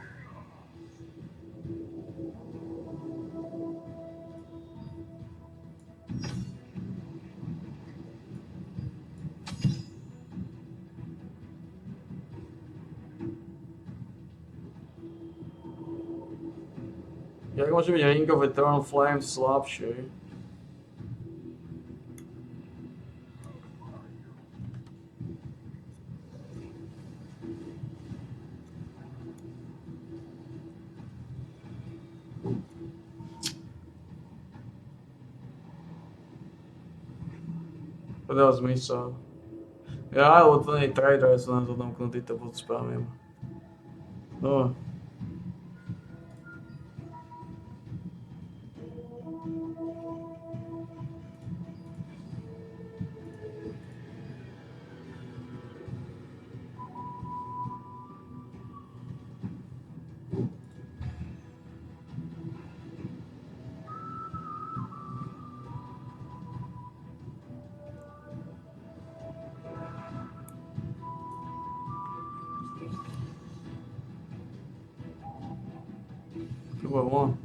[SPEAKER 1] Jak môže byť Ring of Eternal Flame slabší? To dá zmysel. Ja, lebo to nie je trader, ja som na to domknutý, to buď spravím. No. Tu bude von.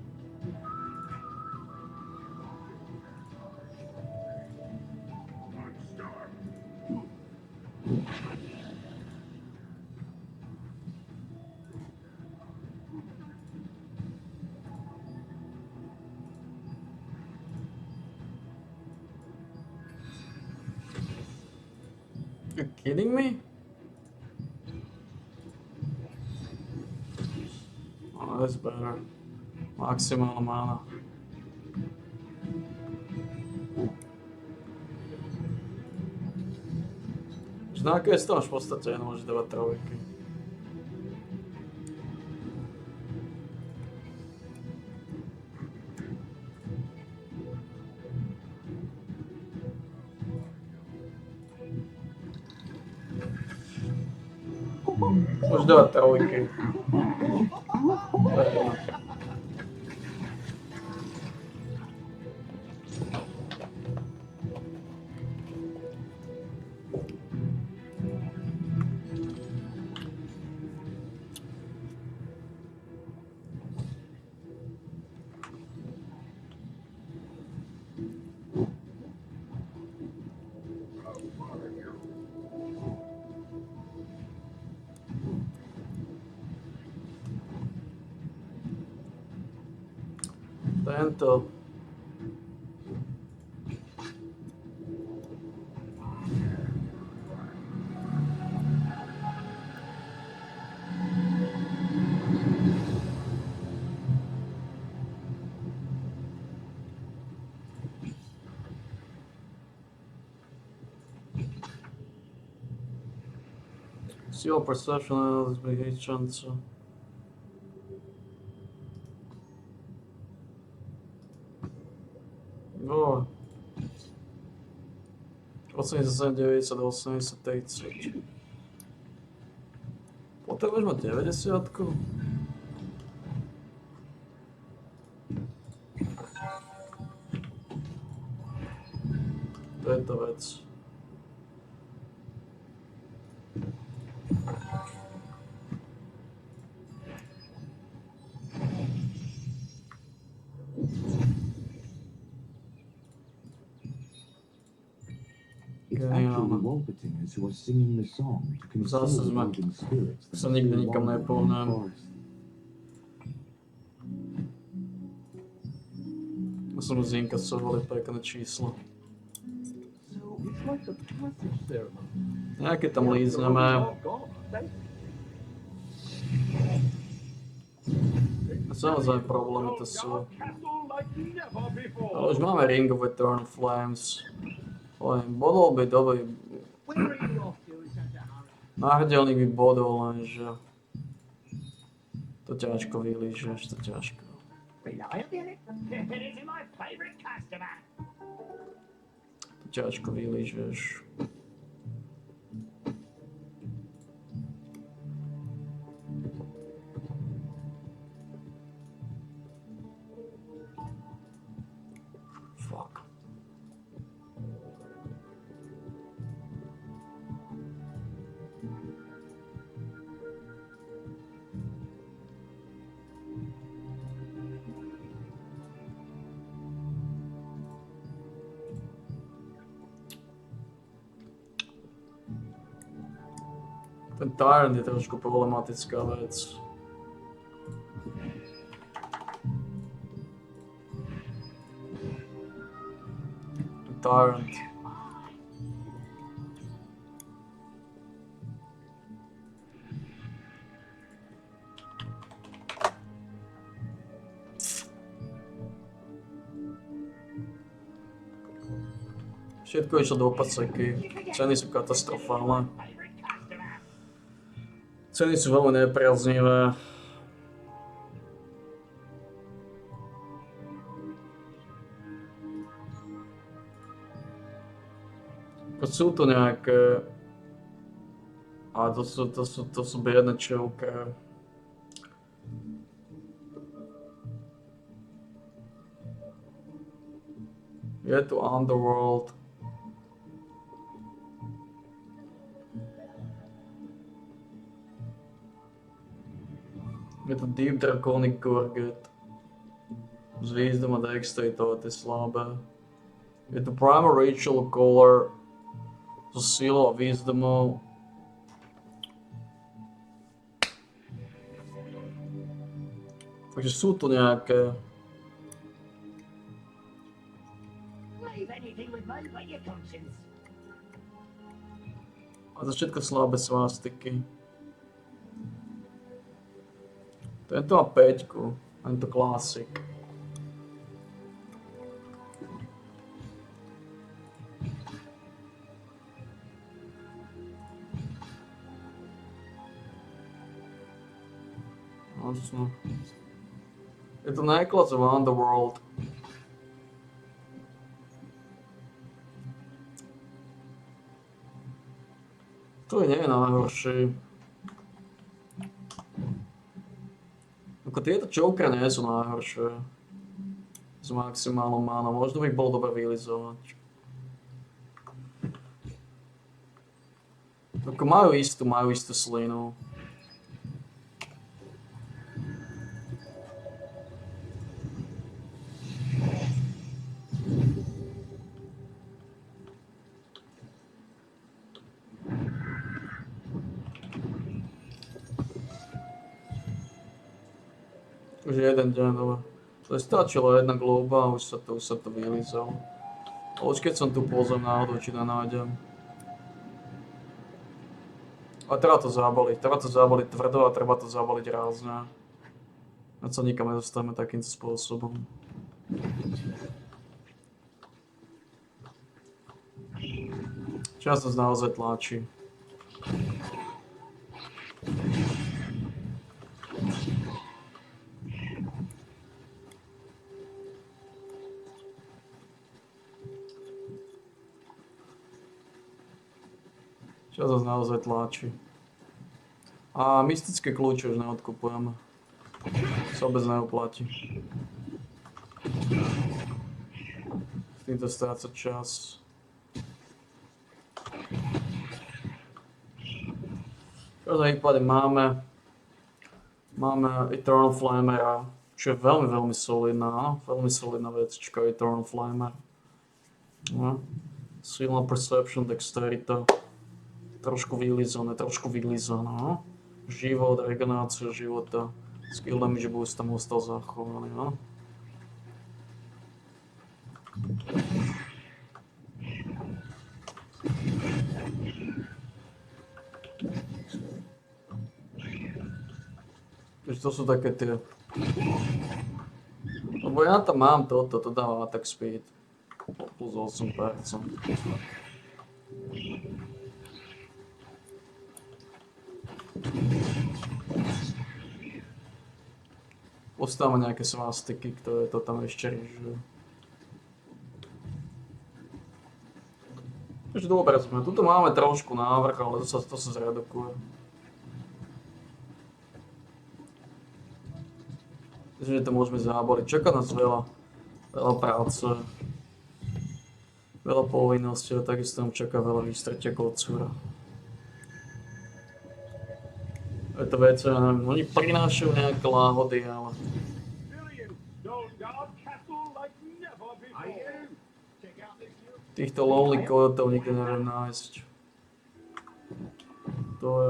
[SPEAKER 1] You kidding me? Oh, that's better. Maximálna mána. Že na aké to máš v podstate nemôžeš dávať trojky. Môžeš dávať trojky. To je jedno. Tento. Seal perception is big chance. No. 89 do 80. Potrebuješ mať 90. To je to vec.
[SPEAKER 8] It's actually Wolpertingers who are singing the song to console
[SPEAKER 1] Zase
[SPEAKER 8] the
[SPEAKER 1] sme
[SPEAKER 8] elven spirits that
[SPEAKER 1] sa nikdy
[SPEAKER 8] still
[SPEAKER 1] nikam
[SPEAKER 8] wander in the
[SPEAKER 1] nepohnám.
[SPEAKER 8] forest.
[SPEAKER 1] Musím zinkasovali pekné číslo.
[SPEAKER 8] So it's like the passage ceremony.
[SPEAKER 1] Nejaké tam lízneme. Samozrejme problémy to sú. Ale už máme Ring of Eternal Flames. Len bodol by dobrý. Náhrdelník by bodol, lenže to ťažko vylížeš, to ťažko. To ťažko vylížeš. Fuck. Ten Tyrant je trošku problematická vec. Ten Tyrant. Všetko išlo do opaceky. Ceny sú katastrofálne. Ceny sú veľmi nepriaznivé. Sú to nejaké... Ale to sú biedne čelké. Je tu Underworld. Je to Deep Draconic Gorget. S Wisdom a Dexterity, to je slabé. Je to Primal Ritual Color. So silou a Wisdomou. Takže sú to nejaké... A to všetko slabé svastiky. Tento má 5, tento klasik. Je to Necklace of Underworld. To nie je najhorší. Ako tieto čokre nie sú najhoršie. S maximálnou mánou. Možno by ich bolo dobre vylizovať. Ako majú istú slinu. Už jeden deň, dobre. To je stačila jedna glóba a už sa to vylízalo. Už keď som tu pozriem náhodou, či nenájdem. Ale treba to zabaliť tvrdo a treba to zabaliť rázne. Ať sa nikam nedostaneme takýmto spôsobom. Čas nás naozaj tlačí. Čas nás naozaj tlačí. A mystické kľúče už neodkupujeme. Sa vôbec neoplatí. S týmto strácať čas. V každom prípade máme Eternal Flamera, čo je veľmi solidná, veľmi solidná vecička Eternal Flamer. No. Silná Perception, Dexterita. Trošku vylízané. No. Život, regenerácia života. Skill damage boost tam ostal zachovaný, no. Takže to sú také tie... Lebo ja tam mám to dáva attack speed. Plus 8%. Postavme nejaké svastiky, ktoré to tam ešte rýžujú. Takže dobre sme. Tuto máme trošku návrh, ale to sa zredukuje. Myslím, že to môžeme zabaliť. Čaká nás veľa práce. Veľa povinností, a takisto nám čaká veľa výstretia kocúra. Je to vec, ja neviem, oni prinášajú nejaké láhody, ale... Týchto lonely kotov nikdy neviem nájsť. To je...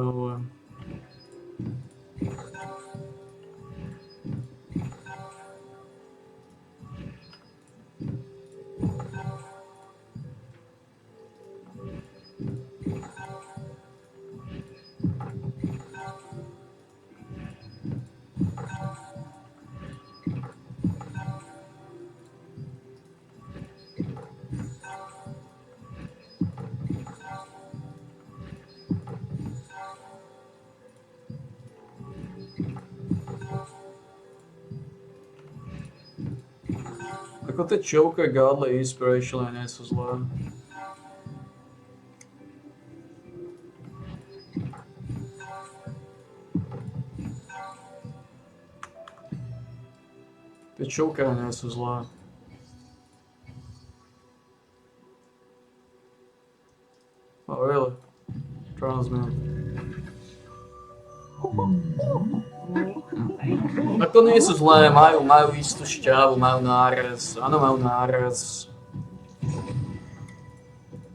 [SPEAKER 1] Ako tie Choker, Godly, Inspiration nie sú zlé. Tie Choker nie sú zlé. Oh really? Transmit. Tak to nie sú zlé, majú istú šťavu, majú nárez, áno, majú nárez.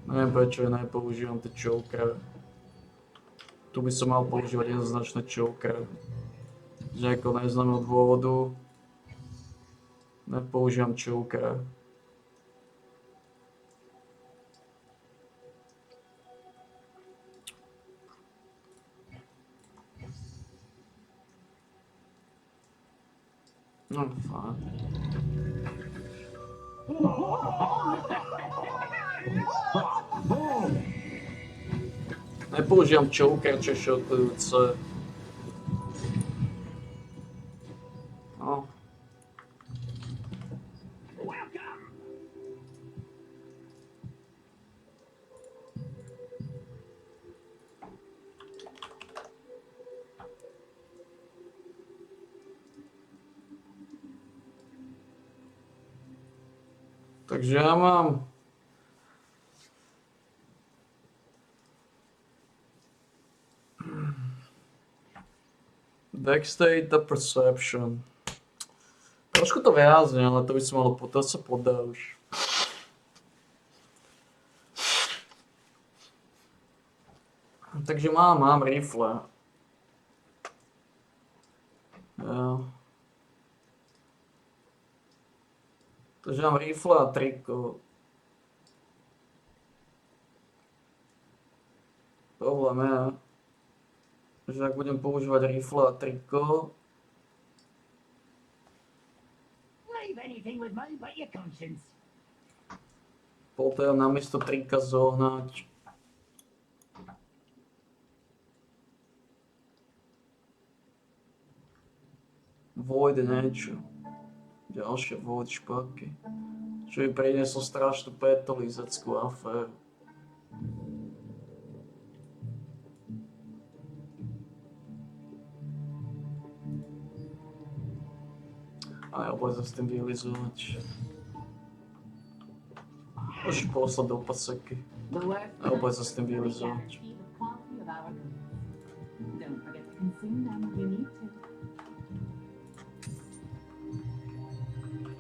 [SPEAKER 1] Neviem prečo ja nepoužívam tie chokery. Tu by som mal používať jednoznačné chokery. Z nejakého neznámeho dôvodu nepoužívam chokery. No, fajn. Nepoužívam choker, čo je šokujúce. No. Takže ja mám Dexterity Perception. Trošku to vyjazne, ale to by sa malo, to sa podá už. Takže mám rifle. Ja. Takže mám rifle a triko. Problém je, že ak budem používať rifle a triko,
[SPEAKER 3] Leave anything with me but your conscience.
[SPEAKER 1] potrebujem namiesto trika zohnať Void niečo. Ďalšie Void špaky. Čo mi prinieslo strašnú petolizackú aféru. A ja budem sa s tým vylizovať. Už poslať do paseky. A ja budem sa s tým vylizovať.
[SPEAKER 10] Don't forget to consume them when you need to.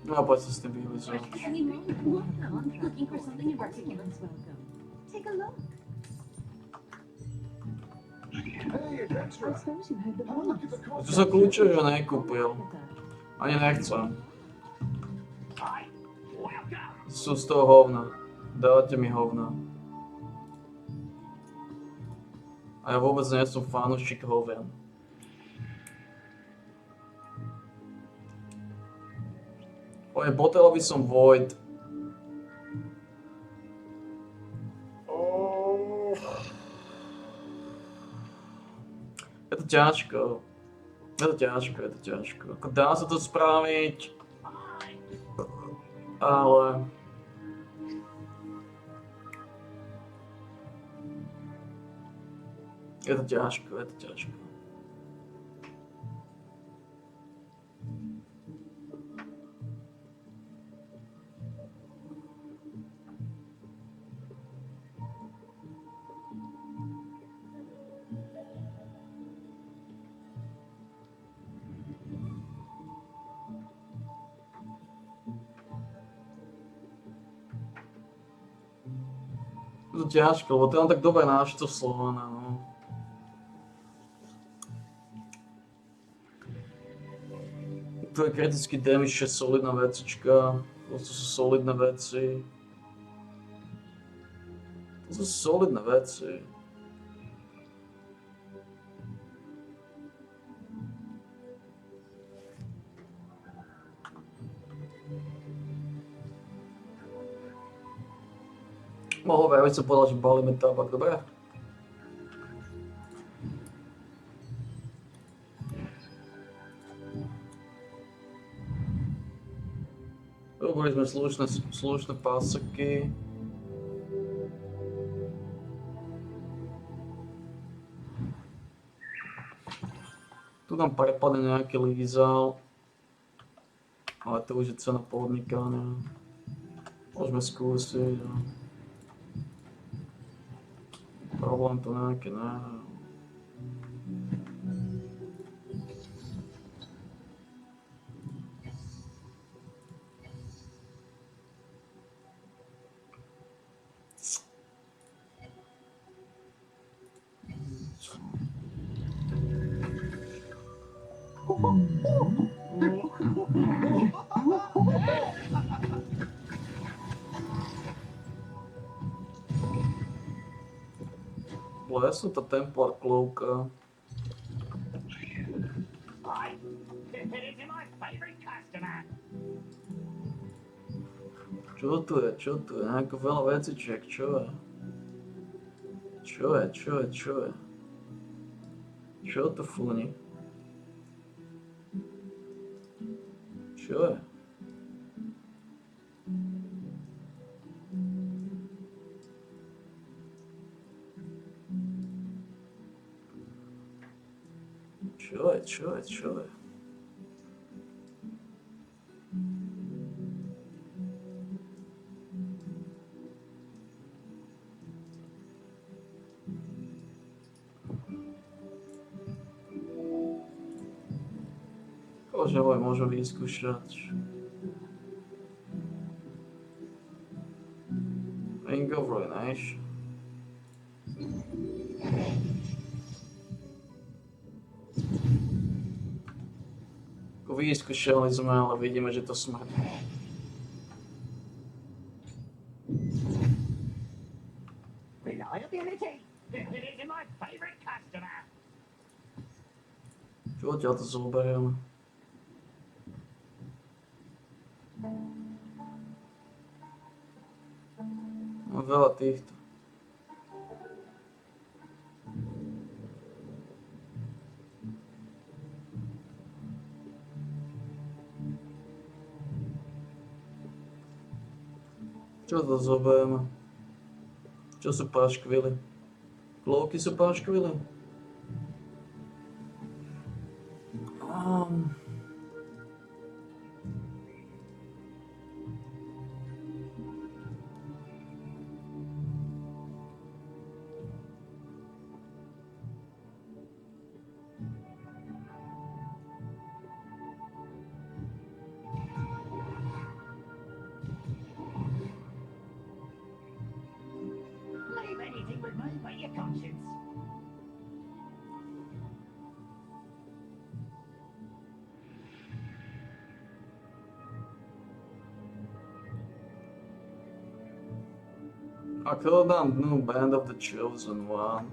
[SPEAKER 1] No a budem sa s tým vylizovať.
[SPEAKER 10] Looking for something in particular? Welcome. Take a look.
[SPEAKER 8] Hey, it's extra.
[SPEAKER 10] I suppose you heard the
[SPEAKER 8] Have a look at the cost.
[SPEAKER 1] Tu sa kľúče, že nekúpil. Ani nechcem. Sú z toho hovna. Dávate mi hovna. A ja vôbec nie som fanúšik hovian. Potreboval by som Void. Je to ťažko. Je to ťažko. Ako dá sa to spraviť, ale... Je to ťažko. Je to ťažko, lebo to je len tak dobre nášto Slovana, no. To je kritický damage, je solidná vecička. To sú solidné veci. Mohol by som povedal, že balíme tabak, dobre? Robili sme slušné pásaky. Tu nám prepadne nejaký lízal. Ale to už je cena podnikania. Môžeme skúsiť. No. Problém to nejaký ne. Lesnutá Templar klovka. Čo tu je? Nejaká veľa vecičiek, čo je? Čo to fúni? Čo je? Čo je? Kože môžu vyskúšať. Ring of Ruination. Vyskúšali sme, ale vidíme, že to smrdí.
[SPEAKER 3] liability. It is my favorite customer.
[SPEAKER 1] Čo ťa to zoberiem? Mám veľa týchto. Čo to zoberiem? Čo sú paškvily? Klovky sú paškvily?
[SPEAKER 3] Leave anything with me but your conscience.
[SPEAKER 1] I call down new Band of the Chosen One.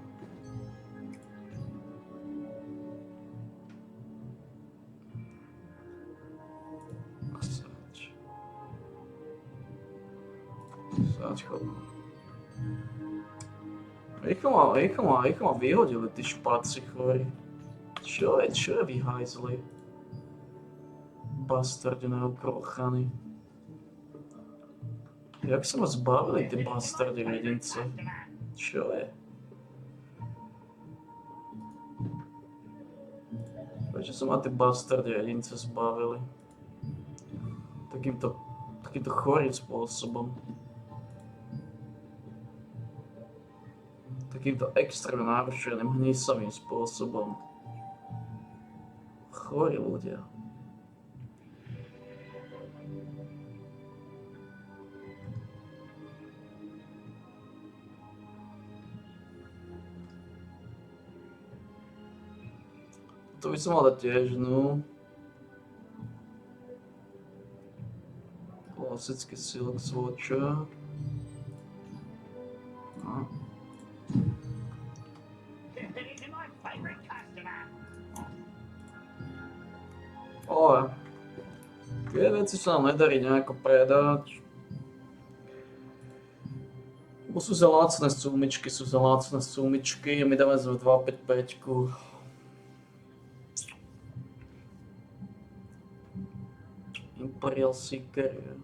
[SPEAKER 1] Sač. Rýchlo ma vyhodili tí špaci chorí. Čo je vyhajzli? Bastardi neukrochaní. Jak sa ma zbavili tí bastardi jedinci? Čo je? Prečo sa ma tí bastardi jedinci zbavili? Takýmto chorým spôsobom. Takýmto extrémne nárušeným hnisavým spôsobom. Chorí ľudia. To by som mal dať tiež, no. Klasický silk swatcher. No. Ale tie veci sa nám nedarí nejako predať. Bo sú za lacné sumičky a my dáme za 255. Imperial Seeker.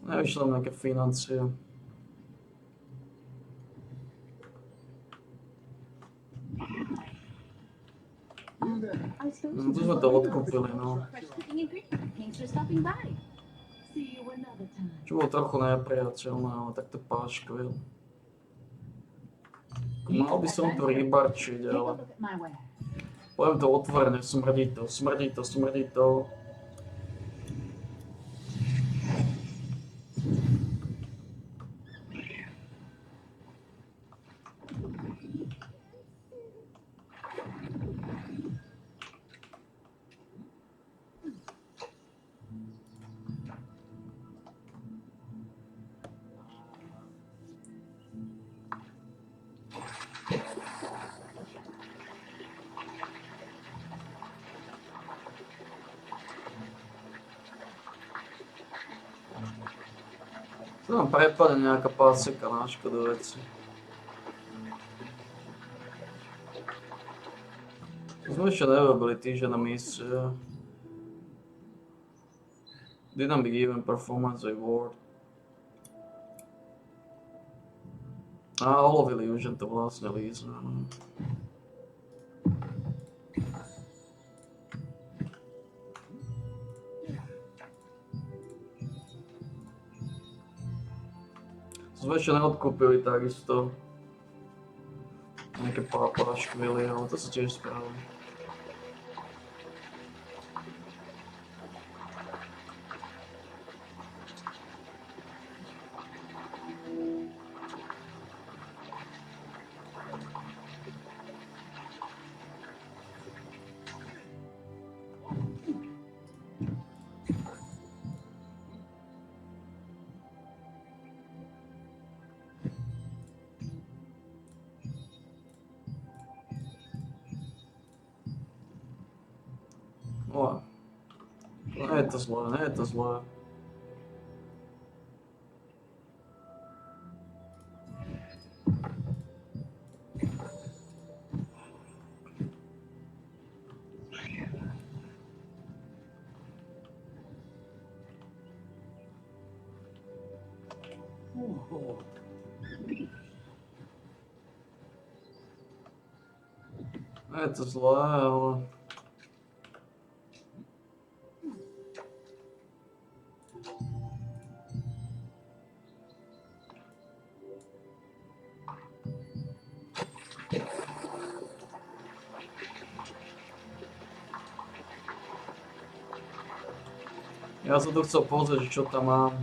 [SPEAKER 1] Nevyšlo nejaké financie. No to sme to odkúpili, no. Čo bolo trochu nepriateľné, ale takto páškvil. Mal by som to rybarčiť, ale... Poviem to otvorene, smrdí to. To nám prepadne nejaká páseka na škodu veci. To sme ešte nerobili týždeň na misie. Dynamic Event Performance Award. A olovili už, že to vlastne lízme. Sme ešte neodkúpili takisto nejaké paškvily, ale to sa tiež spraví. je to zlé, nie je to zlé. Nie je to zlé, ale... Ja som to chcel pozrieť, že čo tam mám.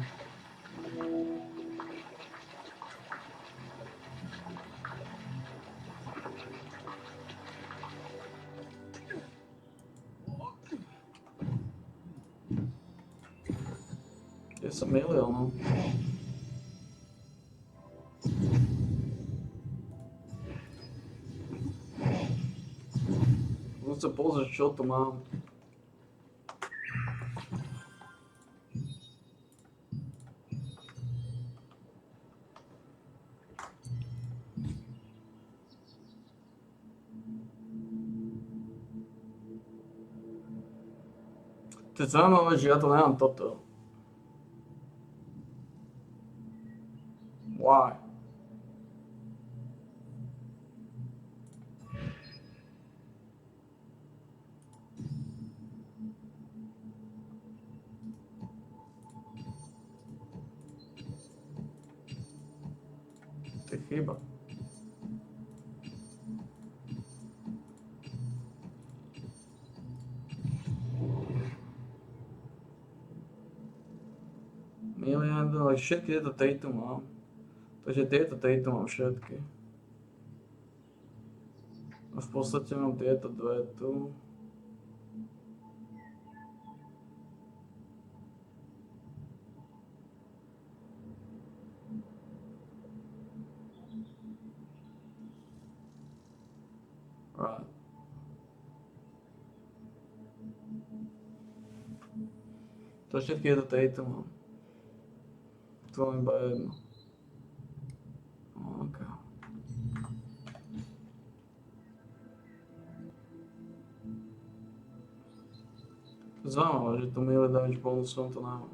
[SPEAKER 1] Kde som milil, no. Som chcel pozrieť, čo tu mám. To je zaujímavé, že ja to nemám toto. Why? To je chyba. Miliardu, ale všetky tieto tejto mám. Takže tieto tejto mám všetky. A v podstate mám tieto dve tu. Right. To všetky tieto tejto mám. Tu mám iba jedno. Okay. Zaujímavé, že to melee damage bonusom to nemám.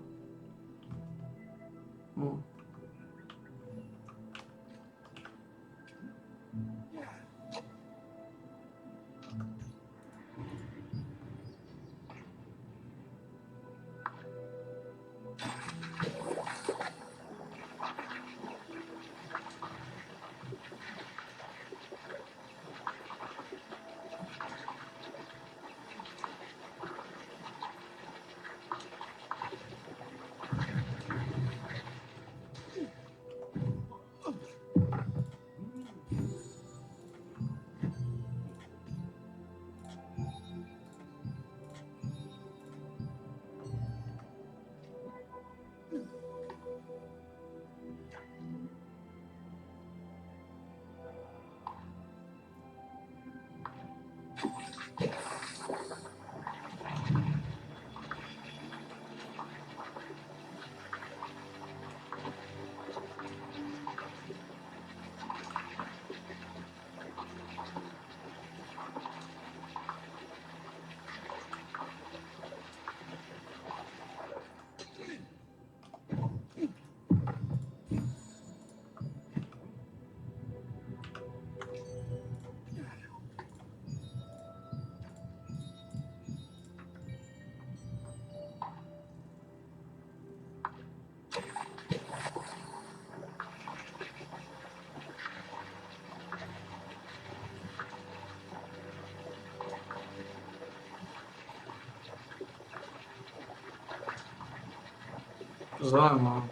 [SPEAKER 1] Zaujímavé.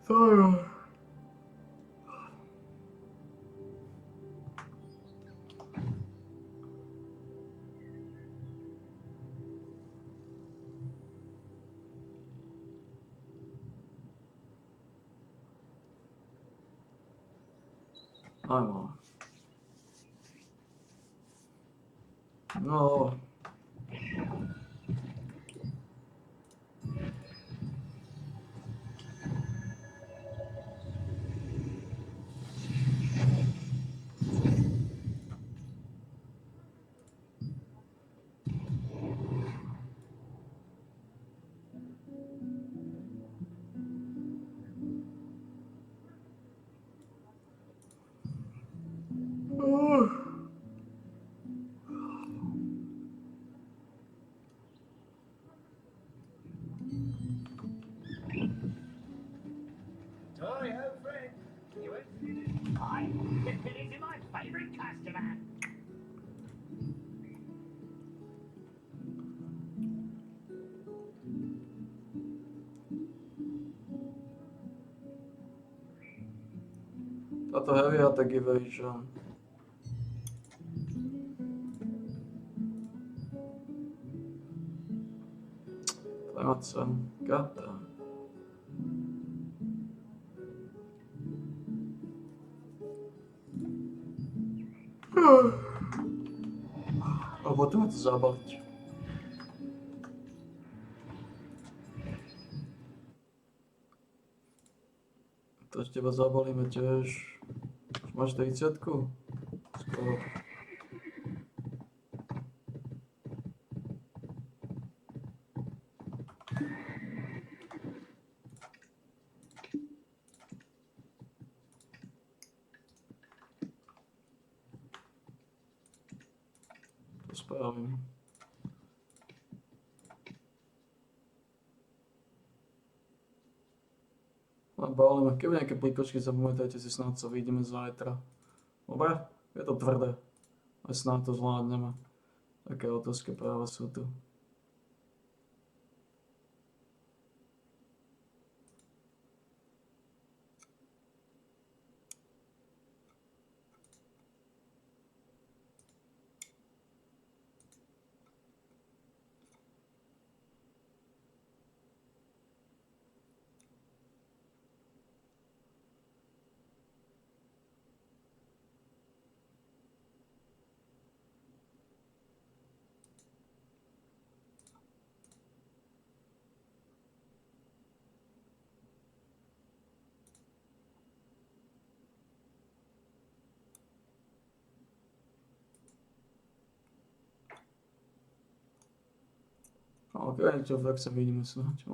[SPEAKER 1] To jo. Ajmo. No.
[SPEAKER 3] Hi, old friend. You went? Hi. This is my favourite customer.
[SPEAKER 1] Táto heavy attack evasion. To nemá cenu. Goddammit. A potrebujeme to zabaliť. To z teba zabalíme tiež. Už máš 30-ku? Skoro. To spravím. A balíme. Keby nejaké plíkočky, zapamätajte si, snáď sa vidíme zajtra. Dobre? Je to tvrdé. A snáď to zvládneme. Také autorské práva sú tu. OK, čo, tak sa vidíme snáď.